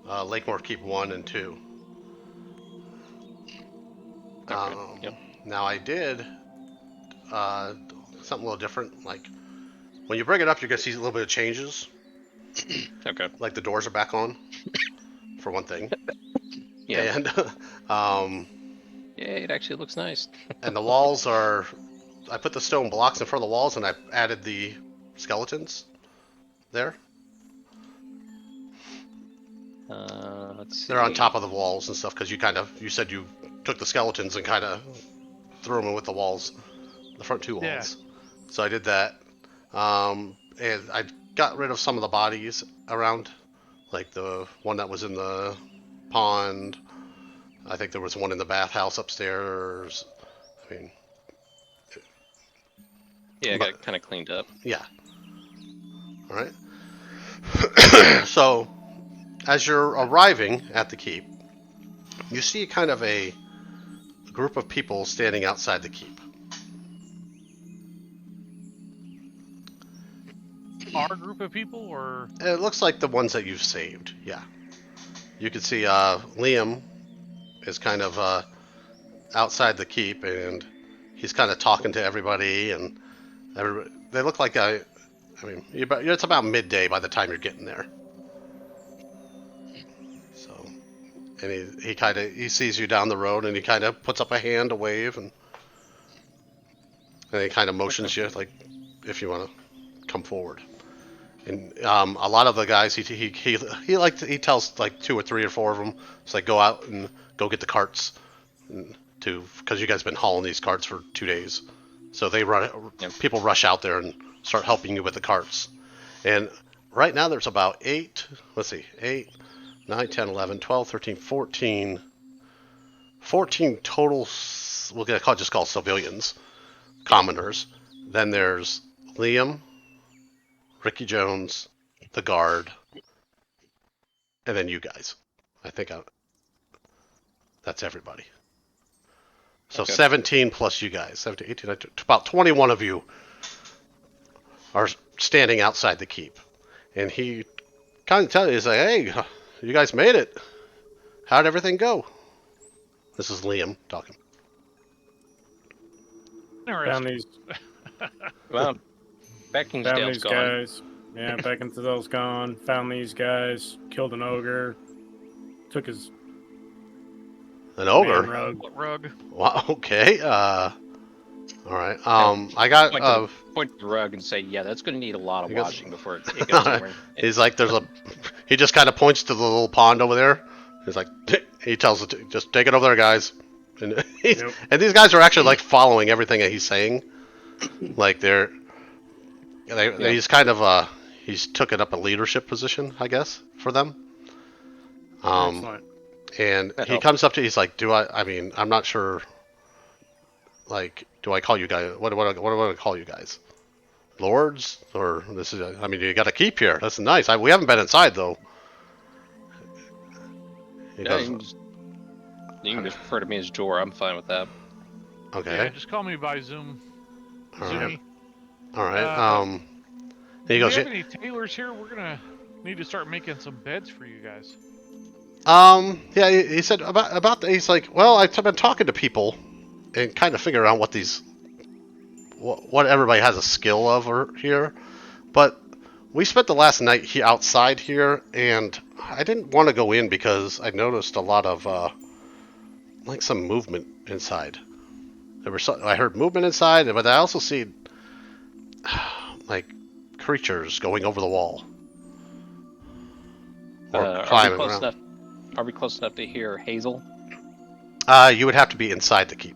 Lakemore Keep 1 and 2. Okay. Yep. Now I did something a little different. Like when you bring it up, you're gonna see a little bit of changes. Okay. Like the doors are back on, for one thing. Yeah. And Yeah, it actually looks nice. and the walls are. I put the stone blocks in front of the walls, and I added the skeletons there. Let's see. They're on top of the walls and stuff because you said you took the skeletons and kind of threw them in with the walls, the front two walls. Yeah. So I did that, and I got rid of some of the bodies around, like the one that was in the pond. I think there was one in the bathhouse upstairs. I mean, Yeah, I got it kind of cleaned up. yeah. All right. So, as you're arriving at the keep, you see kind of a group of people standing outside the keep. Our group of people, or It looks like the ones that you've saved. Yeah. You can see Liam is kind of outside the keep, and he's kind of talking to everybody, and they look like it's about midday by the time you're getting there. So, and he sees you down the road, and he kind of puts up a hand to wave, and he kind of motions you like if you want to come forward. And a lot of the guys, he tells like 2 or 3 or 4 of them, it's like go out and go get the carts, because you guys have been hauling these carts for 2 days, so people rush out there and start helping you with the carts. And right now there's about 8, 9, 10, 11, 12, 13, 14 total. We'll just call civilians, commoners. Then there's Liam, Ricky Jones, the guard, and then you guys. I think that's everybody. So Okay. 17 plus you guys. 17, 18, 19, about 21 of you are standing outside the keep. And he kind of tells you, he's like, hey, you guys made it. How'd everything go? This is Liam talking. Found these, Well, found Beckinsdale's these gone. guys. Yeah, Beckinsdale's gone. Found these guys. Killed an ogre. Took his An man ogre? rug. rug. Wow, okay. All right. I got. Point to the rug and say, yeah, that's going to need a lot of He goes- washing before it goes anywhere. He's like, he just kind of points to the little pond over there. He's like, he tells it, just take it over there, guys. And, Yep. and these guys are actually like following everything that he's saying. Like he's kind of he's took it up a leadership position, I guess, for them. Excellent. And That he helps. comes up to you, he's like, I mean, I'm not sure, like, do I call you guys, what do I call you guys? Lords? Or this is, I mean, you got to keep here. That's nice. We haven't been inside, though. He Yeah, goes, you can just refer to me as Jor. I'm fine with that. okay. Yeah, just call me by Zoom. All right. Zoomy. All right. Do He we goes, have any tailors here? We're gonna need to start making some beds for you guys. yeah, he said about he's like, well, I've been talking to people and kind of figuring out what everybody has a skill of here, but we spent the last night outside here, and I didn't want to go in because I noticed a lot of like some movement inside. I heard movement inside, but I also see like creatures going over the wall or Are we climbing close around. enough? Are we close enough to hear Hazel You would have to be inside the keep.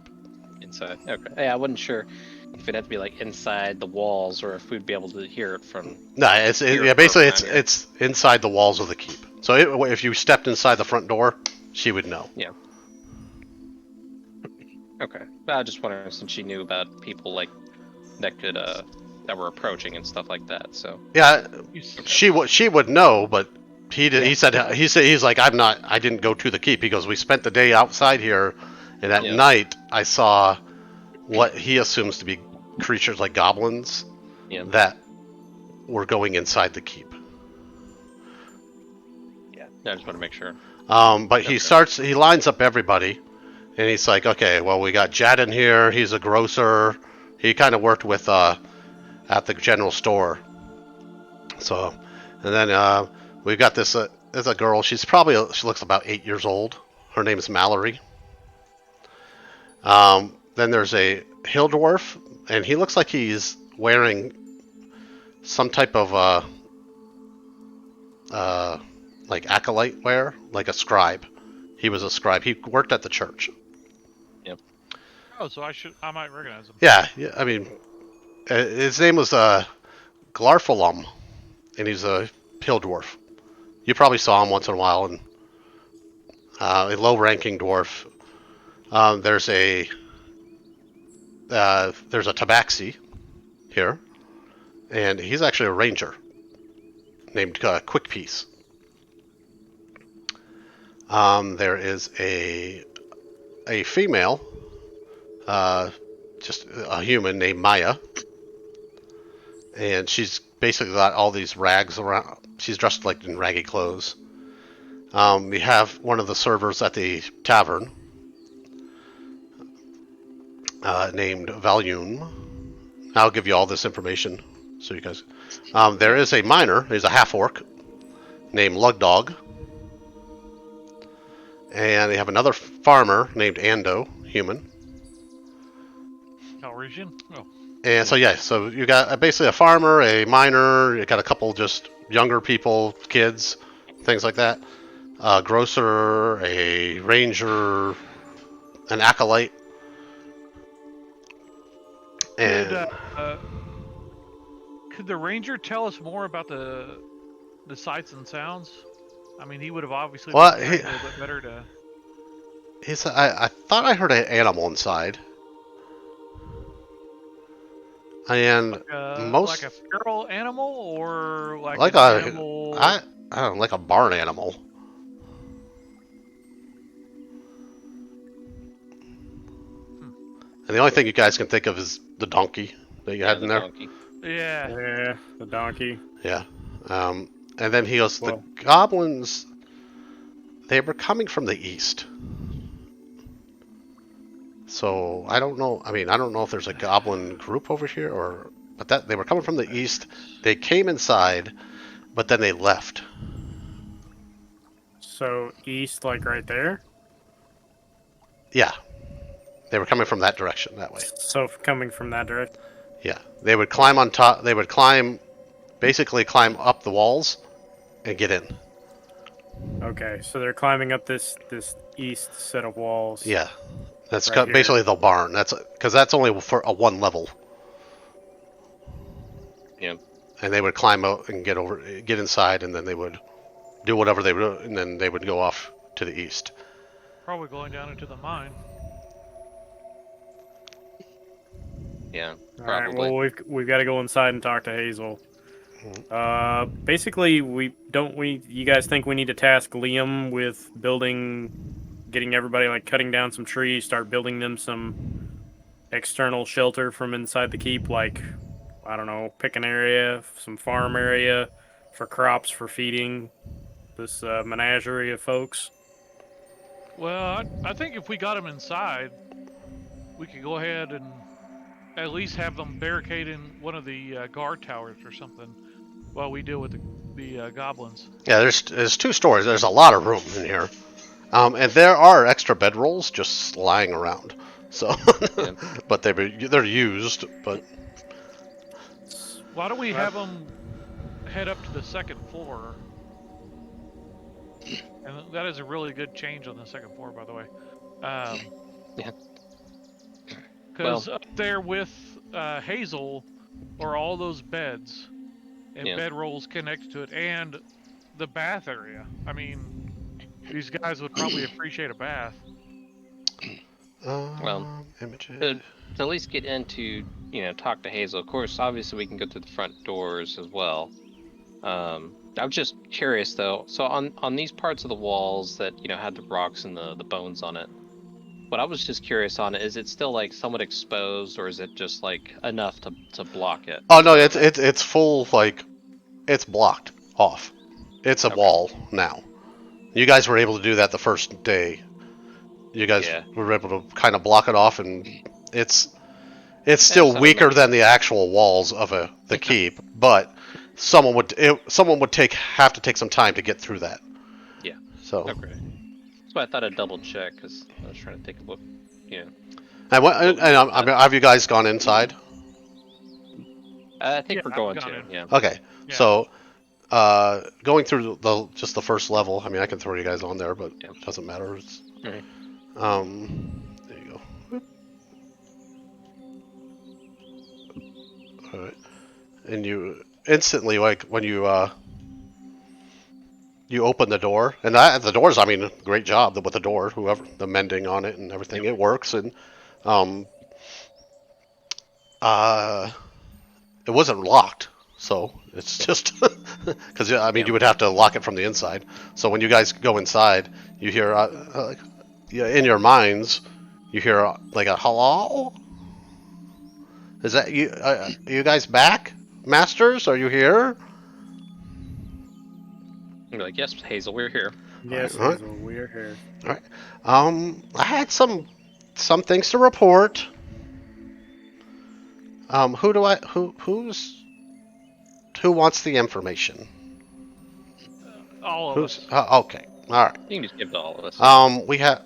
inside? Okay. Yeah, I wasn't sure if it'd have to be like inside the walls or if we'd be able to hear it from. No, Here, basically from around here. it's inside the walls of the keep. So if you stepped inside the front door, she would know. Yeah. Okay. I was just wondering since she knew about people like that could that were approaching and stuff like that. So Yeah, You s- she would know, but he did. Yeah. He said he's like I didn't go to the keep. He goes, we spent the day outside here, and at Yeah. night I saw what he assumes to be creatures like goblins Yeah. that were going inside the keep. Yeah. I just want to make sure. But Okay. he lines up everybody, and he's like, okay, well, we got Jadden here. He's a grocer. He kind of worked with at the general store. So, and then we've got this. There's a girl. She looks about 8 years old. Her name is Mallory. Then there's a hill dwarf, and he looks like he's wearing some type of like acolyte wear, like a scribe. He was a scribe. He worked at the church. Oh, so I might recognize him. Yeah, I mean, his name was Glarphalum, and he's a hill dwarf. You probably saw him once in a while, and a low-ranking dwarf. There's a tabaxi here, and he's actually a ranger named Quickpiece. There is a female, just a human named Maya, and she's basically got all these rags around. She's dressed like in raggy clothes. We have one of the servers at the tavern named Valyun. I'll give you all this information so you guys. There is a miner. He's a half orc named Lugdog. And they have another farmer named Ando, human. Calrissian? Oh. And so yeah, so you got basically a farmer, a miner, you got a couple just younger people, kids, things like that. A grocer, a ranger, an acolyte. And Could the ranger tell us more about the sights and sounds? I mean, he would have obviously Well, been trained a little bit better to. I thought I heard an animal inside. And Like a feral animal or like like an animal. I don't know, like a barn animal. And the only thing you guys can think of is the donkey that you had in there. Donkey. Yeah. Yeah, the donkey. Yeah. And then he goes, Well- the goblins, they were coming from the east. So I don't know. I mean, I don't know if there's a goblin group over here but that they were coming from the east. They came inside, but then they left. So east, like right there. Yeah. They were coming from that direction, that way. So coming from that direction. Yeah. They would climb on top. They would basically climb up the walls and get in. Okay, so they're climbing up this east set of walls. Yeah. That's Right here. basically the barn. That's because that's only for a one level. Yeah. And they would climb out and get inside, and then they would do whatever they would, and then they would go off to the east. Probably going down into the mine. Yeah, All right. probably. Well, we've got to go inside and talk to Hazel. Basically, you guys think we need to task Liam with getting everybody like cutting down some trees, start building them some external shelter from inside the keep, like I don't know, pick an area, some farm area for crops for feeding this menagerie of folks. Well, I think if we got them inside, we could go ahead and at least have them barricade in one of the guard towers or something while we deal with the goblins. Yeah, there's 2 stories. There's a lot of room in here, and there are extra bedrolls just lying around. So, Yeah. but they're used. But Why don't we have them head up to the 2nd floor? And that is a really good change on the 2nd floor, by the way. Yeah. Because up there with Hazel are all those beds and Yeah. bedrolls connected to it, and the bath area. I mean, these guys would probably appreciate a bath. Well, images. to at least get into, talk to Hazel. Of course, obviously we can go through the front doors as well. I was just curious though. So on these parts of the walls that had the rocks and the bones on it, what I was just curious on, is it still like somewhat exposed, or is it just like enough to block it? Oh no, it's full, like it's blocked off. It's a Okay. wall now. You guys were able to do that the first day. You guys Yeah. were able to kind of block it off, and it's still That's weaker automatic. than the actual walls of the keep, but someone would have to take some time to get through that. Yeah. So. Okay. That's why I thought I'd double check, because I was trying to think of what, Have you guys gone inside? I think we're I've going gone to. in. Yeah. Okay, Yeah. so going through just the first level. I mean, I can throw you guys on there, but Yeah. it doesn't matter. Alright. There you go. All right, and you instantly, like when you open the door, and the doors. I mean, great job with the door. Whoever the mending on it and everything, it works. And it wasn't locked, so it's just because I mean Yeah. you would have to lock it from the inside. So when you guys go inside, you hear in your minds, you hear like a hello. Is that you? Are you guys back, masters? Are you here? You're like, yes, Hazel, we're here. Yes, All right. Hazel, we're here. All right. I had some things to report. Who wants the information? All of us. Okay. All right. You can just give it to all of us. We have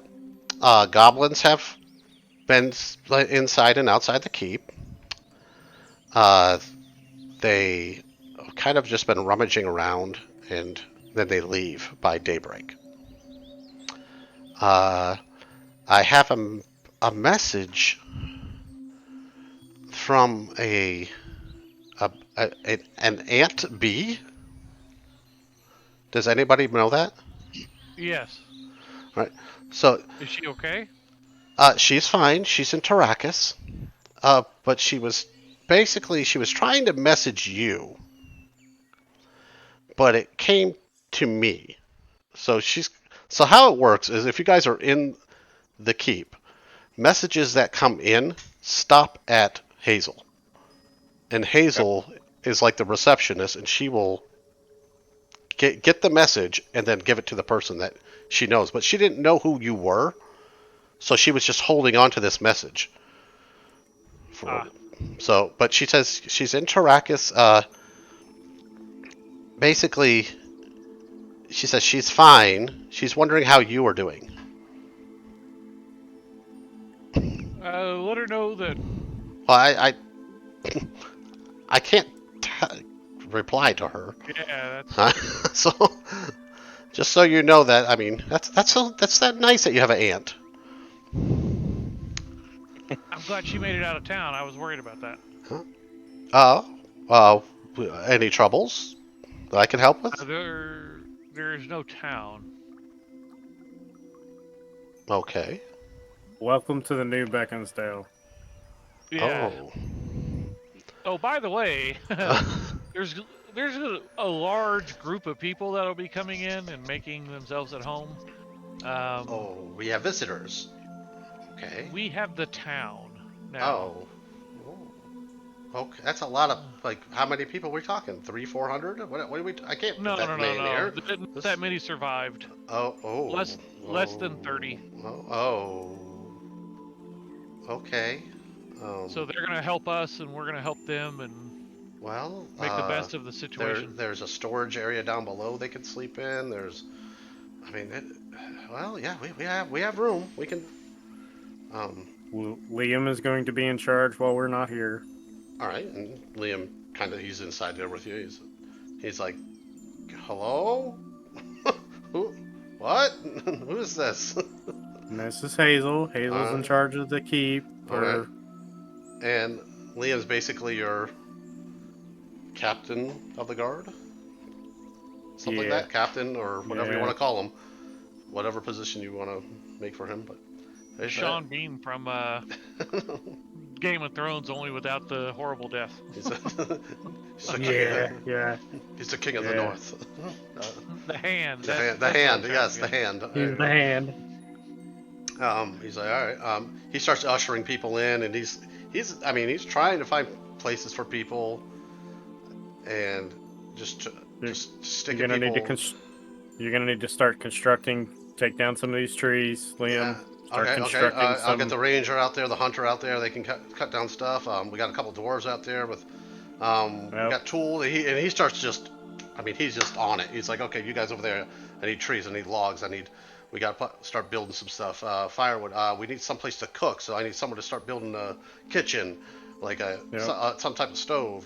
goblins have been inside and outside the keep. They kind of just been rummaging around, and then they leave by daybreak. I have a message from an Aunt Bee. Does anybody know that? Yes. Right. So Is she okay? she's fine. She's in Tarakis. But she was trying to message you, but it came to me. So how it works is if you guys are in the keep, messages that come in stop at Hazel, and Hazel is like the receptionist, and she will get the message and then give it to the person that she knows. But she didn't know who you were, so she was just holding on to this message. So, but she says she's in Tarakis. Basically, she says she's fine. She's wondering how you are doing. Let her know that. Well, I can't reply to her. Yeah, that's. So, just so you know that, I mean, that's that nice that you have an aunt. I'm glad she made it out of town. I was worried about that. Any troubles that I can help with? There is no town. Okay. Welcome to the new Beckinsdale. Yeah. Oh. Oh, by the way, there's a large group of people that'll be coming in and making themselves at home. Oh, we have visitors. Okay. We have the town now. Oh. Okay, that's a lot of like. How many people are we talking? 300, 400? What do we? I can't put No, that no, no, many in no. here. Not This. that many survived. Oh. Less than 30. Oh. Okay. So Um. they're gonna help us, and we're gonna help them, and Well. make the best of the situation. There's a storage area down below they can sleep in. There's. I mean. Well, yeah. We have room. We can. Um. Liam is going to be in charge while we're not here. All right. And Liam he's inside there with you. He's like, hello. Who? What? Who is this? And this is Hazel. Hazel's in charge of the keep. Okay. And Liam's basically your captain of the guard? Something like Yeah. that? Captain or whatever you Yeah. want to call him. Whatever position you want to make for him. But there's Sean Bean from Game of Thrones, only without the horrible death. he's the Yeah. he's the king of the Yeah. north. The hand. The that's hand. what I'm Yes, the trying to get. hand. He's the hand. He's like, all right. He starts ushering people in, and he's trying to find places for people, and just sticking You're gonna people. need to you're gonna need to start constructing. Take down some of these trees, Liam. Yeah. Start Okay. constructing some. I'll get the ranger out there, the hunter out there. They can cut down stuff. We got a couple dwarves out there with. We Well, got Tool. He starts just. He's just on it. He's like, okay, you guys over there. I need trees. I need logs. We got to start building some stuff. Firewood. We need some place to cook. So I need someone to start building a kitchen, like some type of stove.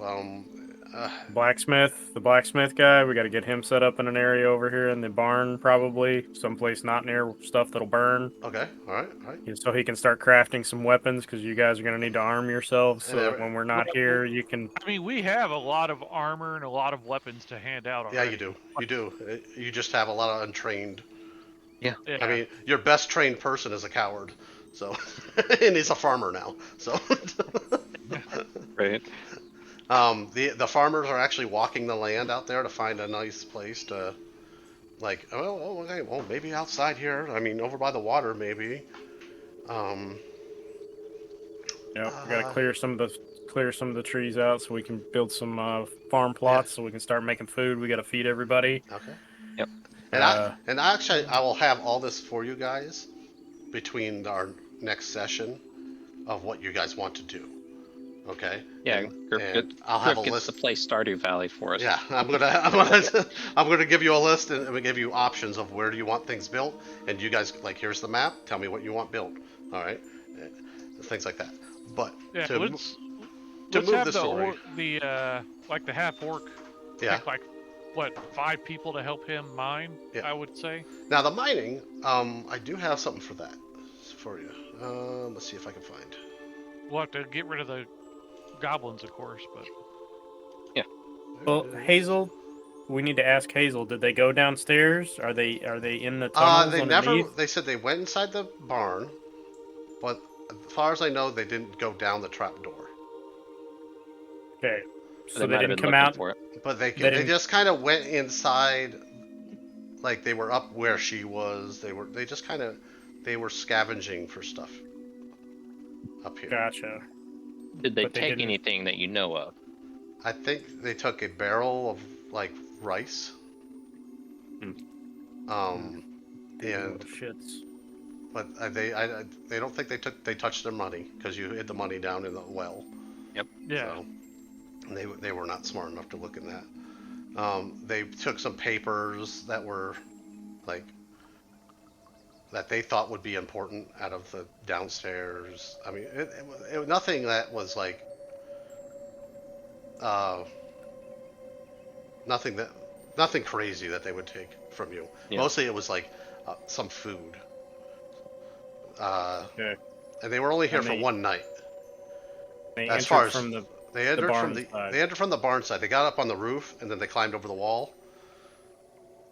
the blacksmith guy. We got to get him set up in an area over here in the barn, probably someplace not near stuff that'll burn. Okay. All right. So he can start crafting some weapons because you guys are gonna need to arm yourselves so that when we're not here, you can. I mean, we have a lot of armor and a lot of weapons to hand out already. Yeah, you do. You do. You just have a lot of untrained. Yeah. Yeah. Your best trained person is a coward. So, and he's a farmer now. So, Right. the farmers are actually walking the land out there to find a nice place to, like, okay, well, maybe outside here. Over by the water, maybe. We gotta clear some of the trees out so we can build some farm plots so we can start making food. We gotta feed everybody. Okay. Yep. And I will have all this for you guys between our next session of what you guys want to do. Okay. Yeah. And I'll have a gets list to play Stardew Valley for us. Yeah, I'm gonna give you a list and I'm gonna give you options of where do you want things built, and you guys here's the map. Tell me what you want built. All right, things like that. But Yeah, to let's move have the story, the half orc. Yeah. Pick, like, what, 5 people to help him mine? Yeah. I would say. Now the mining, I do have something for that for you. Let's see if I can find. We'll have to get rid of the goblins, of course, but Well, Hazel, we need to ask Hazel. Did they go downstairs? Are they in the tunnels They underneath? They said they went inside the barn, but as far as I know, they didn't go down the trap door. Okay, so They they might have didn't been come looking out. for it. But they didn't- just kind of went inside, like they were up where she was. They were scavenging for stuff up here. Gotcha. Did they But they take didn't- anything that you know of? I think they took a barrel of like rice. Hmm. And Shits. but they don't think they touched their money because you hid the money down in the well. yeah. So they were not smart enough to look in that. They took some papers that were like that they thought would be important out of the downstairs. It was nothing that was like nothing crazy that they would take from you. Yeah. Mostly it was like some food. Okay. And they were only here And for they- one night. They As entered far as- from the. They entered barn from the side. they entered from the barn side. They got up on the roof and then they climbed over the wall.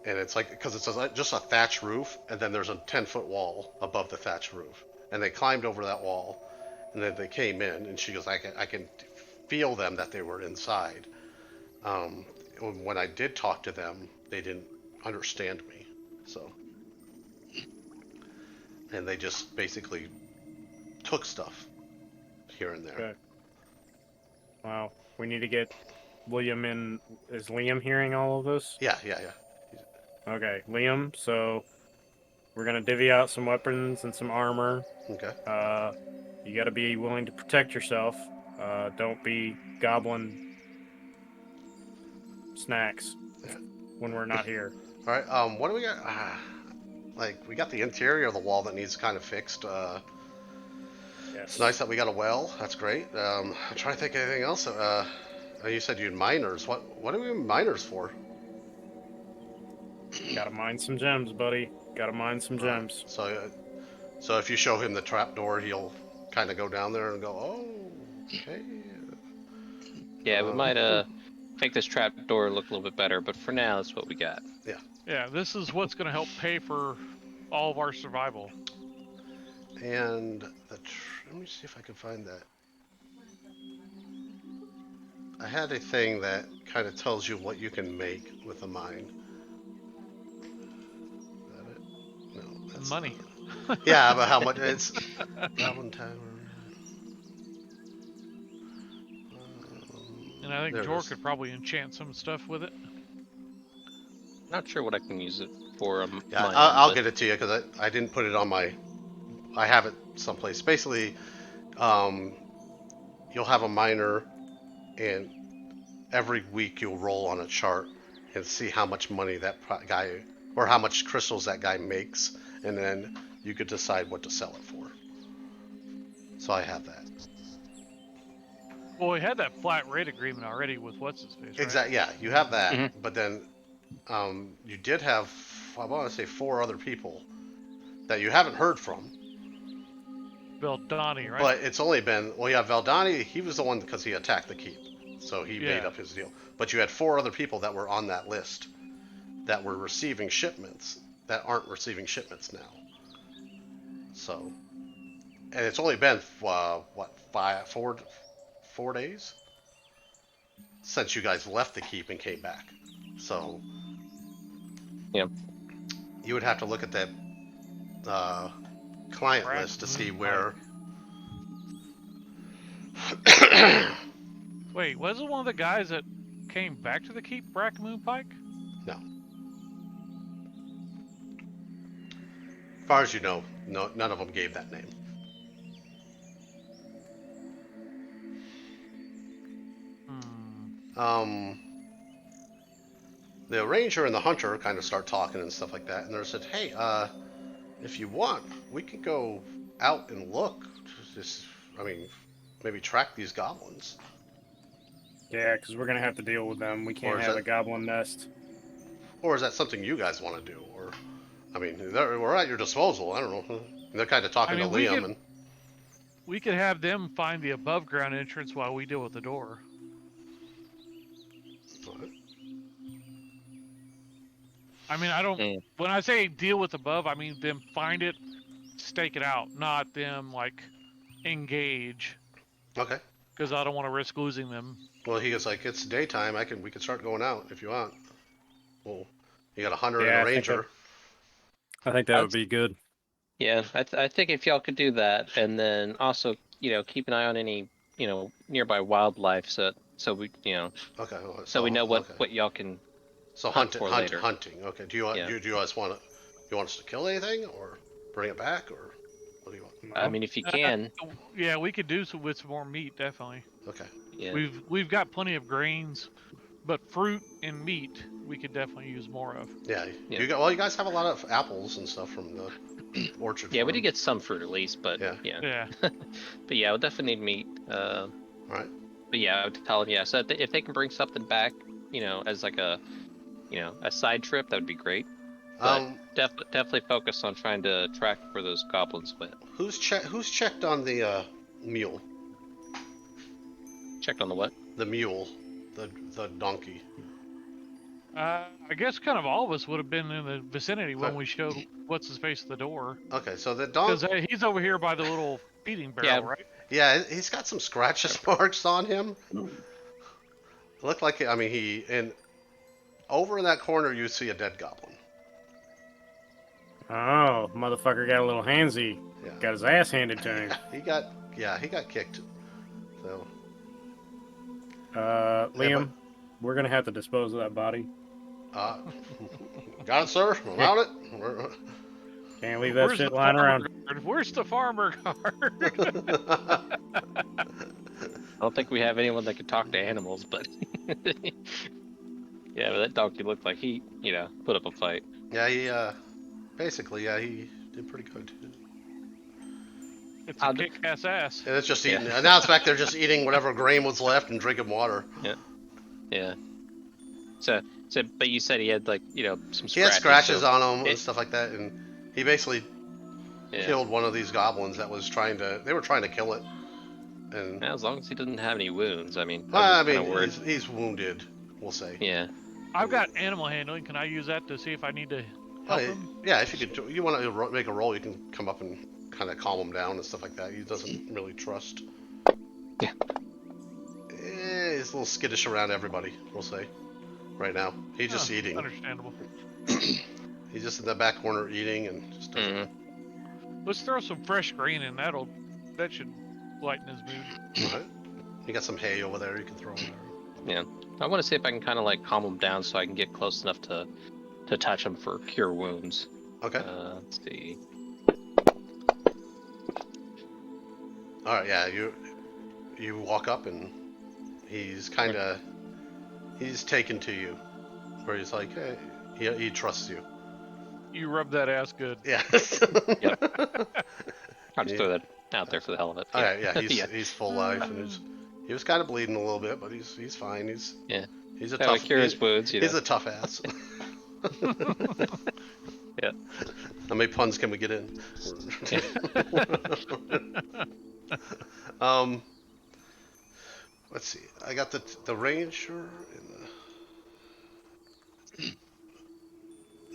and it's like because it's just a thatch roof, and then there's a 10-foot wall above the thatch roof, and they climbed over that wall, and then they came in, and she goes, I can feel them that they were inside. Um, when I did talk to them, they didn't understand me, so, and they just basically took stuff here and there. Okay. Wow. We need to get William in. Is Liam hearing all of this? Yeah. Okay, Liam. So we're gonna divvy out some weapons and some armor. Okay. You gotta be willing to protect yourself. Don't be gobbling snacks when we're not here. All right. What do we got? Like we got the interior of the wall that needs kind of fixed. Yes. It's nice that we got a well. That's great. I'm trying to think of anything else. You said you had miners. What do we need miners for? Gotta mine some gems, buddy. Gotta mine some gems. So if you show him the trapdoor, he'll kind of go down there and go, oh, okay. Yeah, we might make this trap door look a little bit better, but for now, that's what we got. Yeah, this is what's going to help pay for all of our survival. And let me see if I can find that. I had a thing that kind of tells you what you can make with a mine. Is that it? No, that's Money. Yeah, but how much? It's Goblin Tower. And I think There it Jor is. could probably enchant some stuff with it. Not sure what I can use it for. Yeah, I'll get it to you because I didn't put it on my. I have it someplace. Basically, you'll have a miner, and every week you'll roll on a chart and see how much money that guy or how much crystals that guy makes, and then you could decide what to sell it for. So I have that. Well, we had that flat rate agreement already with what's his face, right? Exactly. Yeah, you have that, Mhm. but then you did have, I want to say, 4 other people that you haven't heard from. Donnie, right? But it's only been, well, yeah, Valdani, he was the one because he attacked the keep. So he made Yeah. up his deal. But you had 4 other people that were on that list that were receiving shipments that aren't receiving shipments now. So, and it's only been, what, 4 days? Since you guys left the keep and came back. So, Yep. you would have to look at that client Brack list to see Moon where. Wait, was it one of the guys that came back to the keep, Brack Moon Pike? No. As far as you know, none of them gave that name. The ranger and the hunter kind of start talking and stuff like that, and they said, "Hey, if you want, we could go out and look. Just, I mean, maybe track these goblins." Yeah, because we're gonna have to deal with them. We Or can't is have that- a goblin nest. Or is that something you guys want to do? Or, I mean, we're at your disposal. I don't know. And they're kind of talking I mean, to we Liam, could- and We could have them find the above ground entrance while we deal with the door. I mean, I don't. Mm. When I say deal with above, I mean them find it, stake it out, not them like engage. okay. Because I don't want to risk losing them. Well, he was like, "It's daytime. We can start going out if you want." Well, you got a hunter Yeah, and I a think ranger. I think that I'd- would be good. Yeah, I think if y'all could do that, and then also, keep an eye on any, nearby wildlife, so we, Okay. Well, so we know what okay. what y'all can. So hunt for later. hunting. Okay. Do you want? Yeah. Do you guys want to? You want us to kill anything or bring it back or what do you want? I mean, if you can, Yeah, we could do some with some more meat, definitely. Okay. yeah. We've got plenty of grains, but fruit and meat we could definitely use more of. Yeah. Yeah. You guys have a lot of apples and stuff from the orchard. Yeah, we farm. did get some fruit at least, but Yeah. Yeah. but yeah, we'll definitely need meat. All right. But yeah, I would tell them, yeah. So if they can bring something back, as like a, a side trip, that would be great. But definitely focus on trying to track where those goblins went. Who's checked on the mule? Checked on the what? The mule, the donkey. I guess kind of all of us would have been in the vicinity when Huh. we showed what's his face at the door. Okay, so the Because dog. he's over here by the little feeding barrel, Yeah. right? Yeah, he's got some scratches marks on him. It looked like I mean he and over in that corner you see a dead goblin. Oh, motherfucker got a little handsy. Yeah. Got his ass handed to him. He got kicked. So Liam, we're gonna have to dispose of that body. uh, got it, sir. Allowed it. Can't leave that shit lying farmer around. guard? Where's the farmer guard? I don't think we have anyone that can talk to animals, but yeah, but that donkey looked like he, put up a fight. Yeah, he basically he did pretty good. It's a kick-ass ass. And it's just eating. And now it's back there just eating whatever grain was left and drinking water. Yeah. So, but you said he had some scratches. He had scratches so on him and stuff like that, and he basically killed one of these goblins that was they were trying to kill it. And as long as he doesn't have any wounds, I mean, he's wounded, we'll say. Yeah. I've got animal handling. Can I use that to see if I need to help him? Yeah, if you want to make a roll, you can come up and kind of calm him down and stuff like that. He doesn't really trust. Yeah. He's a little skittish around everybody, we'll say. Right now, he's just eating. Understandable. He's just in the back corner eating and just. Let's throw some fresh grain in. That should lighten his mood. All right. You got some hay over there you can throw in there. Yeah. I want to see if I can kind of calm him down so I can get close enough to touch him for cure wounds. Okay. Let's see. All right. Yeah. You walk up and he's taken to you, where he's like, hey, he trusts you. You rub that ass good. Yeah. Yep. I'll just throw that out there for the hell of it. All right. Yeah. He's full life and he was kind of bleeding a little bit, but he's fine. He's a tough. Cure his wounds. He's a tough ass. Yeah. How many puns can we get in? Let's see. I got the ranger and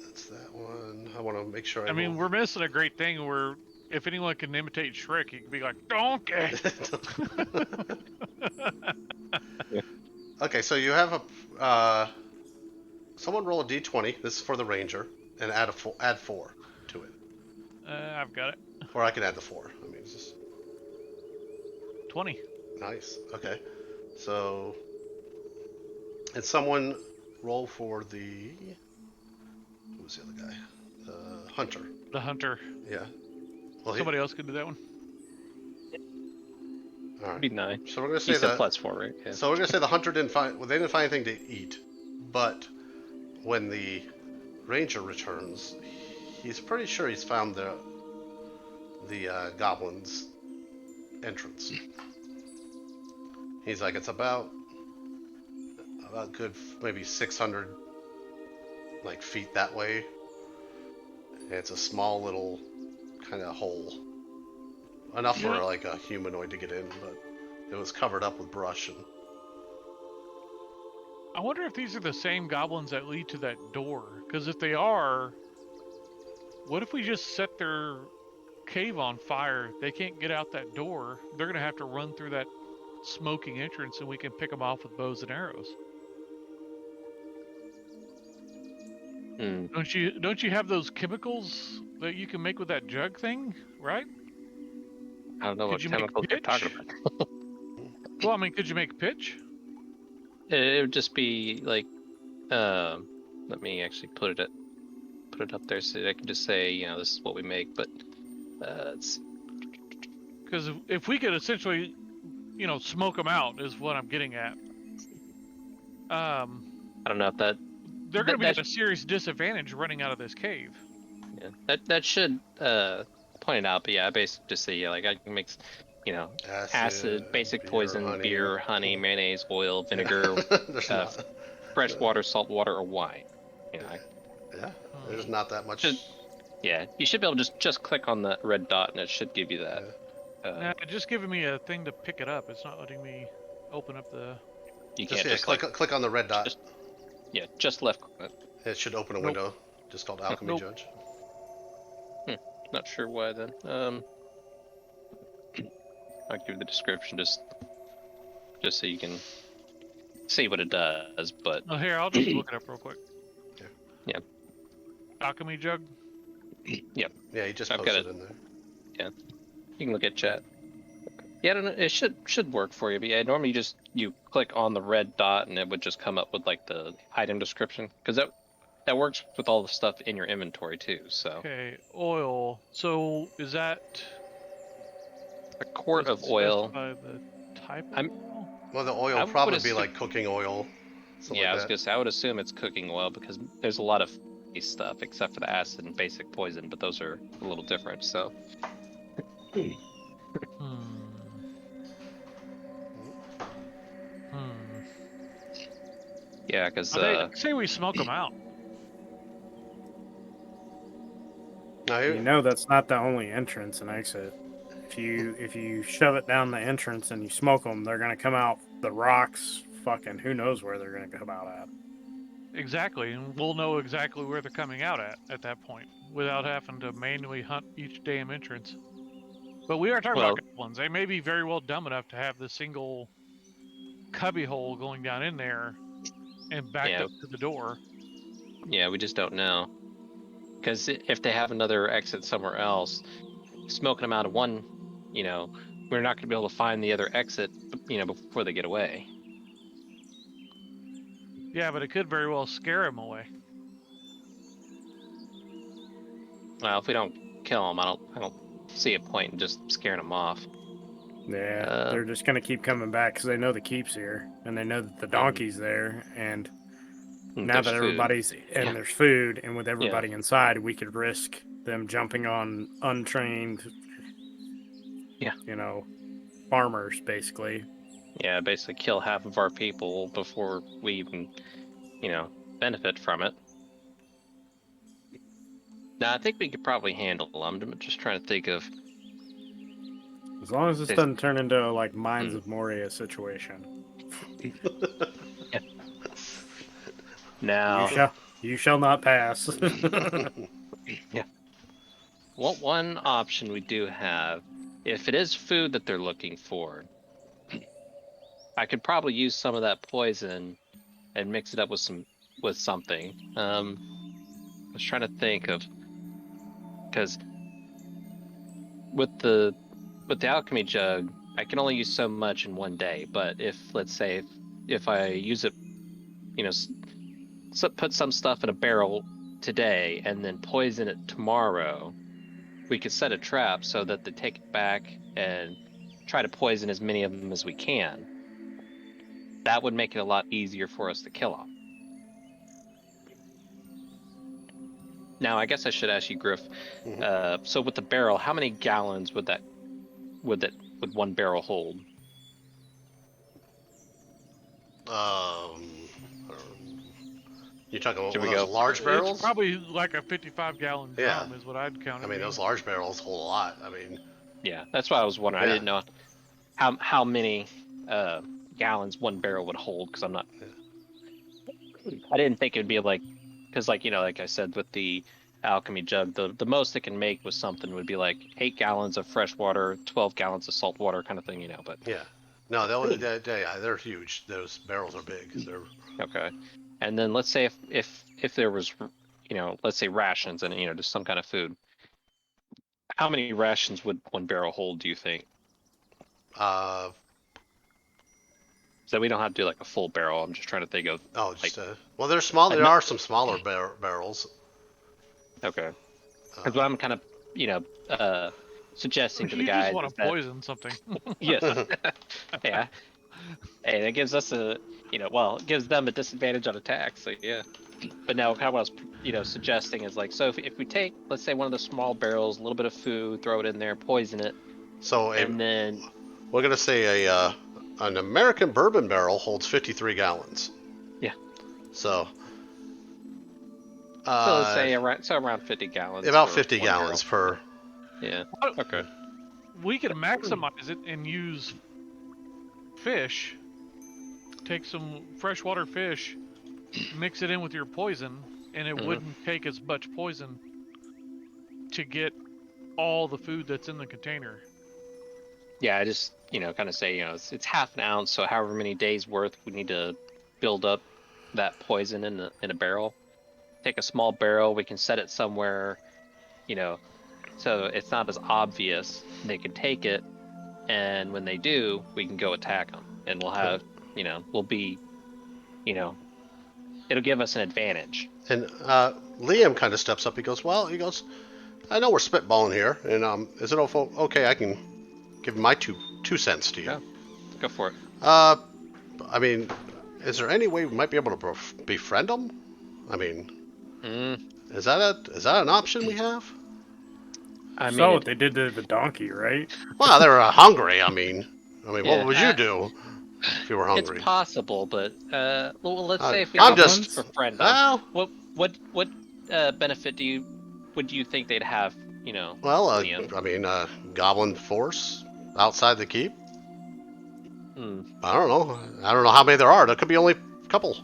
that's that one. I want to make sure. I mean, we're missing a great thing where if anyone can imitate Shrek, he can be like, donkey. Okay, so you have a someone roll a d20. This is for the ranger, and add 4 to it. I've got it. Or I can add the 4. I mean, it's just 20. nice. Okay, so and someone roll for the who was the other guy? The hunter. The hunter. Yeah. Well, Somebody else could do that one. All right. Be 9. So we're gonna You say said +4, right? Yeah. So we're gonna say the hunter didn't find. Well, they didn't find anything to eat, but when the ranger returns, he's pretty sure he's found the goblin's entrance. He's like, it's about good maybe 600 feet that way. And it's a small little kind of hole, enough for a humanoid to get in, but it was covered up with brush and. I wonder if these are the same goblins that lead to that door. Because if they are, what if we just set their cave on fire? They can't get out that door. They're going to have to run through that smoking entrance, and we can pick them off with bows and arrows. Don't you have those chemicals that you can make with that jug thing, right? I don't know what chemicals you're talking about. Well, I mean, could you make pitch? It would just be let me actually put it up there so I can just say, this is what we make. But it's because if we could essentially, smoke them out is what I'm getting at. I don't know if that they're going to be at a serious disadvantage running out of this cave. Yeah, that should point it out. But yeah, I basically just say I can mix. Acid, basic beer, poison, honey. beer, honey, mayonnaise, oil, vinegar, fresh water, salt water, or wine. There's not that much. You should be able to just click on the red dot and it should give you that. It's just giving me a thing to pick it up. It's not letting me open up the... You can't click on the red dot. Yeah, just left. It should open a Nope. window, just called Alchemy Nope. Judge. Not sure why then. I'll give the description just so you can see what it does. But Oh, here, I'll just look it up real quick. Yeah. Alchemy jug. Yeah, he just I've got posted it. in there. you can look at chat. Yeah, I don't know. It should work for you. But yeah, normally you click on the red dot and it would just come up with like the item description, because that works with all the stuff in your inventory too. So Okay, oil. So is that a quart does of it oil. specify the type of I'm- oil? Well, the oil I will would probably be assume- like cooking oil, something Yeah, I like was that. gonna say I would assume it's cooking oil, because there's a lot of stuff except for the acid and basic poison, but those are a little different. So Hmm. Hmm. yeah, because I say we smoke them out. Now, You know that's not the only entrance and exit. If you shove it down the entrance and you smoke them, they're gonna come out the rocks. Fucking who knows where they're gonna come out at. Exactly, and we'll know exactly where they're coming out at that point, without having to manually hunt each damn entrance. But we are talking Well- about goblins. They may be very well dumb enough to have the single cubby hole going down in there and backed Yeah. up to the door. yeah, we just don't know. Because if they have another exit somewhere else, smoking them out of one, we're not going to be able to find the other exit, before they get away. Yeah, but it could very well scare them away. Well, if we don't kill them, I don't see a point in just scaring them off. Yeah, they're just gonna keep coming back because they know the keep's here and they know that the donkey's there. And now There's that food. everybody's Yeah. there's food, and with everybody inside, we could risk them jumping on untrained, Yeah. farmers basically. Yeah, basically kill half of our people before we even, benefit from it. Now, I think we could probably handle them. I'm just trying to think of. As long as this There's- doesn't turn into like Mines of Moria situation. Now, You shall not pass. one option we do have, if it is food that they're looking for, I could probably use some of that poison and mix it up with something. I was trying to think of, because with the alchemy jug, I can only use so much in one day. But let's say if I use it, put some stuff in a barrel today and then poison it tomorrow, we could set a trap so that they take it back and try to poison as many of them as we can. That would make it a lot easier for us to kill them. Now, I guess I should ask you, Griff. So with the barrel, how many gallons would one barrel hold? You're talking about Should we those go? large barrels? It's probably like a 55-gallon drum Yeah. is what I'd count it I mean, being. those large barrels hold a lot. I mean, Yeah, that's what I was wondering. Yeah. I didn't know how many gallons one barrel would hold, because I didn't think it'd be like, because like I said with the alchemy jug, the most it can make with something would be like 8 gallons of fresh water, 12 gallons of salt water, kind of thing, But yeah. No, they're huge. Those barrels are big. They're okay. And then let's say if there was, let's say rations and just some kind of food. How many rations would one barrel hold, do you think? So we don't have to do like a full barrel. I'm just trying to think of. well, they're small. There are some smaller barrels. Okay. Because what I'm kind of, suggesting to the You guys. just want to poison something. Yes. Yeah. Hey, that gives us it gives them a disadvantage on attack. So yeah. But now, kind of what I was, suggesting is like, so if we take, let's say, one of the small barrels, a little bit of food, throw it in there, poison it, and then we're gonna say an American bourbon barrel holds 53 gallons. Yeah. So. So let's say around 50 gallons. About 50 gallons per. Yeah. Okay. We can maximize it and use fish. Take some freshwater fish mix it in with your poison, and it wouldn't take as much poison to get all the food that's in the container. Yeah, I just, kind of say, it's half an ounce, so however many days worth we need to build up that poison in a barrel. Take a small barrel, we can set it somewhere, so it's not as obvious. They can take it, and when they do, we can go attack them, and we'll have, we'll be, it'll give us an advantage. And Liam kind of steps up. He goes, I know we're spitballing here, and is it okay? I can give my two cents to you. Yeah, go for it. I mean, is there any way we might be able to befriend them? I mean, is that an option we have? I saw what they did to the donkey, right? Well, they were hungry. I mean, Yeah, what would you do if you were hungry? It's possible, but well, let's say if we befriend them, well, what benefit would you think they'd have? Well, Liam? I mean, goblin force outside the keep. I don't know. I don't know how many there are. There could be only a couple.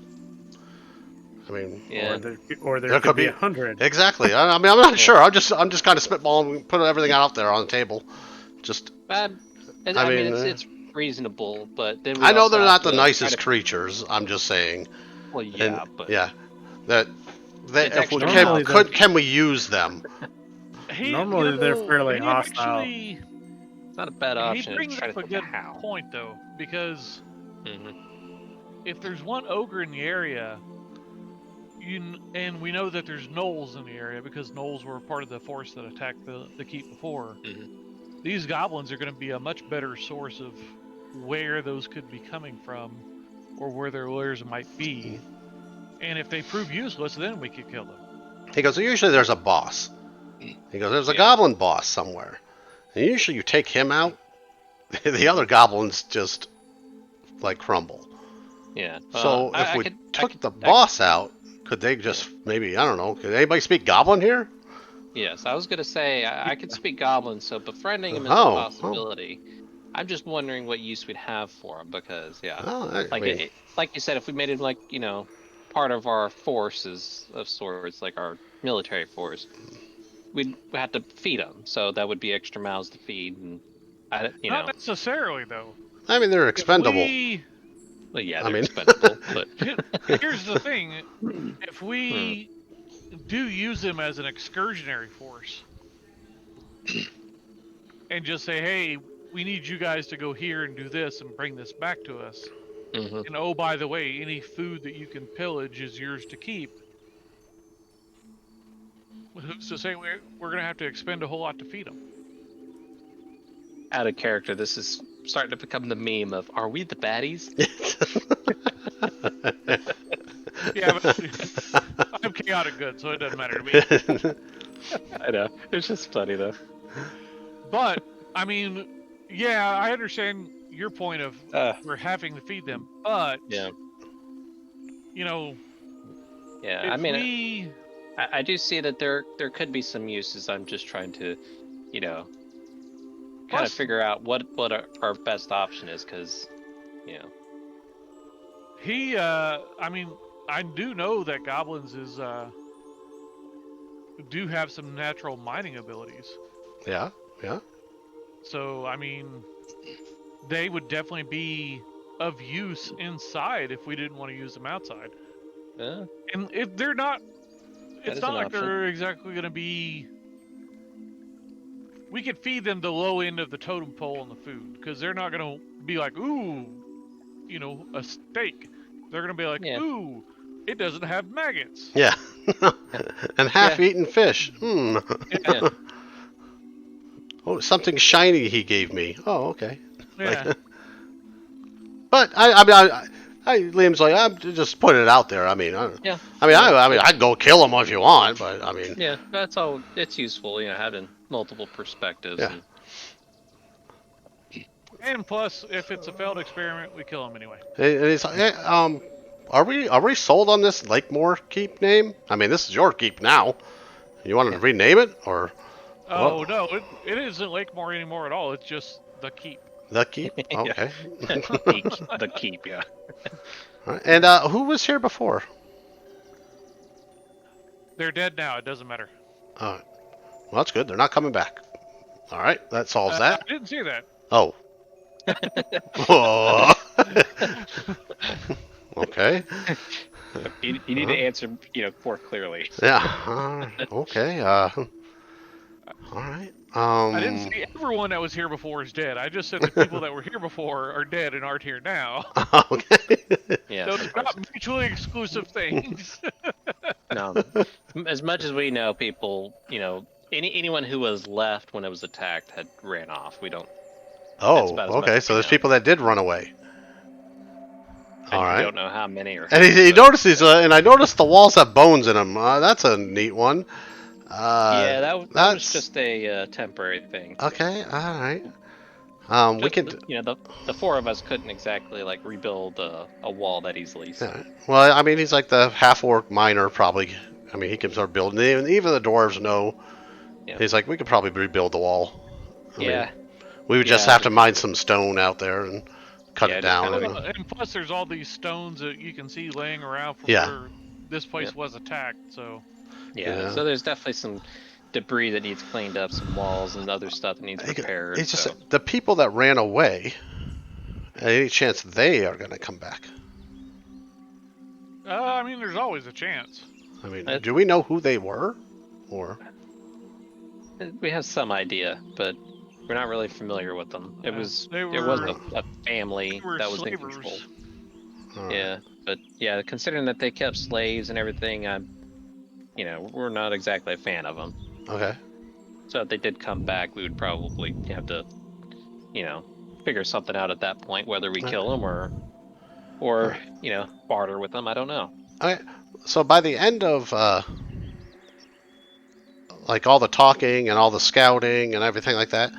I mean, yeah. or there could be 100. Exactly. I mean, I'm not sure. I'm just kind of spitballing, putting everything out there on the table. Just. I mean, it's reasonable, but then I know they're not the nicest creatures. I'm just saying. Well, yeah, but yeah, can we use them? Normally they're fairly hostile. It's not a bad option. He brings up a good point, though, because if there's one ogre in the area, and we know that there's gnolls in the area because gnolls were part of the force that attacked the keep before. These goblins are going to be a much better source of where those could be coming from, or where their lairs might be. And if they prove useless, then we could kill them. He goes, usually there's a boss. He goes, there's a goblin boss somewhere. And usually you take him out, the other goblins just, crumble. Yeah. So if we took the boss out, could they just maybe, I don't know, could anybody speak goblin here? Yes, I was going to say, I could speak goblin, so befriending him is a possibility. I'm just wondering what use we'd have for him, because, like you said, if we made him, part of our forces of sorts, like our military force, we'd have to feed him, so that would be extra mouths to feed, and, Not necessarily, though. I mean, they're expendable. Well, yeah, they're expendable, but... Here's the thing. If we do use them as an excursionary force, and just say, hey, we need you guys to go here and do this and bring this back to us, and oh, by the way, any food that you can pillage is yours to keep, who's to say we're going to have to expend a whole lot to feed them? Out of character, this is starting to become the meme of, are we the baddies? Yeah, but I'm chaotic good, so it doesn't matter to me. I know. It's just funny, though. But, I mean, yeah, I understand your point of we're having to feed them, but, yeah, yeah, I mean, I do see that there could be some uses. I'm just trying to, kind of figure out what our best option is, because, I mean, I do know that goblins do have some natural mining abilities. Yeah. So, I mean, they would definitely be of use inside if we didn't want to use them outside. Yeah. And if they're not, it's not like option. they're exactly going to be... We could feed them the low end of the totem pole on the food, because they're not going to be like, ooh, a steak. They're going to be like, ooh, it doesn't have maggots. Yeah. And half-eaten fish. Yeah. Oh, something shiny he gave me. Oh, okay. Yeah. But Liam's like, I'm just putting it out there. I mean, I'd go kill him if you want, but I mean. Yeah, that's all. It's useful, having multiple perspectives. Yeah. And plus, if it's a failed experiment, we kill him anyway. And he's like, are we sold on this Lakemore keep name? I mean, this is your keep now. You want to rename it, or? Oh, what? no, it isn't Lakemore anymore at all. It's just the keep. The keep? Okay. The keep, yeah. Right. And who was here before? They're dead now. It doesn't matter. Well, that's good. They're not coming back. All right, that solves that. I didn't see that. Oh. Oh. Okay. You need to answer, more clearly. Yeah. Okay. All right. I didn't say everyone that was here before is dead. I just said the people that were here before are dead and aren't here now. Okay. Yeah. Those are not mutually exclusive things. No. As much as we know, people, anyone who was left when it was attacked had ran off. We don't. That's Oh. about as much Okay. as So we there's know. people that did run away. All And right. we don't know how many or. And he notices, and I noticed the walls have bones in them. That's a neat one. Yeah, that was that's just a temporary thing. okay. All right. We Just, can. the four of us couldn't exactly like rebuild a wall that easily. So. Yeah. Well, I mean, he's like the half-orc miner, probably. I mean, he can start building. Even the dwarves know. Yeah. He's like, we could probably rebuild the wall. I Yeah. mean, we would just have to mine some stone out there and cut it down. And plus, there's all these stones that you can see laying around from Yeah. where this place was attacked. So. Yeah. So there's definitely some debris that needs cleaned up, some walls and other stuff that needs repaired. It's just the people that ran away. Any chance they are going to come back? I mean, there's always a chance. I mean, do we know who they were, or? We have some idea, but we're not really familiar with them. It was a family that was in control. Right. Yeah, but yeah, considering that they kept slaves and everything, we're not exactly a fan of them. Okay. So if they did come back, we would probably have to, figure something out at that point, whether we kill them or barter with them. I don't know. Okay. So by the end of like all the talking and all the scouting and everything like that,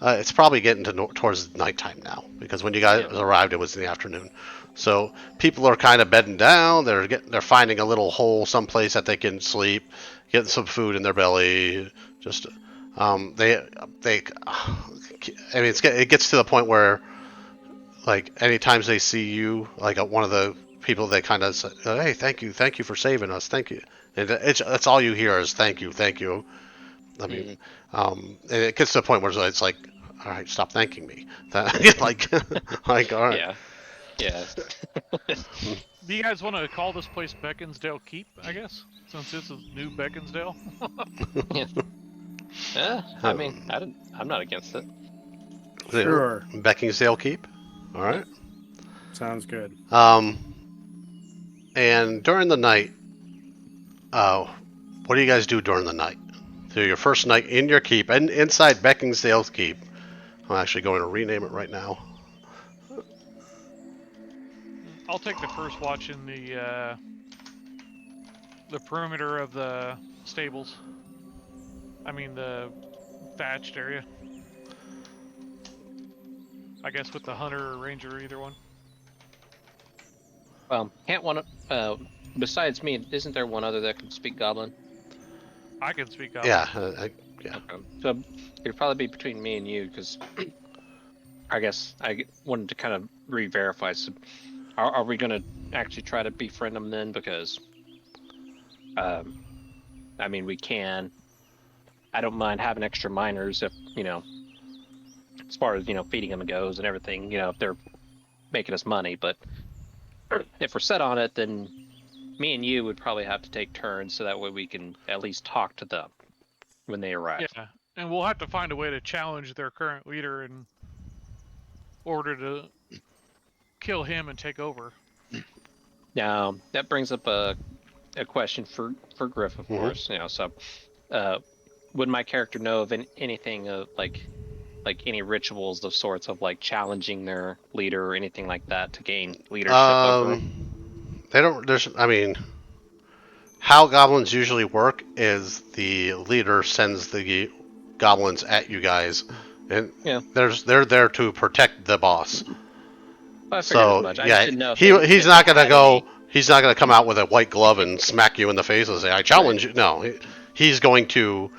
it's probably getting towards nighttime now, because when you guys arrived, it was in the afternoon. So people are kind of bedding down. They're finding a little hole someplace that they can sleep, getting some food in their belly. Just I mean, it gets to the point where, like, anytime they see you, like one of the people, they kind of say, "Hey, thank you for saving us, thank you." And that's all you hear is "thank you." I mean, and it gets to the point where it's like, all right, stop thanking me. like all right. Yeah. Do you guys want to call this place Beckinsdale Keep, I guess? Since this is new Beckinsdale? Yeah. I mean, I'm not against it. Sure. Beckinsdale Keep. All right. Sounds good. And during the night, what do you guys do during the night? So your first night in your keep, and inside Beckinsdale's Keep. I'm actually going to rename it right now. I'll take the first watch in the perimeter of the stables. I mean the thatched area. I guess with the hunter or ranger, either one. Well, can't one besides me? Isn't there one other that can speak Goblin? I can speak Goblin. Yeah. Yeah. Okay. So it'd probably be between me and you, because I guess I wanted to kind of re-verify. So are we going to actually try to befriend them then? Because, I mean, we can. I don't mind having extra miners if, as far as, feeding them goes and everything, if they're making us money. But if we're set on it, then me and you would probably have to take turns, so that way we can at least talk to them when they arrive. Yeah, and we'll have to find a way to challenge their current leader in order to kill him and take over. Now, that brings up a question for Griff, of course. So would my character know of anything of like any rituals of sorts of like challenging their leader or anything like that to gain leadership over them? They don't. I mean, how goblins usually work is the leader sends the goblins at you guys, and they're there to protect the boss. I figured as much. I just didn't know he's not gonna go. He's not gonna come out with a white glove and smack you in the face and say, "I challenge you." No, he's going to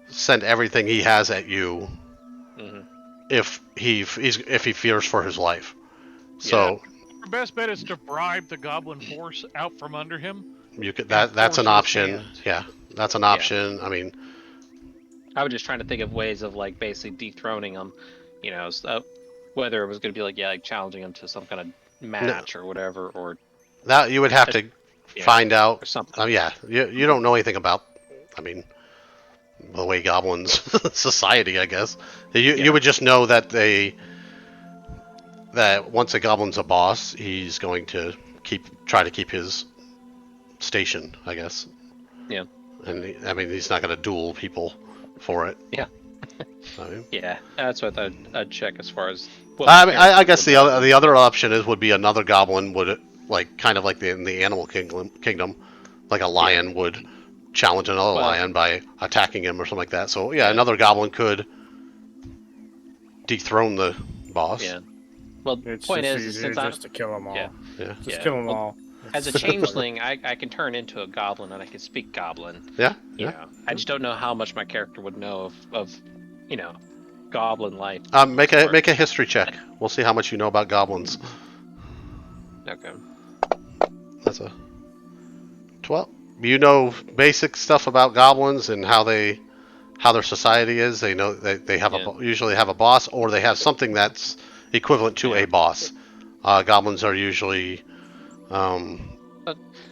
send everything he has at you if he fears for his life. So our best bet is to bribe the goblin force out from under him. You could that's an option. Yeah. That's an option. I mean, I was just trying to think of ways of like basically dethroning them, you know, so, whether it was going to be like like challenging them to some kind of match or whatever, or that you would have to find out. or something. Yeah, you don't know anything about. I mean, the way goblins society, I guess. You would just know that that once a goblin's a boss, he's going to try to keep his station, I guess. Yeah. And I mean, he's not going to duel people for it. Yeah. I mean, Yeah, that's what I'd check as far as. I guess the other option would be another goblin would like kind of like in the animal kingdom, like a lion would challenge another lion by attacking him or something like that. So another goblin could dethrone the boss. Yeah. Well, the It's point just is easier since just to kill them all. Yeah. Just kill them all. As a changeling, I can turn into a goblin and I can speak goblin. Yeah. You know, I just don't know how much my character would know of you know, goblin life. Make a history check. We'll see how much you know about goblins. Okay. That's a 12. You know basic stuff about goblins and how their society is. They know they have usually have a boss, or they have something that's equivalent to a boss. Goblins are usually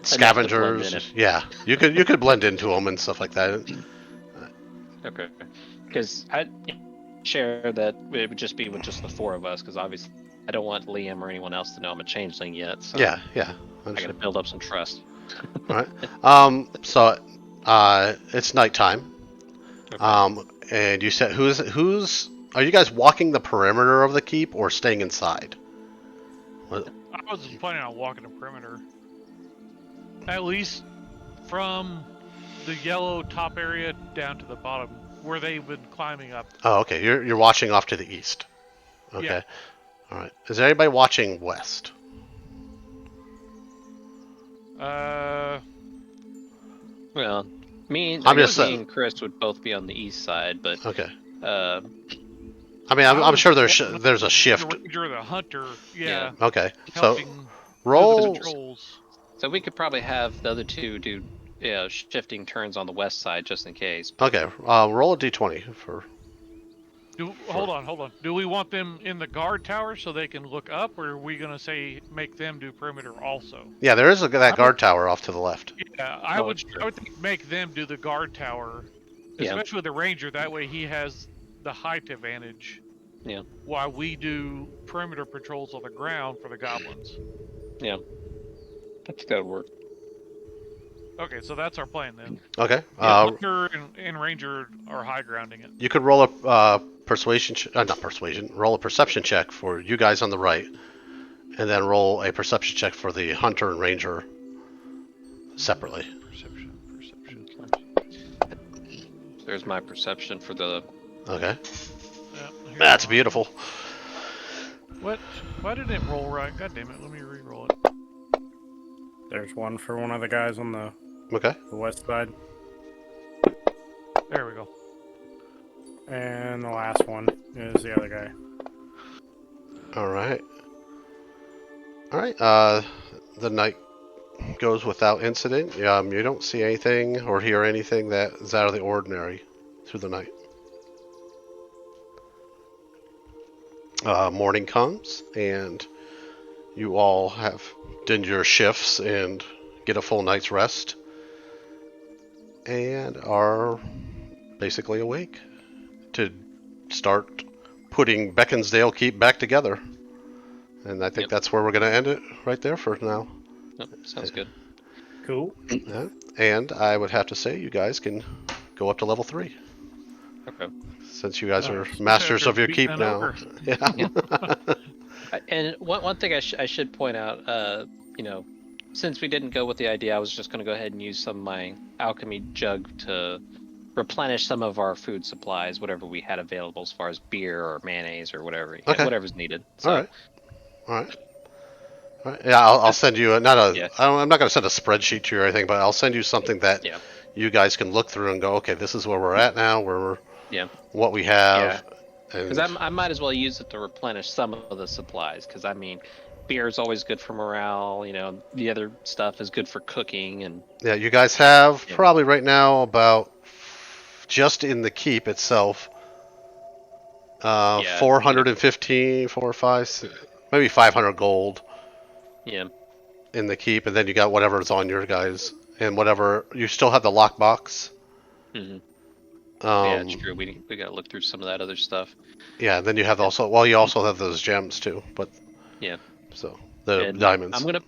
scavengers. Yeah, you could blend into them and stuff like that. Okay. Because I share that it would just be with just the four of us, because obviously I don't want Liam or anyone else to know I'm a changeling yet. So Yeah. I got to build up some trust. All right. So it's nighttime. Okay. And you said who's are you guys walking the perimeter of the keep or staying inside? I was planning on walking the perimeter. At least from the yellow top area down to the bottom, where they've been climbing up. Oh, okay. You're watching off to the east. Okay. Yeah. All right. Is there anybody watching west? Well, me I'm just me and Chris would both be on the east side, but okay. uh, I mean, I'm sure there's a shift. The ranger, the hunter, yeah. Okay. So Helping roll. the patrols. so we could probably have the other two do shifting turns on the west side just in case. Okay. Roll a d20 for. Hold on. Do we want them in the guard tower so they can look up, or are we gonna say make them do perimeter also? Yeah, there is that guard tower off to the left. Yeah, I would think make them do the guard tower, especially with the ranger. That way he has the height advantage. Yeah. While we do perimeter patrols on the ground for the goblins. Yeah. I think that would work. Okay, so that's our plan then. Okay. Hunter and ranger are high grounding it. You could roll a persuasion, not persuasion. Roll a perception check for you guys on the right, and then roll a perception check for the hunter and ranger separately. Perception. There's my perception for the. Okay. Yeah, That's beautiful. What? Why didn't it roll right? God damn it! Let me re-roll it. There's one for one of the guys on the west side. There we go. And the last one is the other guy. All right. The night goes without incident. You don't see anything or hear anything that is out of the ordinary through the night. Morning comes, and you all have done your shifts and get a full night's rest, and are basically awake to start putting Beckinsdale Keep back together. And I think that's where we're going to end it right there for now. Yep, sounds good. Cool. Yeah. And I would have to say you guys can go up to level 3. Okay. Since you guys are masters of your keep now. Yeah. And one thing I should point out, since we didn't go with the idea, I was just going to go ahead and use some of my alchemy jug to replenish some of our food supplies, whatever we had available as far as beer or mayonnaise or whatever, whatever's needed. So, All right. Yeah, I'll send you I'm not going to send a spreadsheet to you or anything, but I'll send you something that you guys can look through and go, okay, this is where we're at now, what we have. Because I might as well use it to replenish some of the supplies, because I mean, beer is always good for morale. You know, the other stuff is good for cooking, and Yeah, you guys have Yeah. probably right now about just in the keep itself, yeah, 415, 4 or 5, maybe 500 gold yeah, in the keep, and then you got whatever's on your guys, and whatever you still have the lockbox. hmm yeah. It's Um, true. We got to look through some of that other stuff. yeah, then you have And, also well, you also have those gems too, but yeah, so the and diamonds. I'm gonna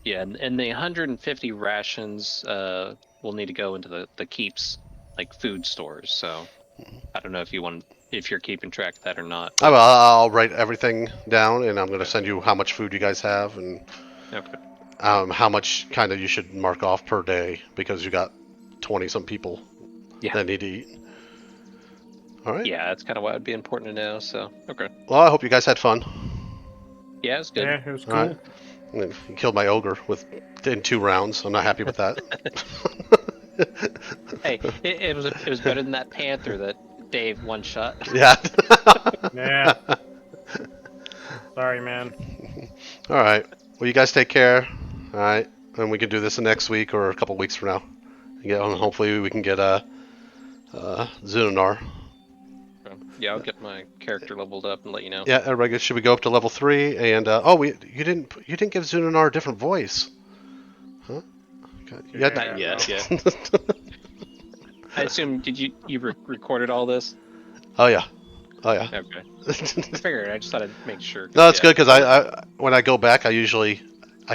yeah, and the 150 rations will need to go into the keeps like food stores. So I don't know if you're keeping track of that or not, I but will. I'll write everything down, and I'm going to okay, send you how much food you guys have, and okay, how much kind of you should mark off per day because you got 20 some people yeah, that need to eat. All right. yeah. That's kind of what would be important to know. So okay, Well, I hope you guys had fun. yeah, it's good. Yeah, it was All right. cool. And then you killed my ogre in 2 rounds. I'm not happy with that. Hey, it was better than that panther that Dave one shot. Yeah. Yeah. Sorry, man. All right. Well, you guys take care. All right. And we can do this next week or a couple weeks from now. And hopefully we can get Zunanar. Yeah, I'll get my character leveled up and let you know. Yeah, everybody, should we go up to level 3? And oh, you didn't give Zunanar a different voice, huh? Okay. You had Not yet. Yeah. to- I assume did you recorded all this? Oh yeah, oh yeah. Okay. I figured. I just thought I'd make sure. No, it's Yeah. good because I when I go back, I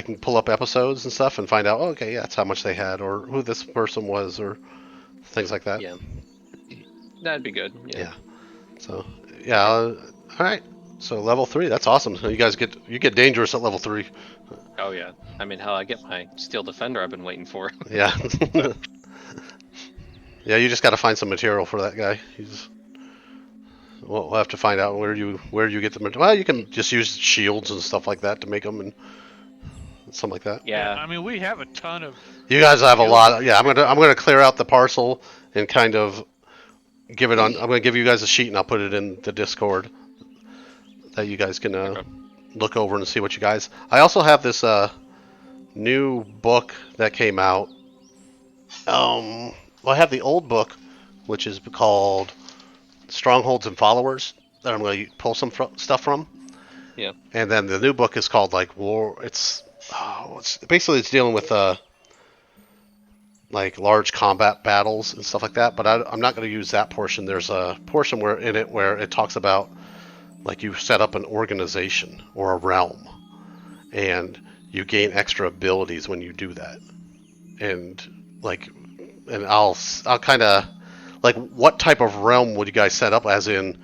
can pull up episodes and stuff and find out. Oh, okay, yeah, that's how much they had, or who this person was, or things like that. Yeah. That'd be good. Yeah. Yeah. So yeah, all right. So level 3, that's awesome. So you get dangerous at level 3. Oh yeah. I mean, hell, I get my steel defender I've been waiting for. Yeah. Yeah, you just got to find some material for that guy. We'll have to find out where you get the material. Well, you can just use shields and stuff like that to make them and something like that. Yeah. I mean, we have a ton of. You guys have a Shields lot. are Yeah, I'm gonna clear out the parcel and kind of give it on. I'm gonna give you guys a sheet and I'll put it in the Discord that you guys can Okay. look over and see what you guys. I also have this new book that came out. Well, I have the old book, which is called Strongholds and Followers, that I'm going to pull some stuff from. Yeah. And then the new book is called like War. It's basically it's dealing with like large combat battles and stuff like that. But I'm not going to use that portion. There's a portion where it talks about like you set up an organization or a realm, and you gain extra abilities when you do that. And like, and I'll kind of like what type of realm would you guys set up? As in,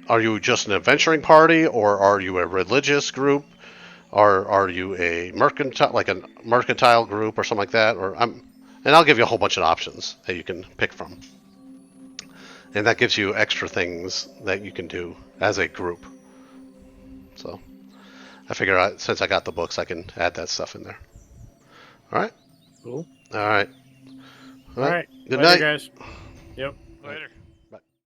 are you just an adventuring party, or are you a religious group, or are you a mercantile group, or something like that? And I'll give you a whole bunch of options that you can pick from, and that gives you extra things that you can do as a group. So I figure since I got the books, I can add that stuff in there. All right. Cool. All right. All right. Good Later, night. guys. Yep.